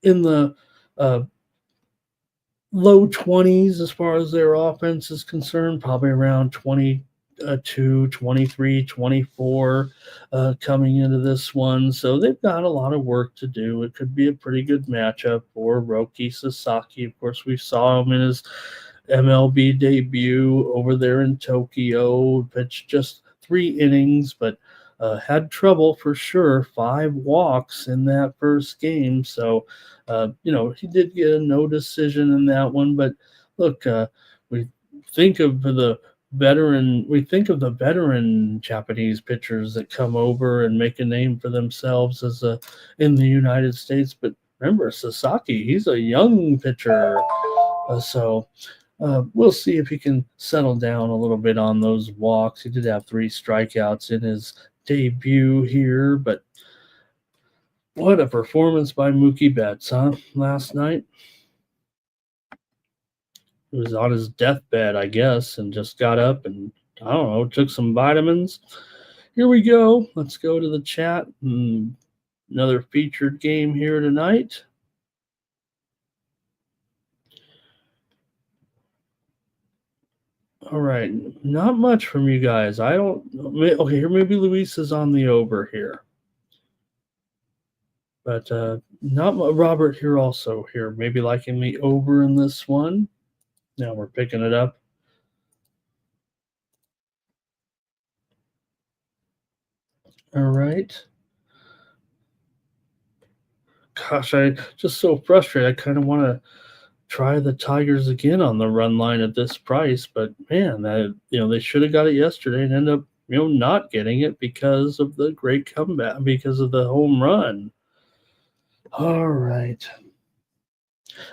in the low 20s as far as their offense is concerned, probably around 22, 23, 24 coming into this one. So they've got a lot of work to do. It could be a pretty good matchup for Roki Sasaki. Of course, we saw him in his MLB debut over there in Tokyo, pitched just 3 innings, but had trouble for sure. 5 walks in that first game. So, he did get a no decision in that one. But look, we think of the veteran Japanese pitchers that come over and make a name for themselves in the United States. But remember, Sasaki, he's a young pitcher. So we'll see if he can settle down a little bit on those walks. He did have 3 strikeouts in his debut here, but what a performance by Mookie Betts, last night. He was on his deathbed, I guess, and just got up and, I don't know, took some vitamins. Here we go. Let's go to the chat. Another featured game here tonight. All right, not much from you guys. Okay, here maybe Luis is on the over here. But not Robert here also here. Maybe liking the over in this one. Now we're picking it up. All right. Gosh, I just so frustrated. I kind of want to try the Tigers again on the run line at this price, but man, they should have got it yesterday and end up not getting it because of the great comeback, because of the home run. All right,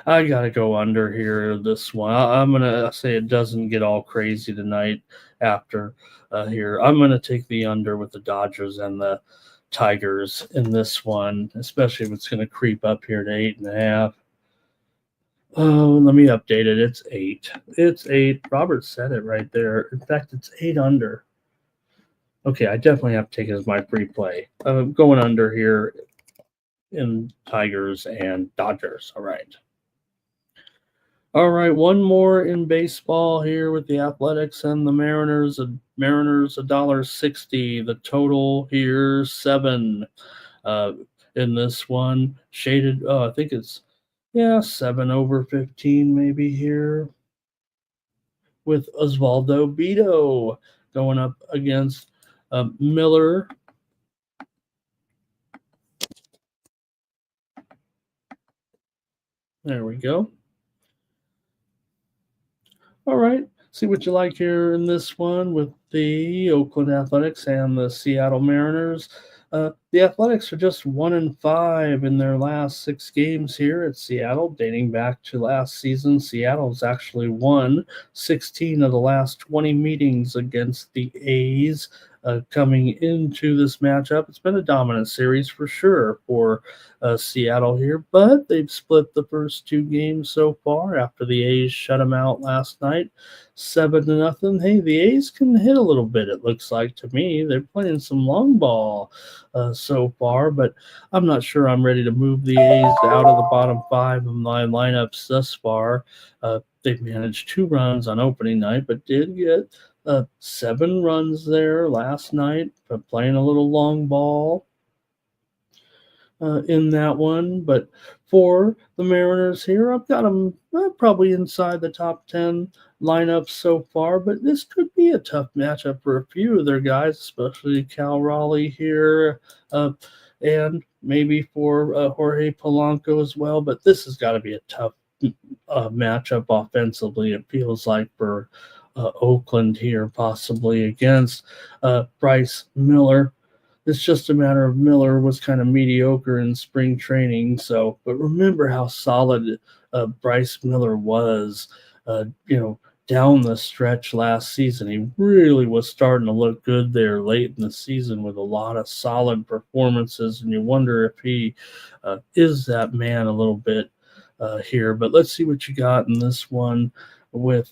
I gotta go under here this one. I'm gonna say it doesn't get all crazy tonight after here. I'm gonna take the under with the Dodgers and the Tigers in this one, especially if it's gonna creep up here to 8.5. Oh, let me update it. It's 8. It's 8. Robert said it right there. In fact, it's 8 under. Okay, I definitely have to take it as my free play. Going under here in Tigers and Dodgers. All right. All right, one more in baseball here with the Athletics and the Mariners. Mariners $1.60. The total here 7 in this one. Shaded. I think it's 7 over 15 maybe here with Osvaldo Bido going up against Miller. There we go. All right. See what you like here in this one with the Oakland Athletics and the Seattle Mariners. The Athletics are just 1-5 in their last 6 games here at Seattle, dating back to last season. Seattle's actually won 16 of the last 20 meetings against the A's. Coming into this matchup, it's been a dominant series for sure for Seattle here, but they've split the first 2 games so far after the A's shut them out last night, 7-0. Hey, the A's can hit a little bit, it looks like to me. They're playing some long ball so far, but I'm not sure I'm ready to move the A's out of the bottom 5 of my lineups thus far. They've managed 2 runs on opening night, but did get 7 runs there last night, but playing a little long ball in that one. But for the Mariners here, I've got them probably inside the top 10 lineups so far, but this could be a tough matchup for a few of their guys, especially Cal Raleigh here, and maybe for Jorge Polanco as well. But this has got to be a tough matchup offensively, it feels like, for Oakland here, possibly against Bryce Miller. it's just a matter of Miller was kind of mediocre in spring training. So, but remember how solid Bryce Miller was, down the stretch last season. He really was starting to look good there late in the season with a lot of solid performances, and you wonder if he is that man a little bit here. But let's see what you got in this one with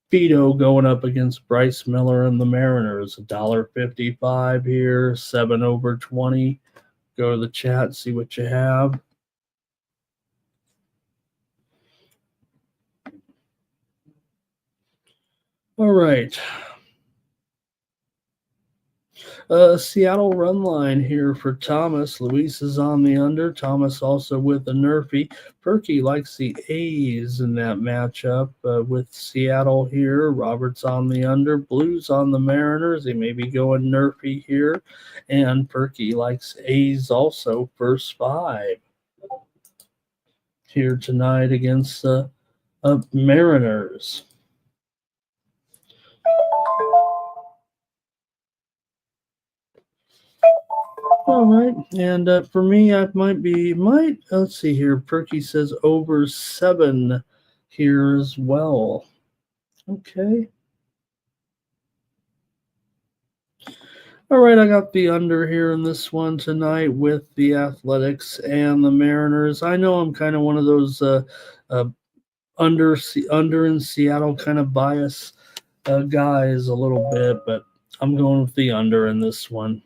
Vito going up against Bryce Miller and the Mariners. $1.55 here, 7 over 20. Go to the chat, see what you have. All right. Seattle run line here for Thomas. Luis is on the under. Thomas also with the Nerfy. Perky likes the A's in that matchup with Seattle here. Robert's on the under. Blues on the Mariners. He may be going Nerfy here. And Perky likes A's also, first 5 here tonight against the Mariners. All right, and for me, I let's see here. Perky says over 7 here as well. Okay. All right, I got the under here in this one tonight with the Athletics and the Mariners. I know I'm kind of one of those under in Seattle kind of bias guys a little bit, but I'm going with the under in this one.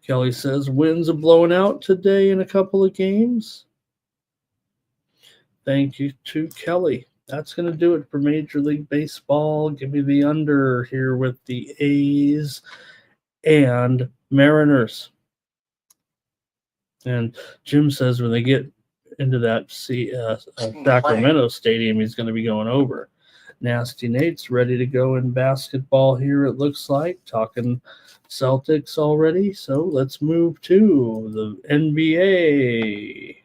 Kelly says, Winds are blowing out today in a couple of games. Thank you to Kelly. That's going to do it for Major League Baseball. Give me the under here with the A's and Mariners. And Jim says when they get into that Sacramento stadium, he's going to be going over. Nasty Nate's ready to go in basketball here, it looks like. Talking Celtics already, so let's move to the NBA.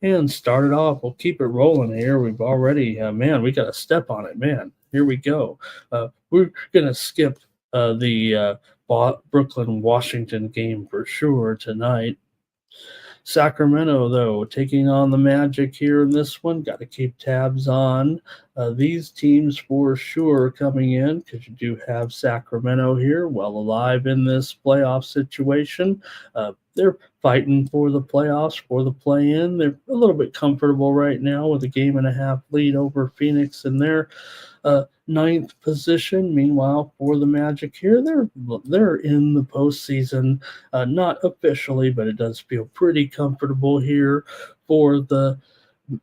And start it off. We'll keep it rolling here. We've already, we got to step on it, man. Here we go. We're going to skip the Brooklyn-Washington game for sure tonight. Sacramento, though, taking on the Magic here in this one. Got to keep tabs on these teams for sure coming in, because you do have Sacramento here well alive in this playoff situation. They're fighting for the playoffs, for the play-in. They're a little bit comfortable right now with a 1.5 lead over Phoenix in their 9th position. Meanwhile, for the Magic here, they're in the postseason, not officially, but it does feel pretty comfortable here for the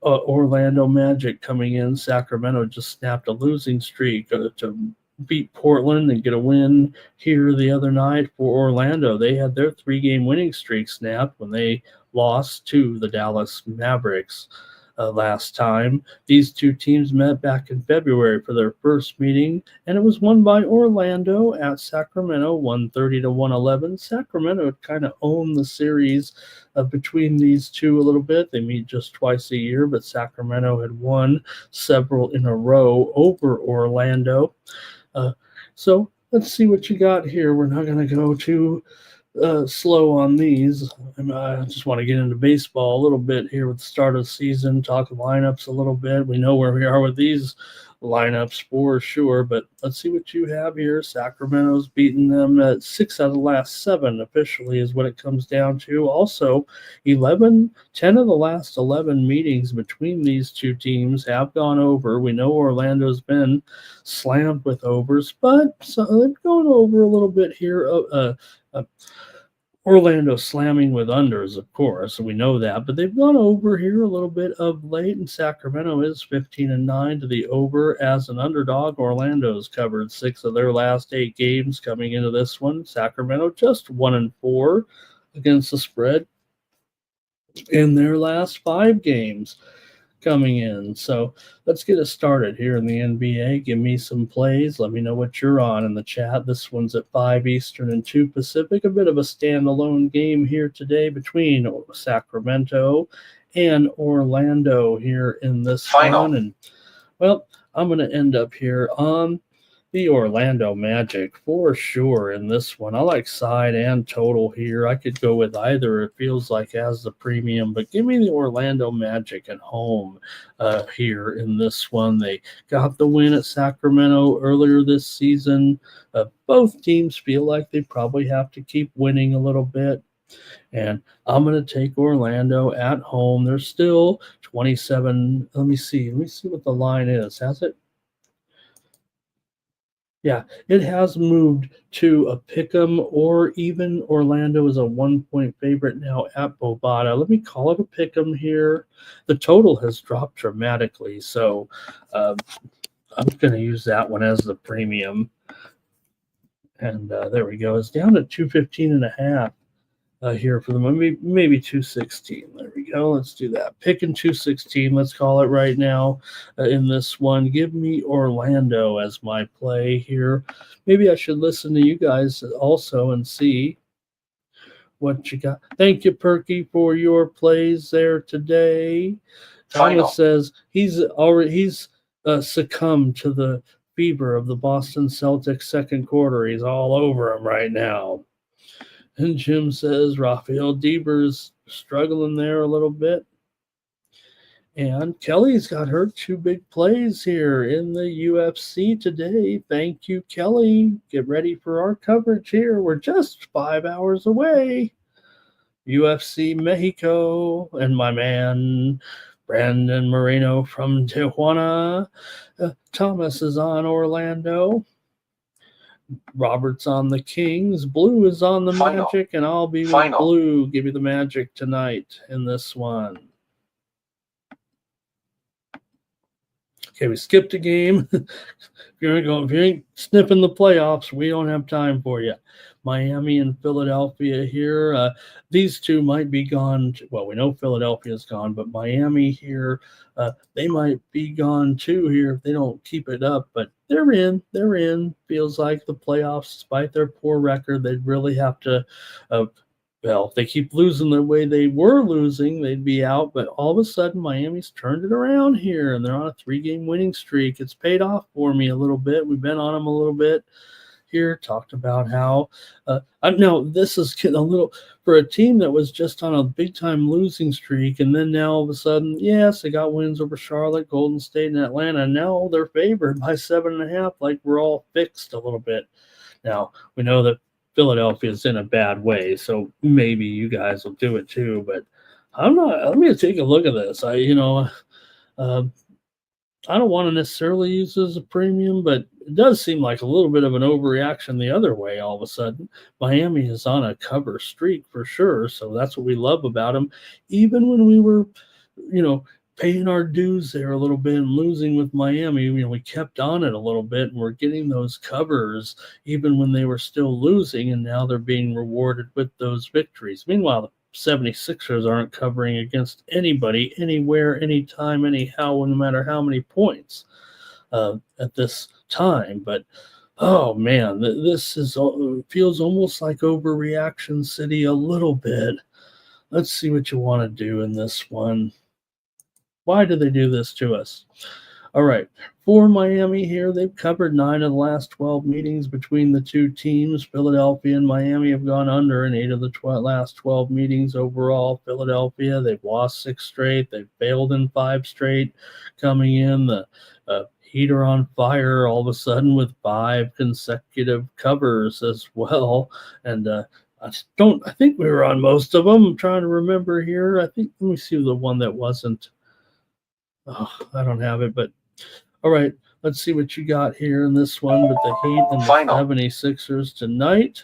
Orlando Magic coming in. Sacramento just snapped a losing streak to beat Portland and get a win here the other night for Orlando. They had their 3-game winning streak snapped when they lost to the Dallas Mavericks last time. These two teams met back in February for their first meeting, and it was won by Orlando at Sacramento, 130-111. Sacramento kind of owned the series between these two a little bit. They meet just twice a year, but Sacramento had won several in a row over Orlando. So let's see what you got here. We're not going to go too slow on these. I just want to get into baseball a little bit here with the start of the season, talk lineups a little bit. We know where we are with these lineups for sure, but let's see what you have here. Sacramento's beaten them at 6 out of the last 7 officially is what it comes down to. Also, 10 of the last 11 meetings between these two teams have gone over. We know Orlando's been slammed with overs, but they've gone over a little bit here. Orlando slamming with unders, of course, we know that, but they've gone over here a little bit of late, and Sacramento is 15-9 to the over as an underdog. Orlando's covered 6 of their last 8 games coming into this one. Sacramento just 1-4 against the spread in their last 5 games coming in. So let's get it started here in the NBA. Give me some plays. Let me know what you're on in the chat. This one's at 5 Eastern and 2 Pacific. A bit of a standalone game here today between Sacramento and Orlando here in this one. And well, I'm going to end up here on The Orlando Magic for sure in this one. I like side and total here. I could go with either. It feels like as the premium, but give me the Orlando Magic at home here in this one. They got the win at Sacramento earlier this season. Both teams feel like they probably have to keep winning a little bit. And I'm going to take Orlando at home. They're still 27. Let me see what the line is. Has it? Yeah, it has moved to a pick'em, or even Orlando is a 1-point favorite now at Bovada. Let me call it a pick'em here. The total has dropped dramatically, so I'm going to use that one as the premium. And there we go. It's down to 215.5. Here for the maybe 216. There we go. Let's do that. Picking 216. Let's call it right now in this one. Give me Orlando as my play here. Maybe I should listen to you guys also and see what you got. Thank you, Perky, for your plays there today. Thomas says he's succumbed to the fever of the Boston Celtics second quarter. He's all over him right now. And Jim says Rafael Devers struggling there a little bit. And Kelly's got her 2 big plays here in the UFC today. Thank you, Kelly. Get ready for our coverage here. We're just 5 hours away. UFC Mexico and my man Brandon Moreno from Tijuana. Thomas is on Orlando. Robert's on the Kings. Blue is on the Magic, and I'll be with Blue. Give you the Magic tonight in this one. Okay, we skipped a game. If you ain't sniffing the playoffs, we don't have time for you. Miami and Philadelphia here. These two might be gone. Well, we know Philadelphia's gone, but Miami here, they might be gone too here if they don't keep it up. But they're in. They're in. Feels like the playoffs, despite their poor record, they'd really have to well, if they keep losing the way they were losing, they'd be out. But all of a sudden, Miami's turned it around here, and they're on a 3-game winning streak. It's paid off for me a little bit. We've been on them a little bit here, talked about how no, this is a little for a team that was just on a big-time losing streak, and then now all of a sudden, yes, they got wins over Charlotte, Golden State, and Atlanta, and now they're favored by 7.5, like we're all fixed a little bit. Now, we know that Philadelphia's in a bad way, so maybe you guys will do it too. But I'm not. Let me take a look at this. I don't want to necessarily use this as a premium, but it does seem like a little bit of an overreaction the other way. All of a sudden, Miami is on a cover streak for sure, so that's what we love about them. Even when we were, paying our dues there a little bit and losing with Miami, we kept on it a little bit, and we're getting those covers even when they were still losing, and now they're being rewarded with those victories. Meanwhile, the 76ers aren't covering against anybody, anywhere, anytime, anyhow, no matter how many points at this time. But oh man, this feels almost like overreaction city a little bit. Let's see what you want to do in this one. Why do they do this to us? All right. For Miami here, they've covered 9 of the last 12 meetings between the two teams. Philadelphia and Miami have gone under in 8 of the last 12 meetings overall. Philadelphia, they've lost 6 straight. They've failed in 5 straight. Coming in, the Heat are on fire all of a sudden with 5 consecutive covers as well. And I think we were on most of them. I'm trying to remember here. let me see the one that wasn't. Oh, I don't have it, but all right. Let's see what you got here in this one with the Heat and the 76ers tonight.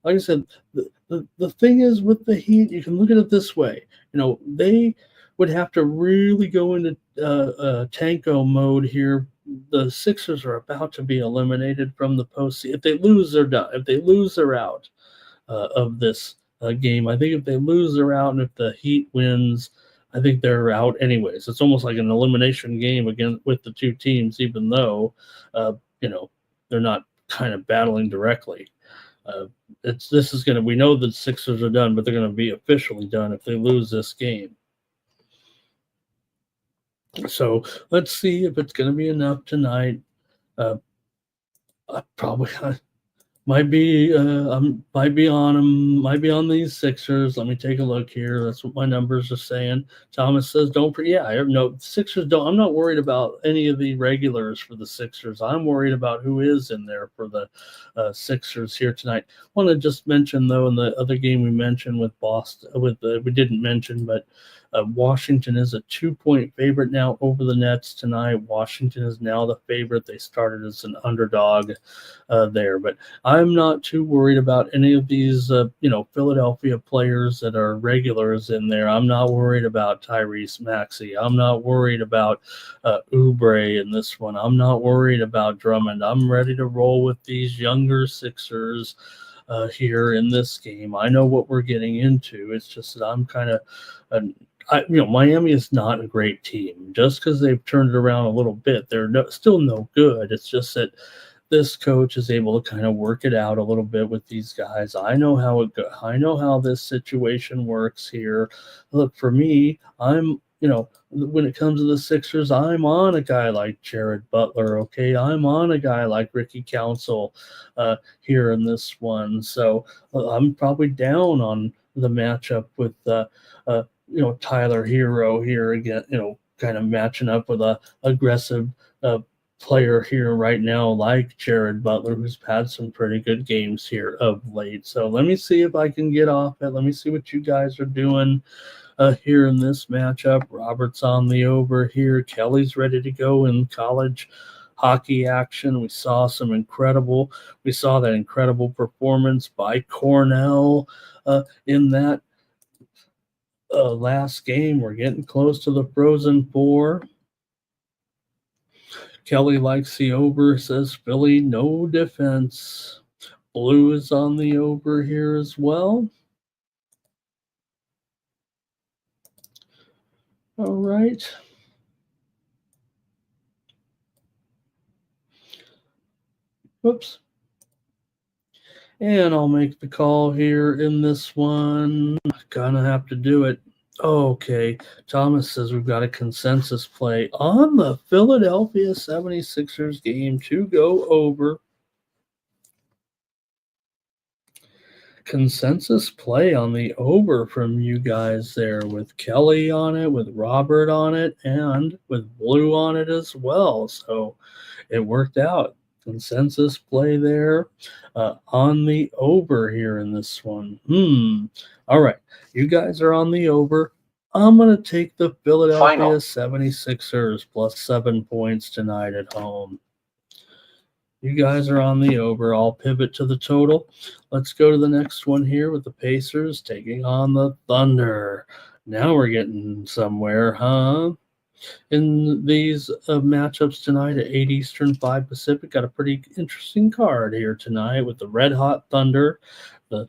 Like I said, the thing is with the Heat, you can look at it this way. They would have to really go into tanko mode here. The Sixers are about to be eliminated from the postseason. If they lose, they're done. If they lose, they're out of this game. I think if they lose, they're out, and if the Heat wins, I think they're out anyways. It's almost like an elimination game again with the two teams, even though, they're not kind of battling directly. We know that Sixers are done, but they're going to be officially done if they lose this game. So let's see if it's going to be enough tonight. Probably might be might be on them, might be on these Sixers. Let me take a look here. That's what my numbers are saying. Thomas says no Sixers don't. I'm not worried about any of the regulars for the Sixers. I'm worried about who is in there for the Sixers here tonight. I want to just mention though, in the other game we mentioned with Boston, we didn't mention, but Washington is a 2-point favorite now over the Nets tonight. Washington is now the favorite. They started as an underdog there, but I'm not too worried about any of these, Philadelphia players that are regulars in there. I'm not worried about Tyrese Maxey. I'm not worried about Oubre in this one. I'm not worried about Drummond. I'm ready to roll with these younger Sixers here in this game. I know what we're getting into. It's just that I'm kind of Miami is not a great team. Just because they've turned it around a little bit, they're still no good. It's just that this coach is able to kind of work it out a little bit with these guys. I know how it goes. I know how this situation works here. Look, for me, when it comes to the Sixers, I'm on a guy like Jared Butler, okay? I'm on a guy like Ricky Council here in this one. So I'm probably down on the matchup with Tyler Hero here again, kind of matching up with a aggressive player here right now like Jared Butler, who's had some pretty good games here of late. So let me see if I can get off it. Let me see what you guys are doing here in this matchup. Robert's on the over here. Kelly's ready to go in college hockey action. We saw that incredible performance by Cornell in that last game. We're getting close to the Frozen Four. Kelly likes the over, says Philly, no defense. Blue is on the over here as well. All right. Whoops. And I'll make the call here in this one. Gonna have to do it. Okay. Thomas says we've got a consensus play on the Philadelphia 76ers game to go over. Consensus play on the over from you guys there, with Kelly on it, with Robert on it, and with Blue on it as well. So it worked out. Consensus play there on the over here in this one. All right. You guys are on the over. I'm going to take the Philadelphia 76ers plus 7 points tonight at home. You guys are on the over. I'll pivot to the total. Let's go to the next one here with the Pacers taking on the Thunder. Now we're getting somewhere, huh? In these matchups tonight at 8 Eastern, 5 Pacific, got a pretty interesting card here tonight with the Red Hot Thunder, the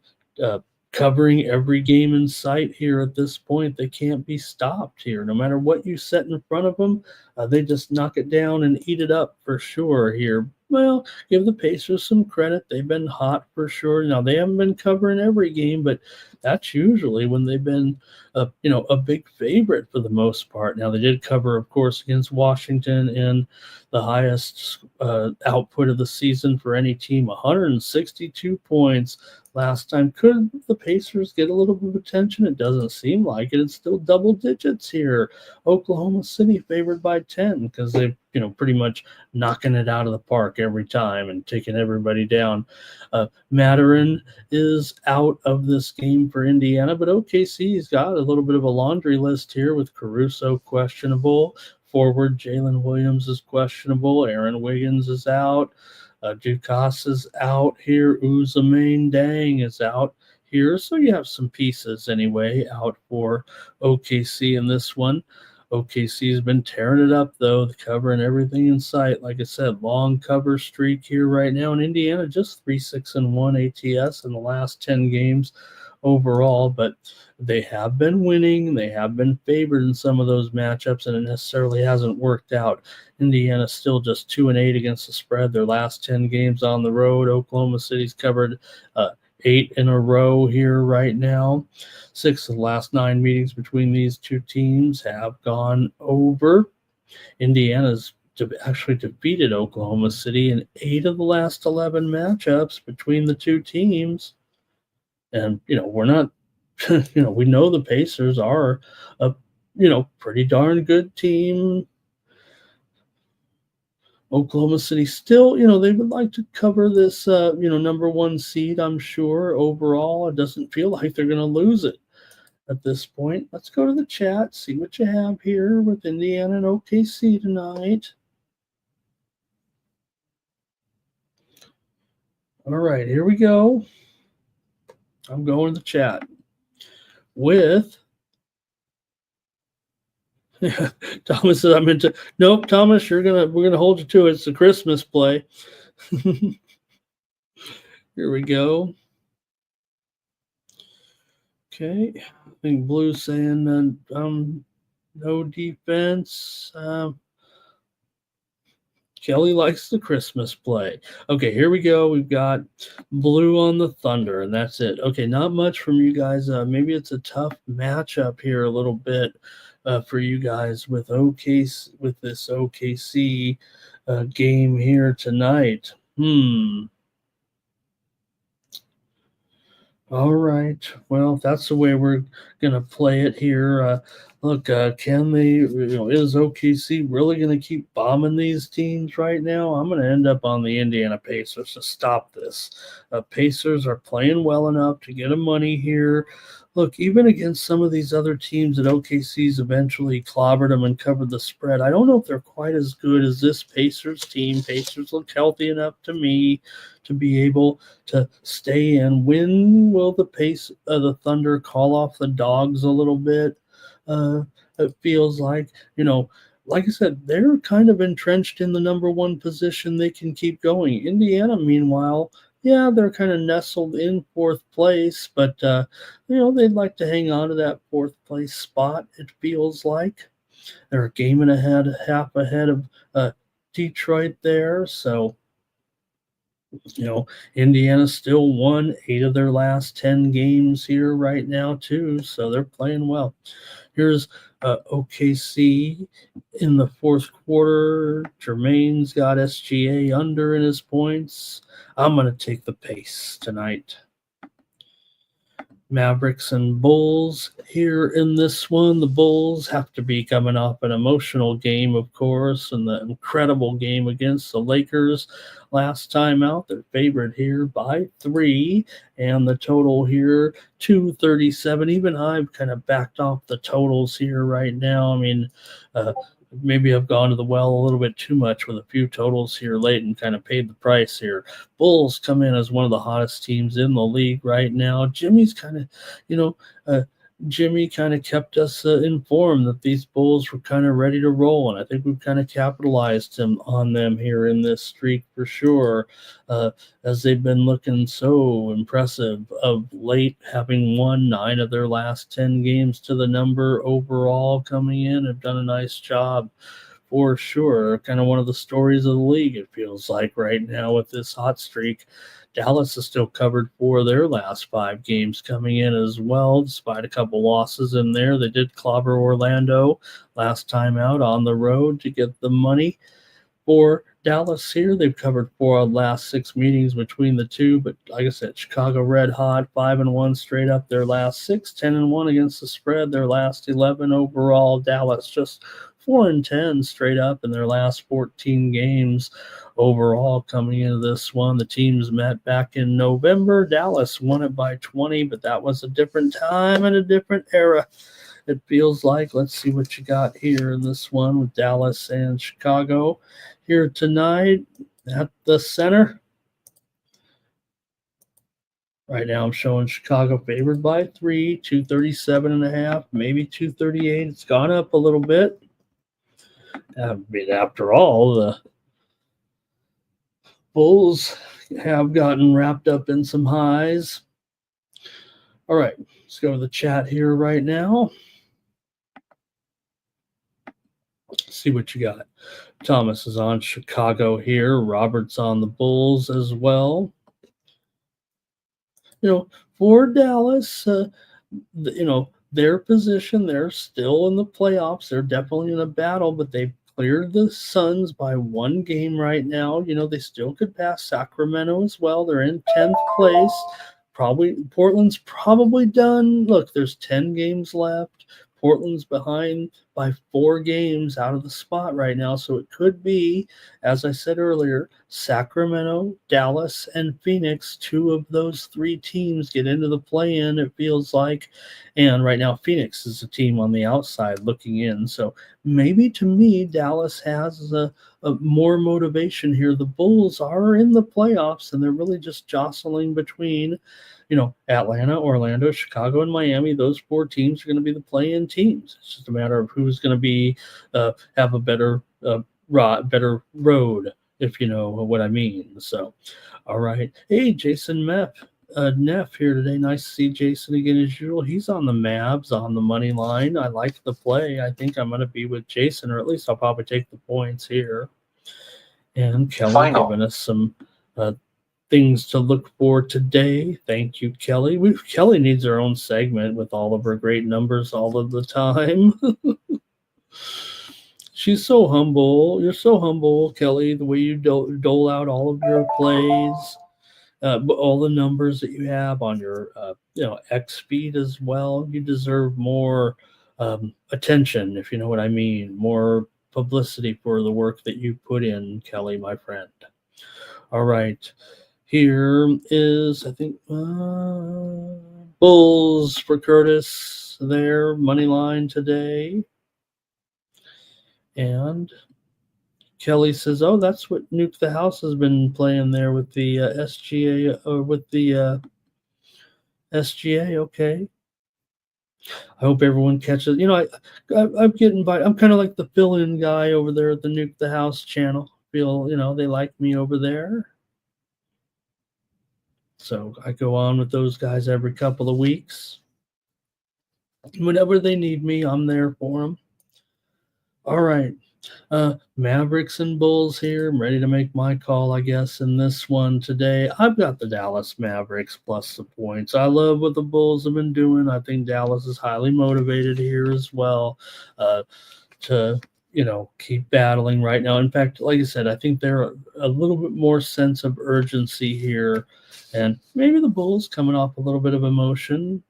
covering every game in sight here at this point. They can't be stopped here. No matter what you set in front of them, they just knock it down and eat it up for sure here. Well, give the Pacers some credit. They've been hot for sure. Now, they haven't been covering every game, but that's usually when they've been, a big favorite for the most part. Now, they did cover, of course, against Washington in the highest output of the season for any team, 162 points last time. Could the Pacers get a little bit of attention? It doesn't seem like it. It's still double digits here. Oklahoma City favored by 10 because they've, pretty much knocking it out of the park every time and taking everybody down. Maturin is out of this game for Indiana, but OKC's got a little bit of a laundry list here with Caruso questionable. Forward Jalen Williams is questionable. Aaron Wiggins is out. Dukas is out here. Uzamain Dang is out here. So you have some pieces anyway out for OKC in this one. OKC has been tearing it up, though, covering everything in sight. Like I said, long cover streak here right now. In Indiana, just 3-6-1 ATS in the last 10 games overall. But they have been winning. They have been favored in some of those matchups, and it necessarily hasn't worked out. Indiana still just 2-8 against the spread. Their last 10 games on the road. Oklahoma City's covered 8 in a row here right now. 6 of the last 9 meetings between these two teams have gone over. Indiana's actually defeated Oklahoma City in 8 of the last 11 matchups between the two teams. And, we're not, we know the Pacers are a, pretty darn good team. Oklahoma City still, they would like to cover this, number one seed, I'm sure. Overall, it doesn't feel like they're going to lose it at this point. Let's go to the chat, see what you have here with Indiana and OKC tonight. All right, here we go. I'm going to the chat with Thomas says I'm into. Nope, Thomas, we're gonna hold you to it. It's a Christmas play. Here we go. Okay, I think Blue's saying no defense. Kelly likes the Christmas play. Okay, here we go. We've got Blue on the Thunder, and that's it. Okay, not much from you guys. Maybe it's a tough matchup here a little bit for you guys with this OKC game here tonight. All right. Well, that's the way we're going to play it here. Look, can they, is OKC really going to keep bombing these teams right now? I'm going to end up on the Indiana Pacers to stop this. Pacers are playing well enough to get a money here. Look, even against some of these other teams that OKC's eventually clobbered them and covered the spread, I don't know if they're quite as good as this Pacers team. Pacers look healthy enough to me to be able to stay in. When will the Thunder call off the Dogs a little bit? It feels like, like I said, they're kind of entrenched in the number one position. They can keep going. Indiana, meanwhile, yeah, they're kind of nestled in fourth place, but, they'd like to hang on to that fourth place spot, it feels like. They're a game and a half ahead of Detroit there, so, Indiana still won 8 of their last 10 games here right now, too, so they're playing well. Here's OKC in the fourth quarter. Jermaine's got SGA under in his points. I'm going to take the pace tonight. Mavericks and Bulls here in this one. The Bulls have to be coming off an emotional game, of course, and the incredible game against the Lakers last time out. They're favored here by 3, and the total here 237. Even I've kind of backed off the totals here right now. I mean, maybe I've gone to the well a little bit too much with a few totals here late and kind of paid the price here. Bulls come in as one of the hottest teams in the league right now. Jimmy's kind of, Jimmy kind of kept us informed that these Bulls were kind of ready to roll, and I think we've kind of capitalized on them here in this streak for sure, as they've been looking so impressive of late, having won 9 of their last 10 games to the number overall coming in. Have done a nice job for sure. Kind of one of the stories of the league, it feels like right now with this hot streak. Dallas is still covered for their last 5 games coming in as well, despite a couple losses in there. They did clobber Orlando last time out on the road to get the money. For Dallas here, they've covered 4 of the last 6 meetings between the two, but like I said, Chicago red hot, 5-1 straight up their last 6, 10-1 against the spread, their last 11 overall. Dallas just 4-10 straight up in their last 14 games overall coming into this one. The teams met back in November. Dallas won it by 20, but that was a different time and a different era, it feels like. Let's see what you got here in this one with Dallas and Chicago here tonight at the center. Right now I'm showing Chicago favored by 3, 237.5, maybe 238. It's gone up a little bit. After all, the Bulls have gotten wrapped up in some highs. All right, let's go to the chat here right now. See what you got. Thomas is on Chicago here. Robert's on the Bulls as well. For Dallas, their position, they're still in the playoffs. They're definitely in a battle, but they've cleared the Suns by 1 game right now. They still could pass Sacramento as well. They're in 10th place. Portland's probably done. Look, there's 10 games left. Portland's behind by 4 games out of the spot right now. So it could be, as I said earlier, Sacramento, Dallas, and Phoenix. 2 of those 3 teams get into the play-in, it feels like. And right now, Phoenix is a team on the outside looking in. So maybe, to me, Dallas has a more motivation here. The Bulls are in the playoffs, and they're really just jostling between Atlanta, Orlando, Chicago, and Miami. Those 4 teams are going to be the play-in teams. It's just a matter of who's going to be have a better road, if you know what I mean. So, all right. Hey, Jason Neff here today. Nice to see Jason again as usual. He's on the Mavs on the money line. I like the play. I think I'm going to be with Jason, or at least I'll probably take the points here. And Kelly giving us some things to look for today. Thank you, Kelly. Kelly needs her own segment with all of her great numbers all of the time. She's so humble. You're so humble, Kelly, the way you dole out all of your plays, all the numbers that you have on your X feed as well. You deserve more attention, if you know what I mean, more publicity for the work that you put in, Kelly, my friend. All right. Here is, I think, Bulls for Curtis there, money line today. And Kelly says, oh, that's what Nuke the House has been playing there with the SGA, or with the SGA. Okay. I hope everyone catches. I'm getting invited. I'm kind of like the fill-in guy over there at the Nuke the House channel. Feel, they like me over there. So I go on with those guys every couple of weeks. Whenever they need me, I'm there for them. All right. Mavericks and Bulls here. I'm ready to make my call, I guess, in this one today. I've got the Dallas Mavericks plus the points. I love what the Bulls have been doing. I think Dallas is highly motivated here as well to keep battling right now. In fact, like I said, I think they're a little bit more sense of urgency here. And maybe the Bulls coming off a little bit of emotion.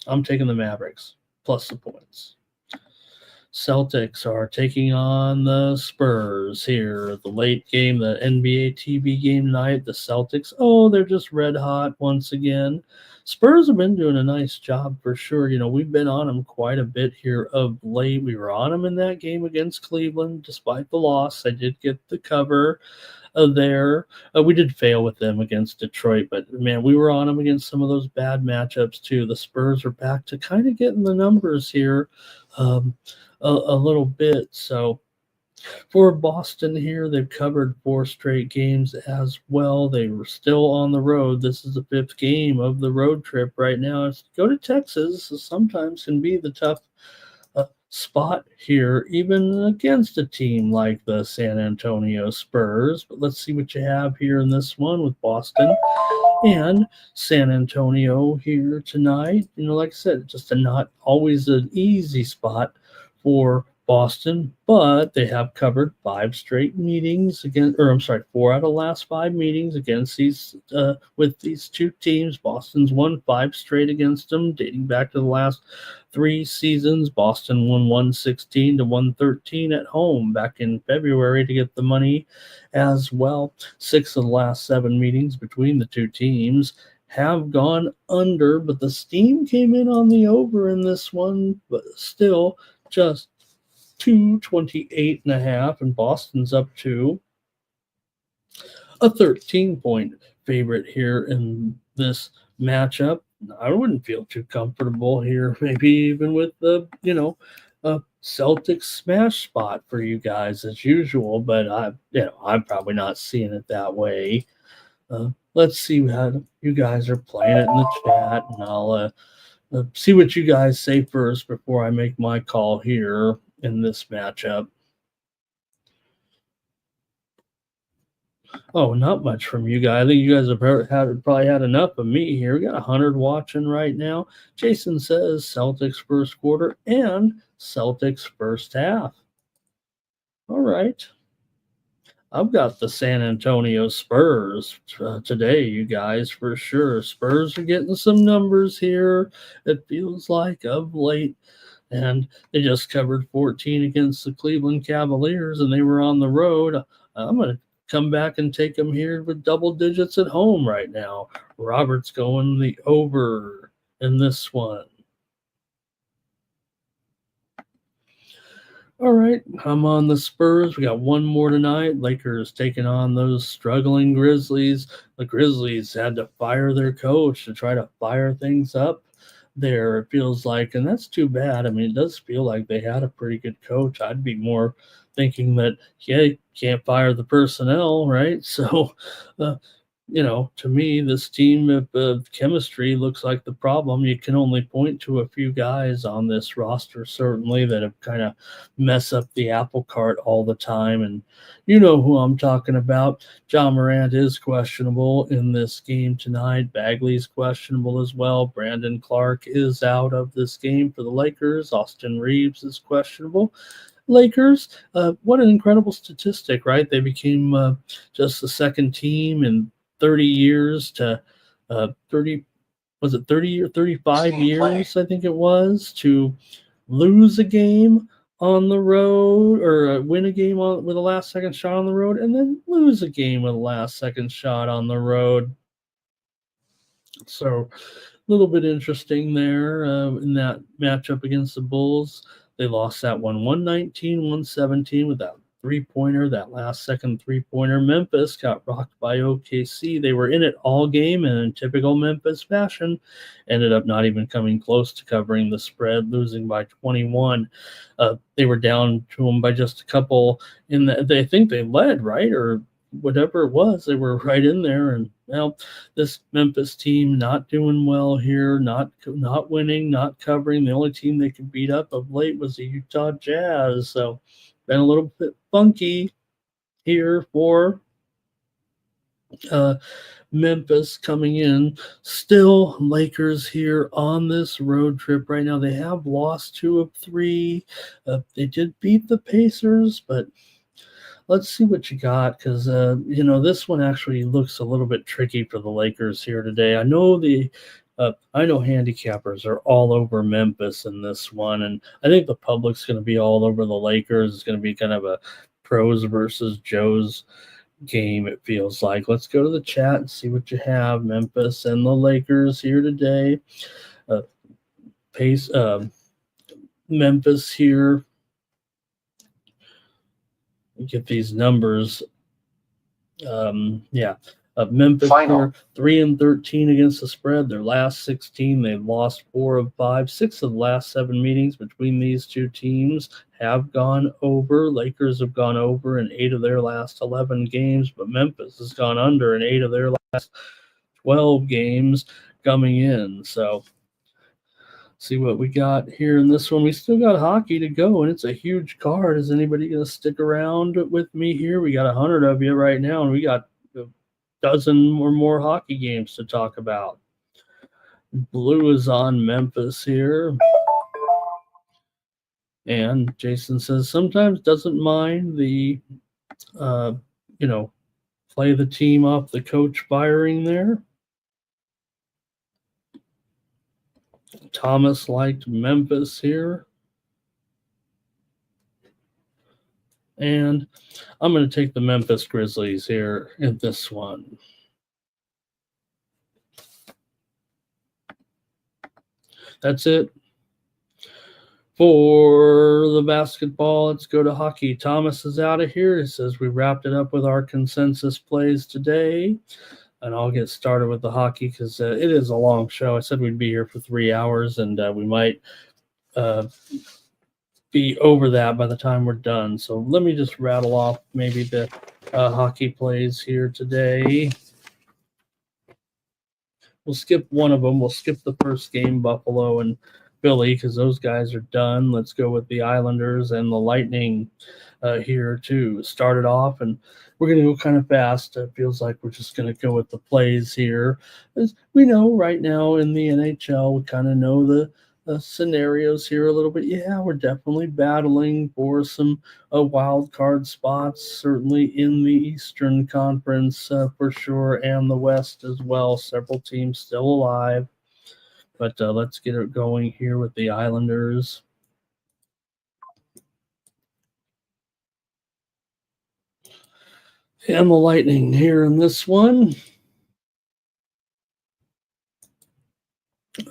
I'm taking the Mavericks plus the points. Celtics are taking on the Spurs here. The late game, the NBA TV game tonight. The Celtics, they're just red hot once again. Spurs have been doing a nice job for sure. We've been on them quite a bit here of late. We were on them in that game against Cleveland, despite the loss. I did get the cover there. We did fail with them against Detroit, but man, we were on them against some of those bad matchups too. The Spurs are back to kind of getting the numbers here a little bit. So for Boston here, they've covered 4 straight games as well. They were still on the road. This is the 5th game of the road trip right now. Go to Texas sometimes can be the tough spot here, even against a team like the San Antonio Spurs. But let's see what you have here in this one with Boston and San Antonio here tonight. like I said, just not always an easy spot for Boston, but they have covered 5 straight meetings against, 4 out of the last 5 meetings against these with these 2 teams. Boston's won 5 straight against them, dating back to the last 3 seasons. Boston won 116 to 113 at home back in February to get the money as well. 6 of the last 7 meetings between the 2 teams have gone under, but the steam came in on the over in this one, but still just 228.5, and Boston's up to a 13-point favorite here in this matchup. I wouldn't feel too comfortable here, maybe even with the Celtics smash spot for you guys as usual, but I'm probably not seeing it that way. Let's see how you guys are playing it in the chat, and I'll see what you guys say first before I make my call here in this matchup. Not much from you guys. I think you guys have probably had enough of me here. We got 100 watching right now. Jason says Celtics first quarter and Celtics first half. All right. I've got the San Antonio Spurs today, you guys, for sure. Spurs are getting some numbers here, it feels like, of late. And they just covered 14 against the Cleveland Cavaliers, and they were on the road. I'm going to come back and take them here with double digits at home right now. Robert's going the over in this one. All right, I'm on the Spurs. We got one more tonight. Lakers taking on those struggling Grizzlies. The Grizzlies had to fire their coach to try to fire things up there, it feels like, and that's too bad. I mean, it does feel like they had a pretty good coach. I'd be more thinking that, yeah, you can't fire the personnel, right? So, to me, this team of chemistry looks like the problem. You can only point to a few guys on this roster, certainly, that have kind of mess up the apple cart all the time. And you know who I'm talking about. John Morant is questionable in this game tonight. Bagley's questionable as well. Brandon Clark is out of this game for the Lakers. Austin Reeves is questionable. Lakers, what an incredible statistic, right? They became just the second team in 30 years to 30 or 35 years, I think it was, to lose a game on the road or win a game with a last second shot on the road and then lose a game with a last second shot on the road. So a little bit interesting there in that matchup against the Bulls. They lost that one 119-117 with that three-pointer, that last-second three-pointer. Memphis got rocked by OKC. They were in it all game, and in typical Memphis fashion, ended up not even coming close to covering the spread, losing by 21. They were down to them by just a couple. They think they led, right, or whatever it was. They were right in there, and well, this Memphis team not doing well here, not winning, not covering. The only team they could beat up of late was the Utah Jazz. So been a little bit funky here for Memphis coming in. Still, Lakers here on this road trip right now. They have lost 2 of 3. They did beat the Pacers, but let's see what you got, because this one actually looks a little bit tricky for the Lakers here today. I know handicappers are all over Memphis in this one, and I think the public's going to be all over the Lakers. It's going to be kind of a pros versus Joes game, it feels like. Let's go to the chat and see what you have. Memphis and the Lakers here today. Memphis here. Get these numbers. Memphis were 3-13 against the spread. Their last 16, they've lost 4 of 5. 6 of the last 7 meetings between these two teams have gone over. Lakers have gone over in 8 of their last 11 games, but Memphis has gone under in 8 of their last 12 games coming in. So see what we got here in this one. We still got hockey to go, and it's a huge card. Is anybody going to stick around with me here? We got 100 of you right now, and we got a dozen or more hockey games to talk about. Blue is on Memphis here. And Jason says sometimes doesn't mind the, play the team off the coach firing there. Thomas liked Memphis here. And I'm going to take the Memphis Grizzlies here in this one. That's it for the basketball. Let's go to hockey. Thomas is out of here. He says we wrapped it up with our consensus plays today. And I'll get started with the hockey because it is a long show. I said we'd be here for 3 hours, and we might be over that by the time we're done. So let me just rattle off maybe the hockey plays here today. We'll skip one of them. We'll skip the first game, Buffalo and Philly, because those guys are done. Let's go with the Islanders and the Lightning here too. Started off, and we're going to go kind of fast. It feels like we're just going to go with the plays here. As we know right now in the NHL, we kind of know scenarios here a little bit. Yeah, we're definitely battling for some wild card spots, certainly in the Eastern Conference for sure, and the West as well. Several teams still alive. But let's get it going here with the Islanders. And the Lightning here in this one.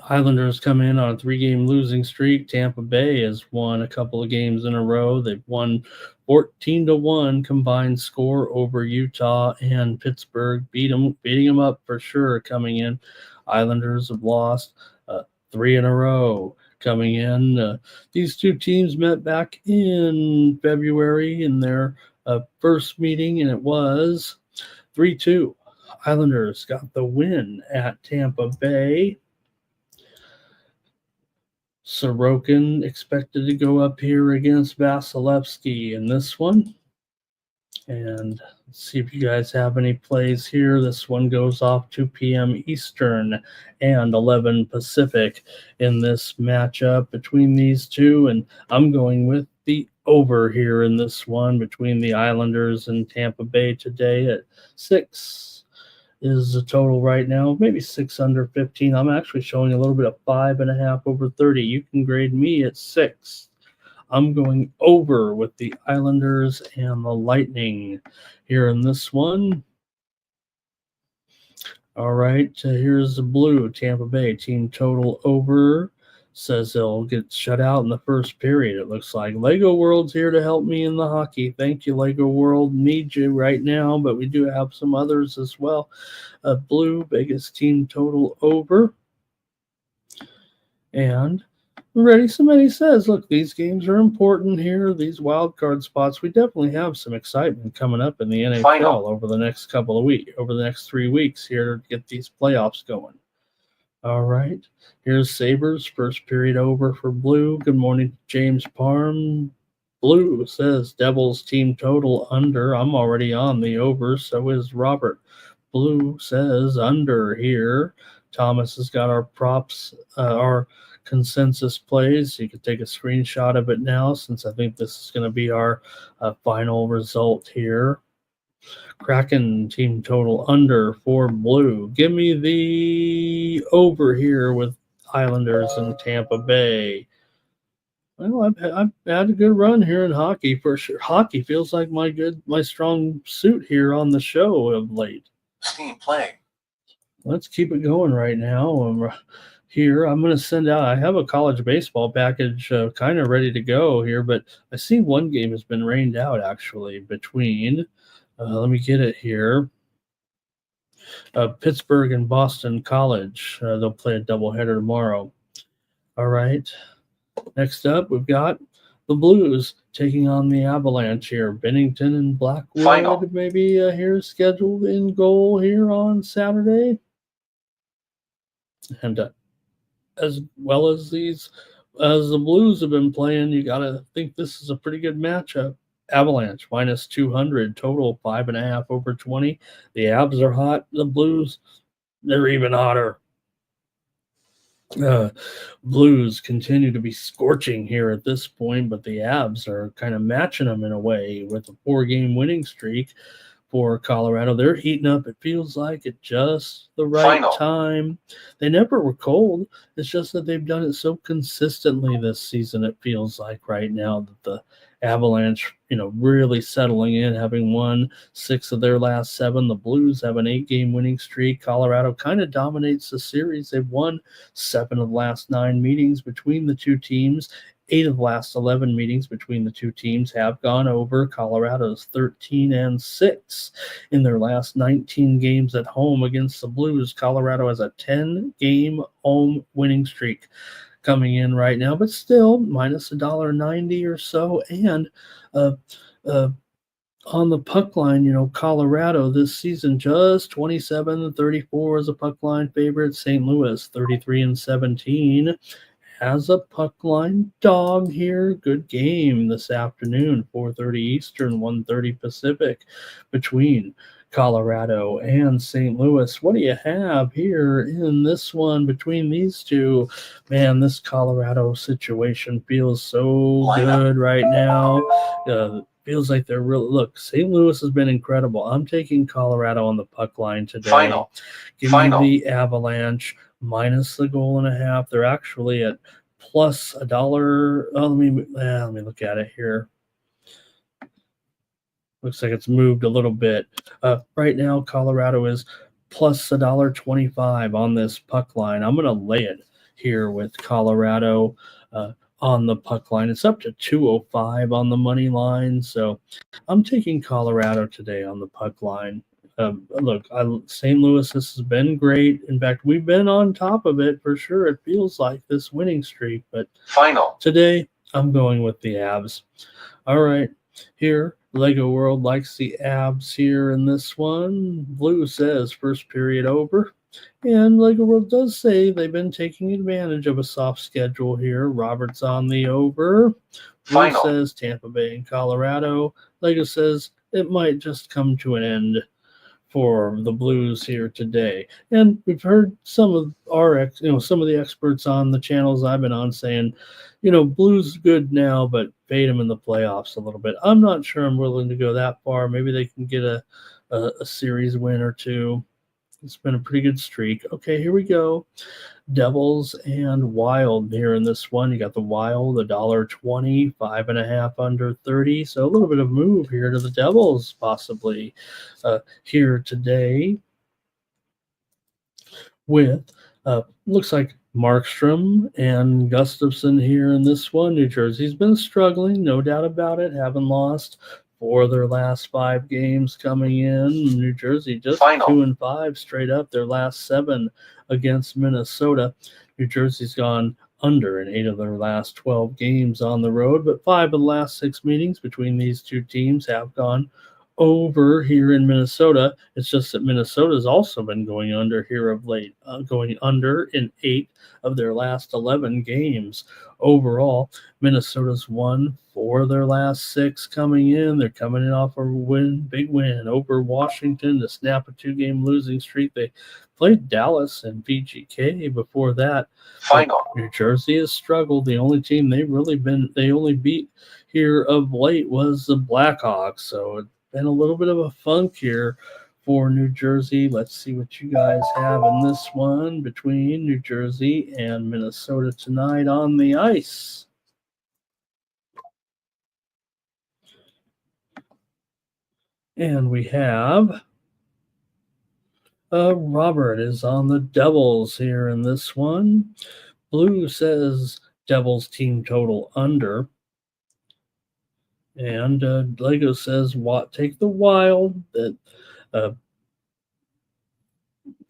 Islanders come in on a 3-game losing streak. Tampa Bay has won a couple of games in a row. They've won 14-1 combined score over Utah and Pittsburgh. Beating them up for sure coming in. Islanders have lost 3 in a row coming in. These two teams met back in February in their first meeting, and it was 3-2. Islanders got the win at Tampa Bay. Sorokin expected to go up here against Vasilevsky in this one. And let's see if you guys have any plays here. This one goes off 2 p.m. Eastern and 11 Pacific in this matchup between these two. And I'm going with the over here in this one between the Islanders and Tampa Bay today at 6. Is the total right now, maybe 6 under 15. I'm actually showing a little bit of 5.5 over 30. You can grade me at 6. I'm going over with the Islanders and the Lightning here in this one. All right, here's the blue. Tampa Bay team total over. Says they'll get shut out in the first period, it looks like. Lego World's here to help me in the hockey. Thank you, Lego World. Need you right now, but we do have some others as well. Blue, Vegas team total over. And Ready Somebody says, look, these games are important here. These wild card spots, we definitely have some excitement coming up in the NHL over the next couple of weeks, over the next 3 weeks here to get these playoffs going. All right, here's Sabres, first period over for Blue. Good morning, James Parm. Blue says Devils team total under. I'm already on the over, so is Robert. Blue says under here. Thomas has got our props, our consensus plays. You can take a screenshot of it now since I think this is going to be our final result here. Kraken team total under for Blue. Give me the over here with Islanders and Tampa Bay. Well, I've had a good run here in hockey for sure. Hockey feels like my strong suit here on the show of late. Steam playing. Let's keep it going right now. Here, I'm going to send out. I have a college baseball package kind of ready to go here, but I see one game has been rained out actually between. Let me get it here. Pittsburgh and Boston College. They'll play a doubleheader tomorrow. All right. Next up, we've got the Blues taking on the Avalanche here. Bennington and Blackwood maybe here scheduled in goal here on Saturday. And as well as the Blues have been playing, you got to think this is a pretty good matchup. Avalanche minus 200 total, 5.5 over 20. The Avs are hot. The Blues, they're even hotter. Blues continue to be scorching here at this point, but the Avs are kind of matching them in a way with a 4-game winning streak for Colorado. They're heating up, it feels like, at just the right time. They never were cold. It's just that they've done it so consistently this season, it feels like right now that the Avalanche, really settling in, having won 6 of their last 7. The Blues have an 8-game winning streak. Colorado kind of dominates the series. They've won 7 of the last 9 meetings between the two teams. 8 of the last 11 meetings between the two teams have gone over. Colorado's 13-6 in their last 19 games at home against the Blues. Colorado has a 10-game home winning streak coming in right now, but still minus $1.90 or so. And on the puck line, Colorado this season just 27-34 as a puck line favorite. St. Louis 33-17 as a puck line dog here. Good game this afternoon, 4:30 Eastern, 1:30 Pacific, between Colorado and St. Louis. What do you have here in this one between these two? Man, this Colorado situation feels so good right now. Feels like they're real. Look, St. Louis has been incredible. I'm taking Colorado on the puck line today. Give me the Avalanche minus the goal and a half. They're actually at plus $1. Oh, let me look at it here. Looks like it's moved a little bit. Right now, Colorado is plus $1.25 on this puck line. I'm going to lay it here with Colorado on the puck line. It's up to 205 on the money line. So I'm taking Colorado today on the puck line. Look, St. Louis, this has been great. In fact, we've been on top of it for sure. It feels like this winning streak. But today, I'm going with the Avs. All right, here, Lego World likes the Avs here in this one. Blue says first period over. And Lego World does say they've been taking advantage of a soft schedule here. Robert's on the over. Blue says Tampa Bay and Colorado. Lego says it might just come to an end for the Blues here today. And we've heard some of some of the experts on the channels I've been on saying, Blues good now, but fade them in the playoffs a little bit. I'm not sure I'm willing to go that far. Maybe they can get a series win or two. It's been a pretty good streak. Okay, here we go. Devils and Wild here in this one. You got the Wild, $1.20, 5.5 under 30. So a little bit of move here to the Devils possibly here today with looks like Markstrom and Gustafson here in this one. New Jersey's been struggling, no doubt about it. Haven't lost 4 of their last 5 games coming in. New Jersey just 2-5 straight up their last 7 against Minnesota. New Jersey's gone under in 8 of their last 12 games on the road, but 5 of the last 6 meetings between these two teams have gone over here in Minnesota. It's just that Minnesota's also been going under here of late, going under in 8 of their last 11 games. Overall, Minnesota's won 4 of their last 6 coming in. They're coming in off a big win over Washington to snap a 2-game losing streak. They played Dallas and VGK before that. New Jersey has struggled. The only team they only beat here of late was the Blackhawks. So it's been a little bit of a funk here for New Jersey. Let's see what you guys have in this one between New Jersey and Minnesota tonight on the ice. And we have Robert is on the Devils here in this one. Blue says Devils team total under. And Lego says, take the Wild.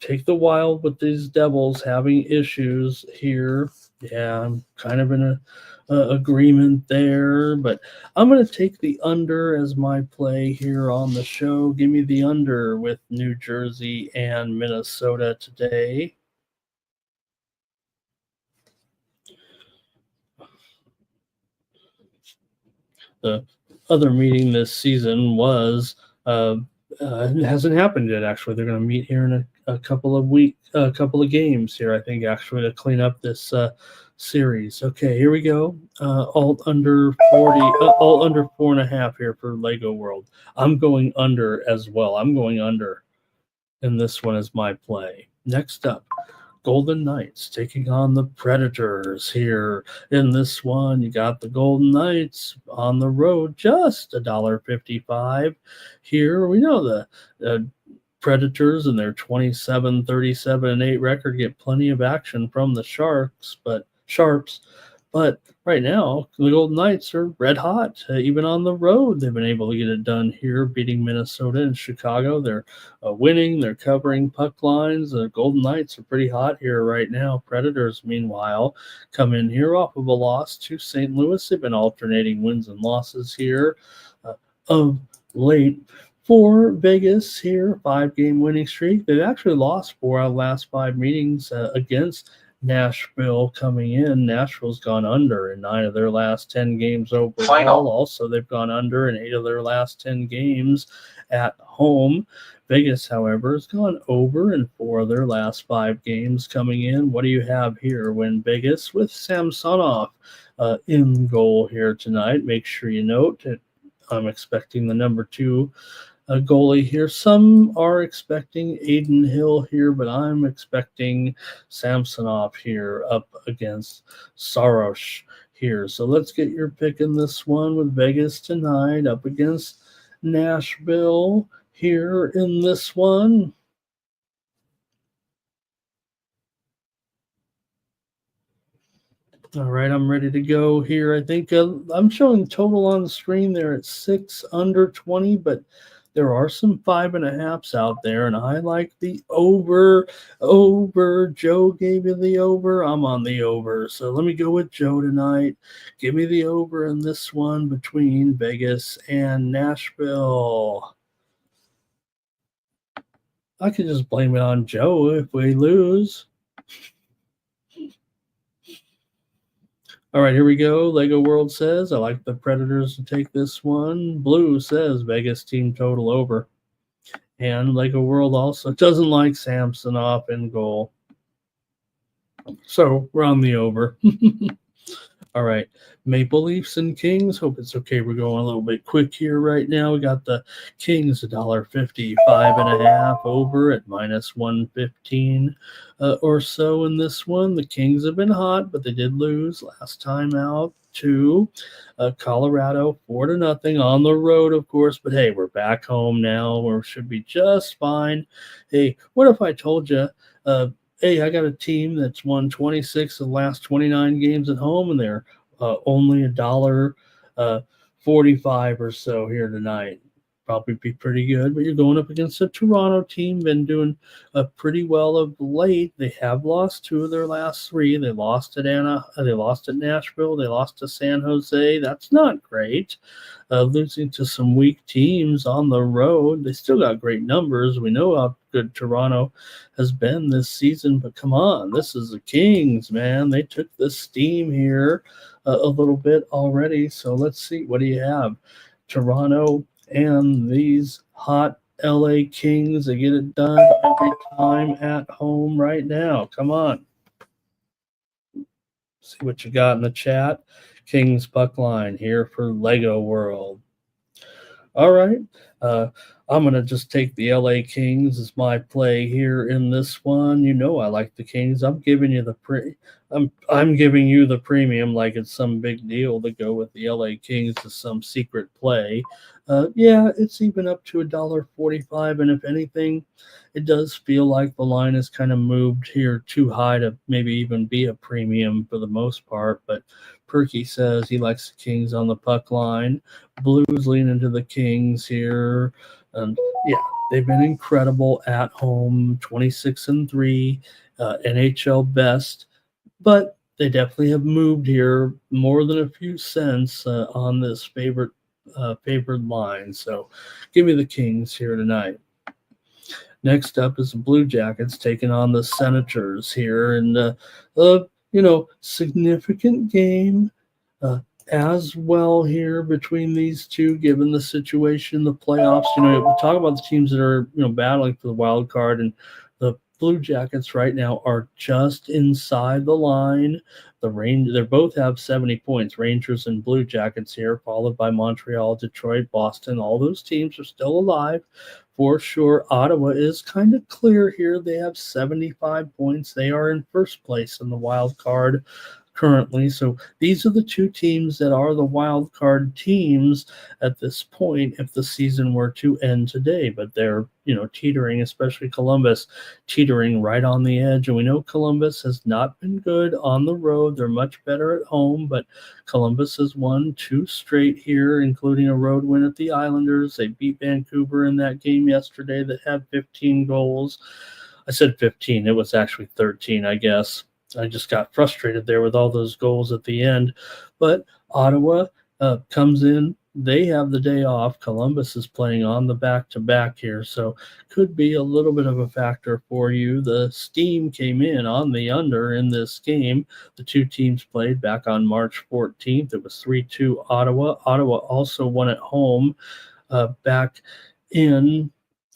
Take the Wild with these Devils having issues here. Yeah, I'm kind of in a agreement there, but I'm going to take the under as my play here on the show. Give me the under with New Jersey and Minnesota today. The other meeting this season was it hasn't happened yet. Actually, they're going to meet here in a couple of games here, I think, actually, to clean up this series. Okay, here we go. All under 40, all under 4.5 here for Lego World. I'm going under as well. I'm going under in this one as my play. Next up, Golden Knights taking on the Predators here in this one. You got the Golden Knights on the road, just $1.55 here. We know the Predators and their 27, 37, and 8 record get plenty of action from the Sharps, but right now the Golden Knights are red hot. Even on the road, they've been able to get it done here, beating Minnesota and Chicago. They're winning. They're covering puck lines. The Golden Knights are pretty hot here right now. Predators, meanwhile, come in here off of a loss to St. Louis. They've been alternating wins and losses here of late. For Vegas here, 5-game winning streak. They've actually lost 4 out of the last 5 meetings against Nashville coming in. Nashville's gone under in 9 of their last 10 games overall. Final. Also, they've gone under in 8 of their last 10 games at home. Vegas, however, has gone over in 4 of their last 5 games coming in. What do you have here? Win Vegas with Samsonov in goal here tonight. Make sure you note that I'm expecting the number 2 goalie here. Some are expecting Aiden Hill here, but I'm expecting Samsonov here up against Saros here. So let's get your pick in this one with Vegas tonight up against Nashville here in this one. All right, I'm ready to go here. I think I'm showing total on the screen there at 6 under 20, but there are some 5.5s out there, and I like the over. Joe gave you the over. I'm on the over. So let me go with Joe tonight. Give me the over in this one between Vegas and Nashville. I could just blame it on Joe if we lose. All right, here we go. Lego World says, I like the Predators to take this one. Blue says Vegas team total over. And Lego World also doesn't like Samsonov in goal. So we're on the over. All right, Maple Leafs and Kings. Hope it's okay. We're going a little bit quick here right now. We got the Kings $1.50, 5.5 over at -115 or so in this one. The Kings have been hot, but they did lose last time out to Colorado 4-0 on the road, of course. But hey, we're back home now. We should be just fine. Hey, what if I told you? Hey, I got a team that's won 26 of the last 29 games at home, and they're only $1.45 or so here tonight. Probably be pretty good, but you're going up against a Toronto team, been doing pretty well of late. They have lost 2 of their last 3. They lost at Nashville. They lost to San Jose. That's not great. Losing to some weak teams on the road. They still got great numbers. We know how good Toronto has been this season, but come on, this is the Kings, man. They took the steam here a little bit already. So let's see. What do you have? Toronto and these hot LA Kings. They get it done every time at home right now. Come on. See what you got in the chat. Kings puck line here for Lego World. All right. I'm going to just take the LA Kings as my play here in this one. You know I like the Kings. I'm giving you I'm giving you the premium like it's some big deal to go with the LA Kings as some secret play. Yeah, it's even up to $1.45, and if anything, it does feel like the line is kind of moved here too high to maybe even be a premium for the most part, but Perky says he likes the Kings on the puck line. Blues lean into the Kings here. And yeah, they've been incredible at home, 26-3, NHL best, but they definitely have moved here more than a few cents on this favored line. So give me the Kings here tonight. Next up is the Blue Jackets taking on the Senators here, and significant game as well here between these two, given the situation in the playoffs. We talk about the teams that are battling for the wild card, and the Blue Jackets right now are just inside the line. They both have 70 points, Rangers and Blue Jackets here, followed by Montreal, Detroit, Boston. All those teams are still alive for sure. Ottawa is kind of clear here. They have 75 points. They are in first place in the wild card currently. So these are the 2 teams that are the wild card teams at this point if the season were to end today. But they're, teetering, especially Columbus, teetering right on the edge. And we know Columbus has not been good on the road. They're much better at home, but Columbus has won 2 straight here, including a road win at the Islanders. They beat Vancouver in that game yesterday that had 15 goals. I said 15. It was actually 13, I guess. I just got frustrated there with all those goals at the end. But Ottawa comes in they have the day off. Columbus is playing on the back-to-back here, so could be a little bit of a factor for you. The steam came in on the under in this game. The two teams played back on March 14th. It was 3-2 Ottawa. Ottawa also won at home back in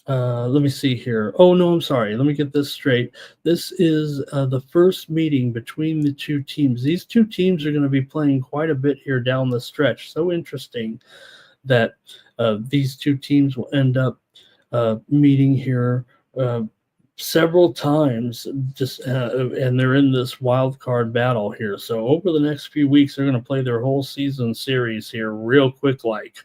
let me see here. Oh, no, I'm sorry. Let me get this straight. This is the first meeting between the two teams. These two teams are going to be playing quite a bit here down the stretch. So interesting that these two teams will end up meeting here several times, and they're in this wild card battle here. So over the next few weeks, they're going to play their whole season series here real quick like.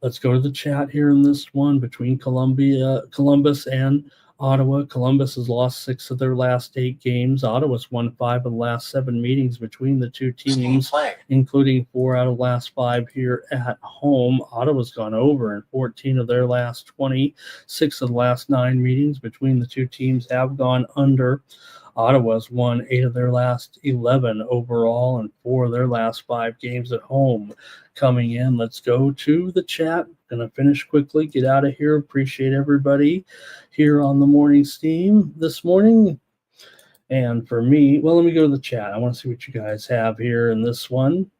Let's go to the chat here in this one between Columbus and Ottawa. Columbus has lost 6 of their last 8 games. Ottawa's won 5 of the last 7 meetings between the two teams, including 4 out of the last 5 here at home. Ottawa's gone over in 14 of their last 20. 6 of the last 9 meetings between the two teams have gone under. Ottawa's won 8 of their last 11 overall and 4 of their last 5 games at home. Coming in, let's go to the chat. Going to finish quickly, get out of here. Appreciate everybody here on the morning steam this morning. And for me, well, let me go to the chat. I want to see what you guys have here in this one.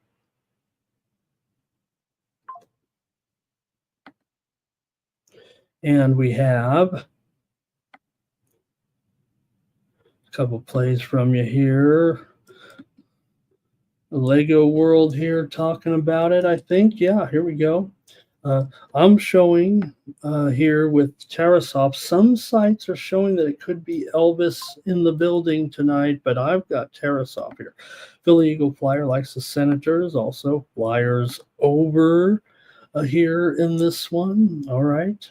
And we have a couple plays from you here. Lego World here talking about it, I think. Yeah, here we go. I'm showing here with Tarasov. Some sites are showing that it could be Elvis in the building tonight, but I've got Tarasov here. Philly Eagle Flyer likes the Senators. Also, Flyers over here in this one. All right.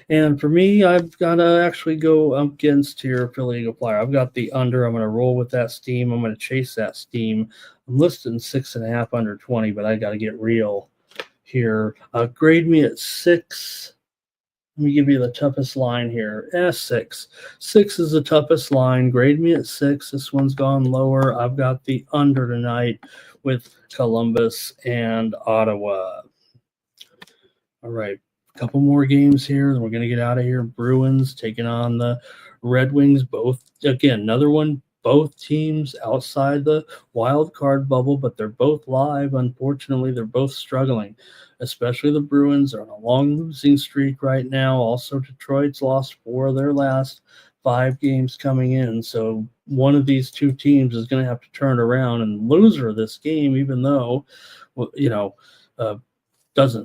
And for me, I've got to actually go against here Philly Eagle Flyer. I've got the under. I'm going to roll with that steam. I'm going to chase that steam. I'm listing 6.5 under 20, but I got to get real here. Grade me at 6. Let me give you the toughest line here. 6. 6 is the toughest line. Grade me at 6. This one's gone lower. I've got the under tonight with Columbus and Ottawa. All right. Couple more games here, then we're going to get out of here. Bruins taking on the Red Wings. Both, again, another one, both teams outside the wild card bubble, but they're both live. Unfortunately, they're both struggling, especially the Bruins are on a long losing streak right now. Also, Detroit's lost 4 of their last 5 games coming in. So one of these two teams is going to have to turn around and loser this game, even though, this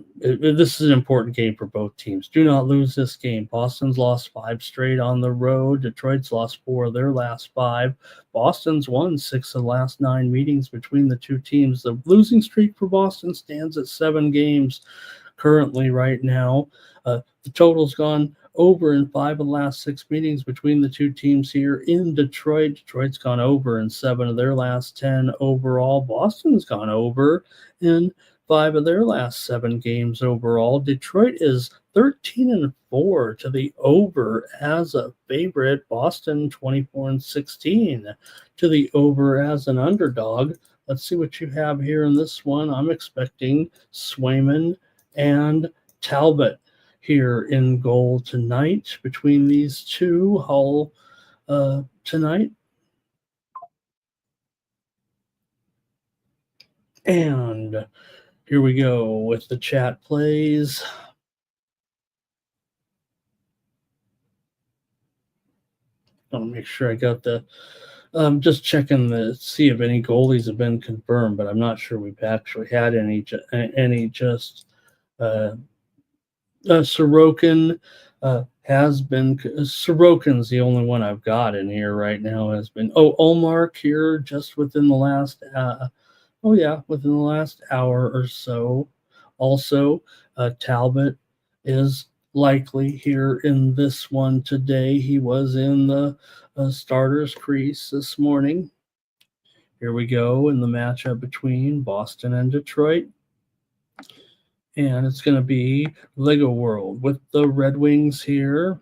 is an important game for both teams. Do not lose this game. Boston's lost 5 straight on the road. Detroit's lost 4 of their last 5. Boston's won 6 of the last 9 meetings between the two teams. The losing streak for Boston stands at 7 games currently right now. The total's gone over in 5 of the last 6 meetings between the two teams here in Detroit. Detroit's gone over in 7 of their last 10 overall. Boston's gone over in 5 of their last 7 games overall. Detroit is 13-4 to the over as a favorite. Boston 24-16 to the over as an underdog. Let's see what you have here in this one. I'm expecting Swayman and Talbot here in goal tonight between these two. Hull tonight. And here we go with the chat plays. I'll make sure I got the. Just checking to see if any goalies have been confirmed, but I'm not sure we've actually had any. Just Sorokin has been. Sorokin's the only one I've got in here right now. Has been. Olmark here just within the last. Within the last hour or so. Also, Talbot is likely here in this one today. He was in the starters crease this morning. Here we go in the matchup between Boston and Detroit. And it's going to be Lego World with the Red Wings here.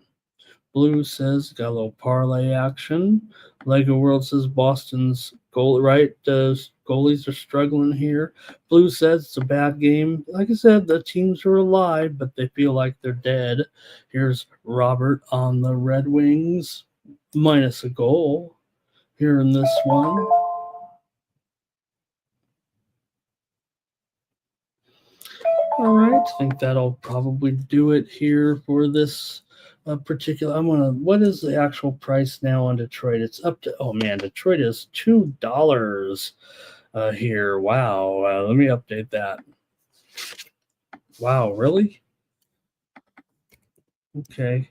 Blue says got a little parlay action. Lego World says Boston's Goalies are struggling here. Blue says it's a bad game. Like I said, the teams are alive, but they feel like they're dead. Here's Robert on the Red Wings, minus a goal here in this one. All right, I think that'll probably do it here for this particular. what is the actual price now on Detroit? It's up to, oh man, Detroit is $2 here. Wow. Let me update that. Wow, really? Okay.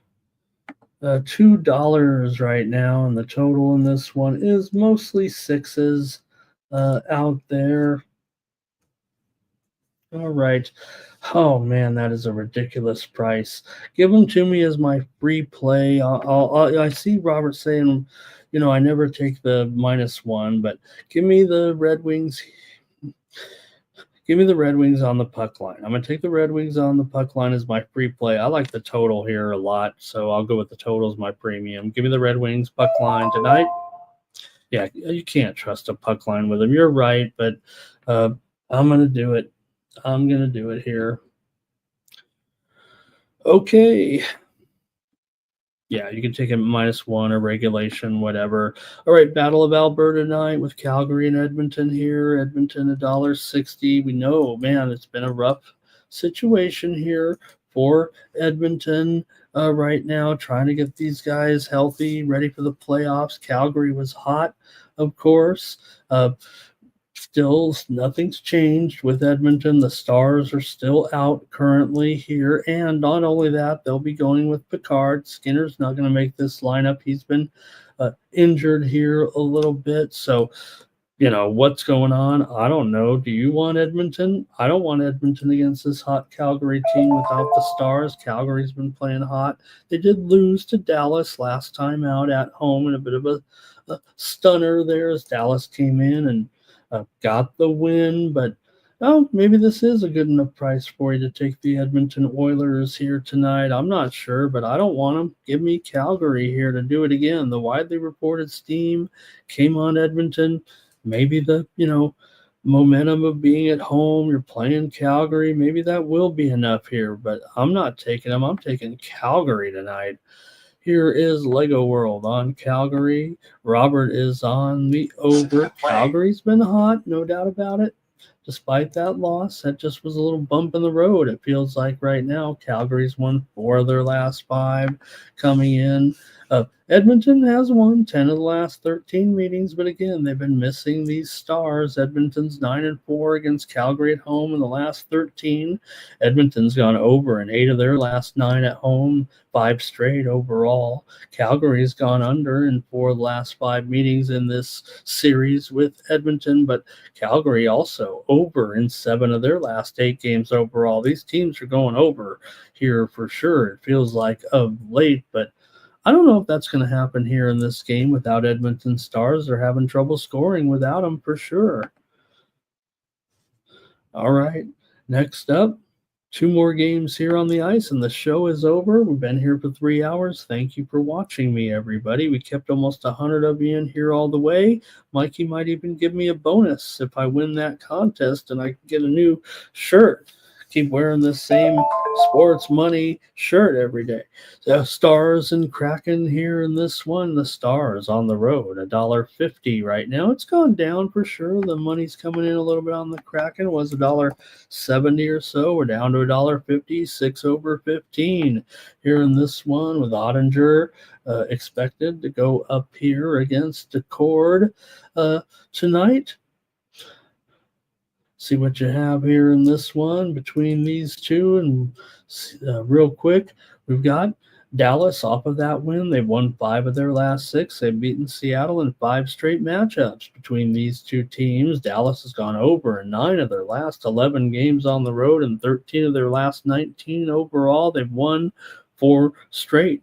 $2 right now, and the total in this one is mostly sixes out there. All right. Oh man, that is a ridiculous price. Give them to me as my free play. I see Robert saying, I never take the -1, but give me the Red Wings. Give me the Red Wings on the puck line. I'm going to take the Red Wings on the puck line as my free play. I like the total here a lot, so I'll go with the total as my premium. Give me the Red Wings puck line tonight. Yeah, you can't trust a puck line with them. You're right, but I'm going to do it. I'm going to do it here. Okay. Yeah, you can take it -1 or regulation, whatever. All right, Battle of Alberta night with Calgary and Edmonton here. Edmonton $1.60. We know, man, it's been a rough situation here for Edmonton right now, trying to get these guys healthy, ready for the playoffs. Calgary was hot, of course. Still, nothing's changed with Edmonton. The Stars are still out currently here. And not only that, they'll be going with Picard. Skinner's not going to make this lineup. He's been injured here a little bit. So, what's going on? I don't know. Do you want Edmonton? I don't want Edmonton against this hot Calgary team without the Stars. Calgary's been playing hot. They did lose to Dallas last time out at home in a bit of a stunner there as Dallas came in and got the win, but maybe this is a good enough price for you to take the Edmonton Oilers here tonight. I'm not sure, but I don't want them. Give me Calgary here to do it again. The widely reported steam came on Edmonton. Maybe the, momentum of being at home, you're playing Calgary, maybe that will be enough here, but I'm not taking them. I'm taking Calgary tonight. Here is Lego World on Calgary. Robert is on the over. Calgary's been hot, no doubt about it. Despite that loss, that just was a little bump in the road. It feels like right now Calgary's won 4 of their last 5 coming in. Edmonton has won 10 of the last 13 meetings, but again, they've been missing these stars. Edmonton's 9-4 against Calgary at home in the last 13. Edmonton's gone over in 8 of their last 9 at home, 5 straight overall. Calgary's gone under in 4 of the last 5 meetings in this series with Edmonton, but Calgary also over in 7 of their last 8 games overall. These teams are going over here for sure. It feels like of late, but I don't know if that's going to happen here in this game without Edmonton Stars. They're having trouble scoring without them for sure. All right, next up, 2 more games here on the ice, and the show is over. We've been here for 3 hours. Thank you for watching me, everybody. We kept almost 100 of you in here all the way. Mikey might even give me a bonus if I win that contest and I can get a new shirt. Keep wearing this same sports money shirt every day. So Stars and Kraken here in this one. The Stars on the road, $1.50 right now. It's gone down for sure. The money's coming in a little bit on the Kraken. It was $1.70 or so. We're down to $1.50, 6 over 15 here in this one with Ottinger expected to go up here against Accord tonight. See what you have here in this one between these two. And real quick, we've got Dallas off of that win. They've won 5 of their last 6. They've beaten Seattle in 5 straight matchups between these two teams. Dallas has gone over in 9 of their last 11 games on the road and 13 of their last 19 overall. They've won 4 straight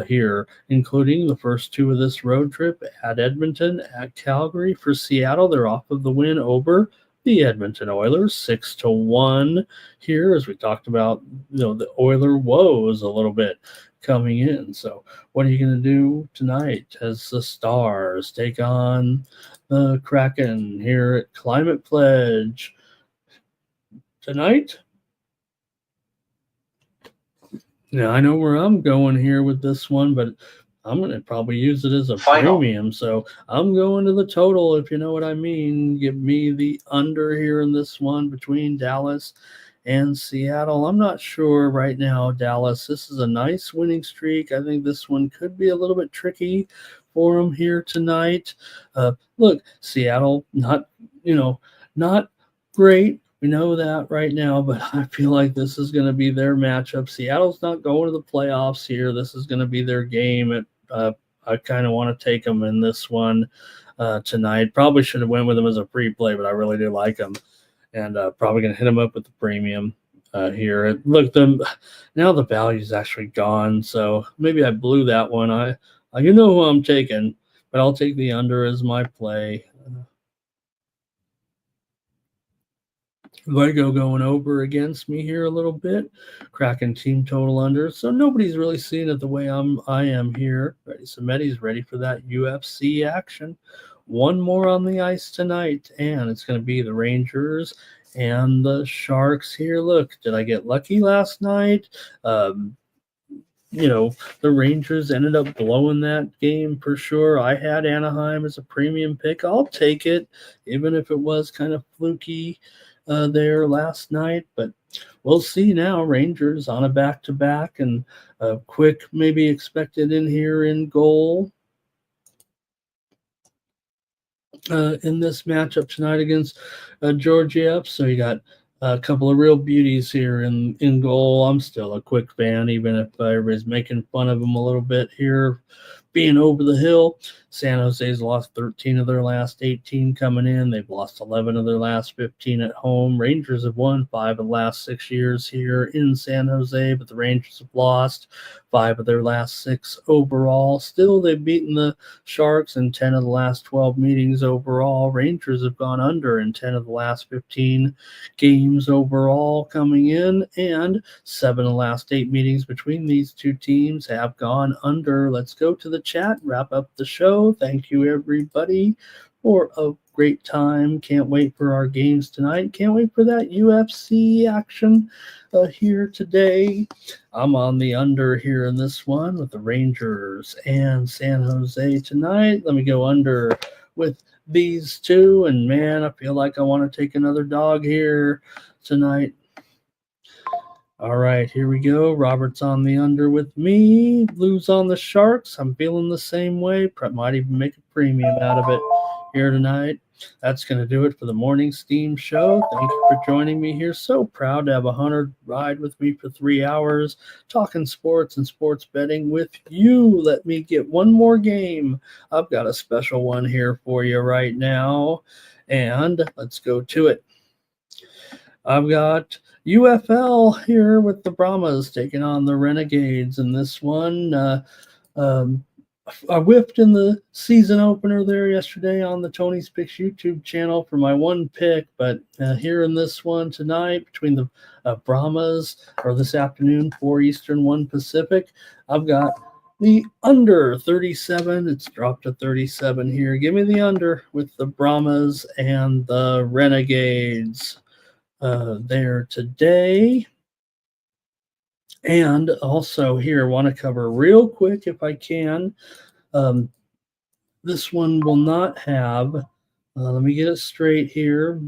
here, including the first 2 of this road trip at Edmonton, at Calgary. For Seattle, they're off of the win over the Edmonton Oilers, 6-1 here, as we talked about, the Oiler woes a little bit coming in. So what are you going to do tonight as the Stars take on the Kraken here at Climate Pledge tonight. Now, I know where I'm going here with this one, but I'm going to probably use it as a premium. So I'm going to the total, if you know what I mean. Give me the under here in this one between Dallas and Seattle. I'm not sure right now, Dallas. This is a nice winning streak. I think this one could be a little bit tricky for them here tonight. Look, Seattle, not great. We know that right now, but I feel like this is going to be their matchup. Seattle's not going to the playoffs here. This is going to be their game. I kind of want to take them in this one tonight. Probably should have went with them as a free play, but I really do like them. And probably going to hit them up with the premium here. Look, now the value is actually gone, so maybe I blew that one. You know who I'm taking, but I'll take the under as my play. Vigo going over against me here a little bit. Kraken team total under. So nobody's really seeing it the way I am here. Ready, Samedi's ready for that UFC action. One more on the ice tonight, and it's going to be the Rangers and the Sharks here. Look, did I get lucky last night? The Rangers ended up blowing that game for sure. I had Anaheim as a premium pick. I'll take it, even if it was kind of fluky there last night. But we'll see now. Rangers on a back-to-back, and Quick maybe expected in here in goal in this matchup tonight against Georgiev. So you got a couple of real beauties here in goal. I'm still a Quick fan, even if everybody's making fun of him a little bit here, being over the hill. San Jose's lost 13 of their last 18 coming in. They've lost 11 of their last 15 at home. Rangers have won 5 of the last 6 years here in San Jose, but the Rangers have lost 5 of their last 6 overall. Still, they've beaten the Sharks in 10 of the last 12 meetings overall. Rangers have gone under in 10 of the last 15 games overall coming in, and 7 of the last 8 meetings between these two teams have gone under. Let's go to the chat, wrap up the show. Thank you, everybody, for a great time. Can't wait for our games tonight. Can't wait for that UFC action here today. I'm on the under here in this one with the Rangers and San Jose tonight. Let me go under with these two. And, man, I feel like I want to take another dog here tonight. All right, here we go. Robert's on the under with me. Blues on the Sharks. I'm feeling the same way. Might even make a premium out of it here tonight. That's going to do it for the Morning Steam Show. Thank you for joining me here. So proud to have a Hunter ride with me for 3 hours, talking sports and sports betting with you. Let me get one more game. I've got a special one here for you right now, and let's go to it. I've got UFL here with the Brahmas taking on the Renegades in this one. I whiffed in the season opener there yesterday on the Tony's Picks YouTube channel for my one pick, but here in this one tonight between the Brahmas, or this afternoon, 4 Eastern, 1 Pacific, I've got the under 37. It's dropped to 37 here. Give me the under with the Brahmas and the Renegades there today. And also here, I want to cover real quick, if I can. This one will not have, let me get it straight here.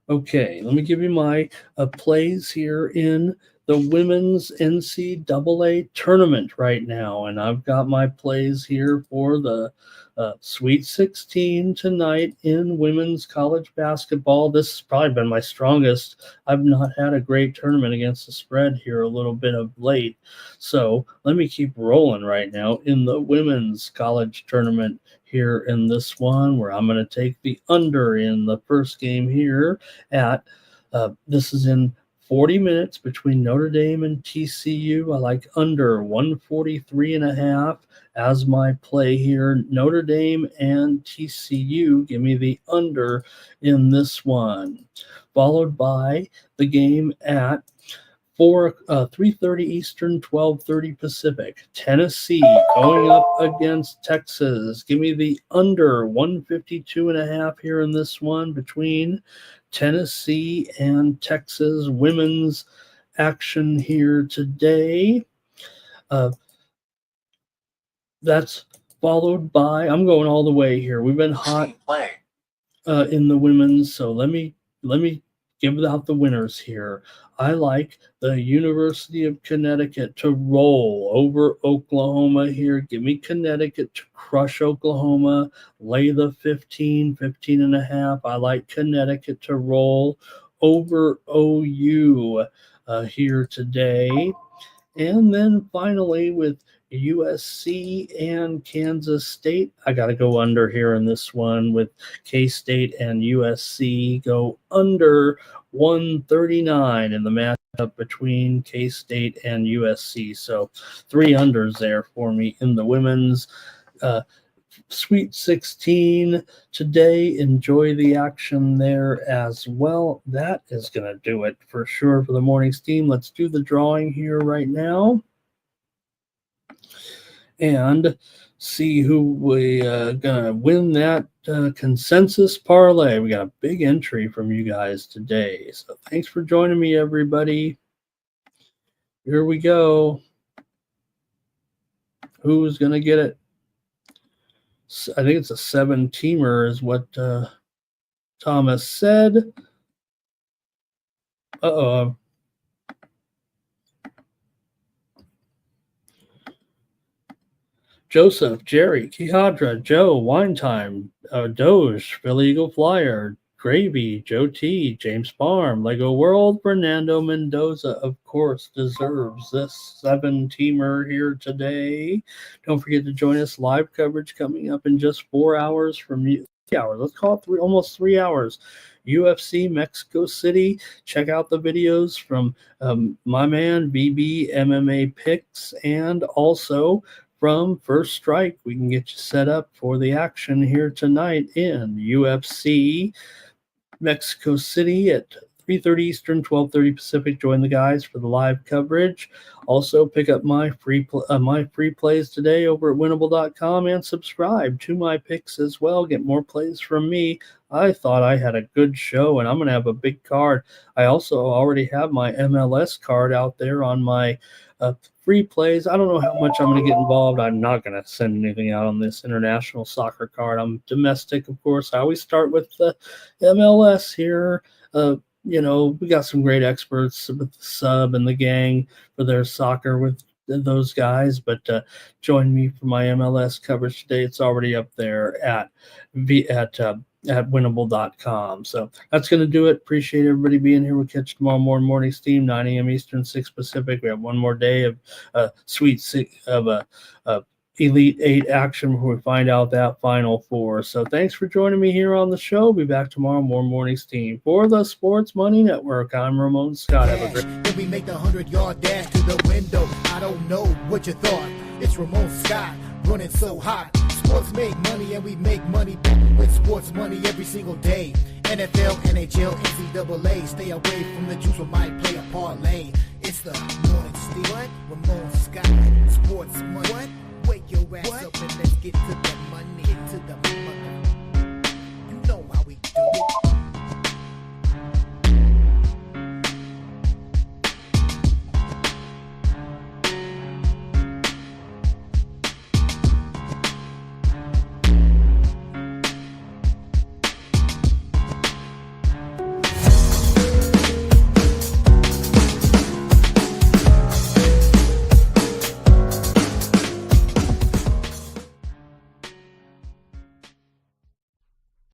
Okay, let me give you my plays here in the women's NCAA tournament right now. And I've got my plays here for the Sweet 16 tonight in women's college basketball. This has probably been my strongest. I've not had a great tournament against the spread here a little bit of late. So let me keep rolling right now in the women's college tournament here in this one, where I'm going to take the under in the first game here at, this is in 40 minutes between Notre Dame and TCU. I like under 143.5 as my play here. Notre Dame and TCU, give me the under in this one. Followed by the game at 3:30 Eastern, 12:30 Pacific. Tennessee going up against Texas. Give me the under 152.5 here in this one between Tennessee and Texas. Women's action here today. That's followed by, I'm going all the way here. We've been hot in the women's, so let me give out the winners here. I like the University of Connecticut to roll over Oklahoma here. Give me Connecticut to crush Oklahoma. Lay the 15.5. I like Connecticut to roll over OU here today. And then finally with USC and Kansas State, I got to go under here in this one with K-State and USC. Go under 139 in the matchup between K-State and USC. So 3 unders there for me in the women's Sweet 16 today. Enjoy the action there as well. That is going to do it for sure for the morning steam. Let's do the drawing here right now and see who we gonna win that consensus parlay. We got a big entry from you guys today, so thanks for joining me, everybody. Here we go. Who's gonna get it? I think it's a 7-teamer is what Thomas said. Joseph, Jerry, Kihadra, Joe, Wine Time, Doge, Philly Eagle Flyer, Gravy, Joe T, James Farm, Lego World, Fernando Mendoza, of course, deserves this 7-teamer here today. Don't forget to join us. Live coverage coming up in just 4 hours from 3 hours. Let's call it almost 3 hours. UFC Mexico City. Check out the videos from my man BB MMA Picks, and also from First Strike. We can get you set up for the action here tonight in UFC Mexico City at 3:30 Eastern, 12:30 Pacific. Join the guys for the live coverage. Also, pick up my free plays today over at winnable.com and subscribe to my picks as well. Get more plays from me. I thought I had a good show, and I'm going to have a big card. I also already have my MLS card out there on my free plays. I don't know how much I'm going to get involved. I'm not going to send anything out on this international soccer card. I'm domestic, of course. I always start with the MLS here. We got some great experts with the sub and the gang for their soccer with those guys, but join me for my MLS coverage today. It's already up there at winnable.com. So that's going to do it. Appreciate everybody being here. We'll catch you tomorrow morning steam, 9 a.m. Eastern, 6 Pacific. We have one more day of Sweet 6 of Elite 8 action before we find out that Final Four. So thanks for joining me here on the show. Be back tomorrow, more morning steam. For the Sports Money Network, I'm Ramon Scott. Have a great Then we make the 100-yard dash to the window. I don't know what you thought. It's Ramon Scott running so hot. Sports make money and we make money with sports money every single day. NFL, NHL, NCAA. Stay away from the juice, we might play a parlay. It's the morning steam. What? Ramon Scott. Sports money. What? Wake your ass up and let's get to the money. Get to the money. You know how we do it.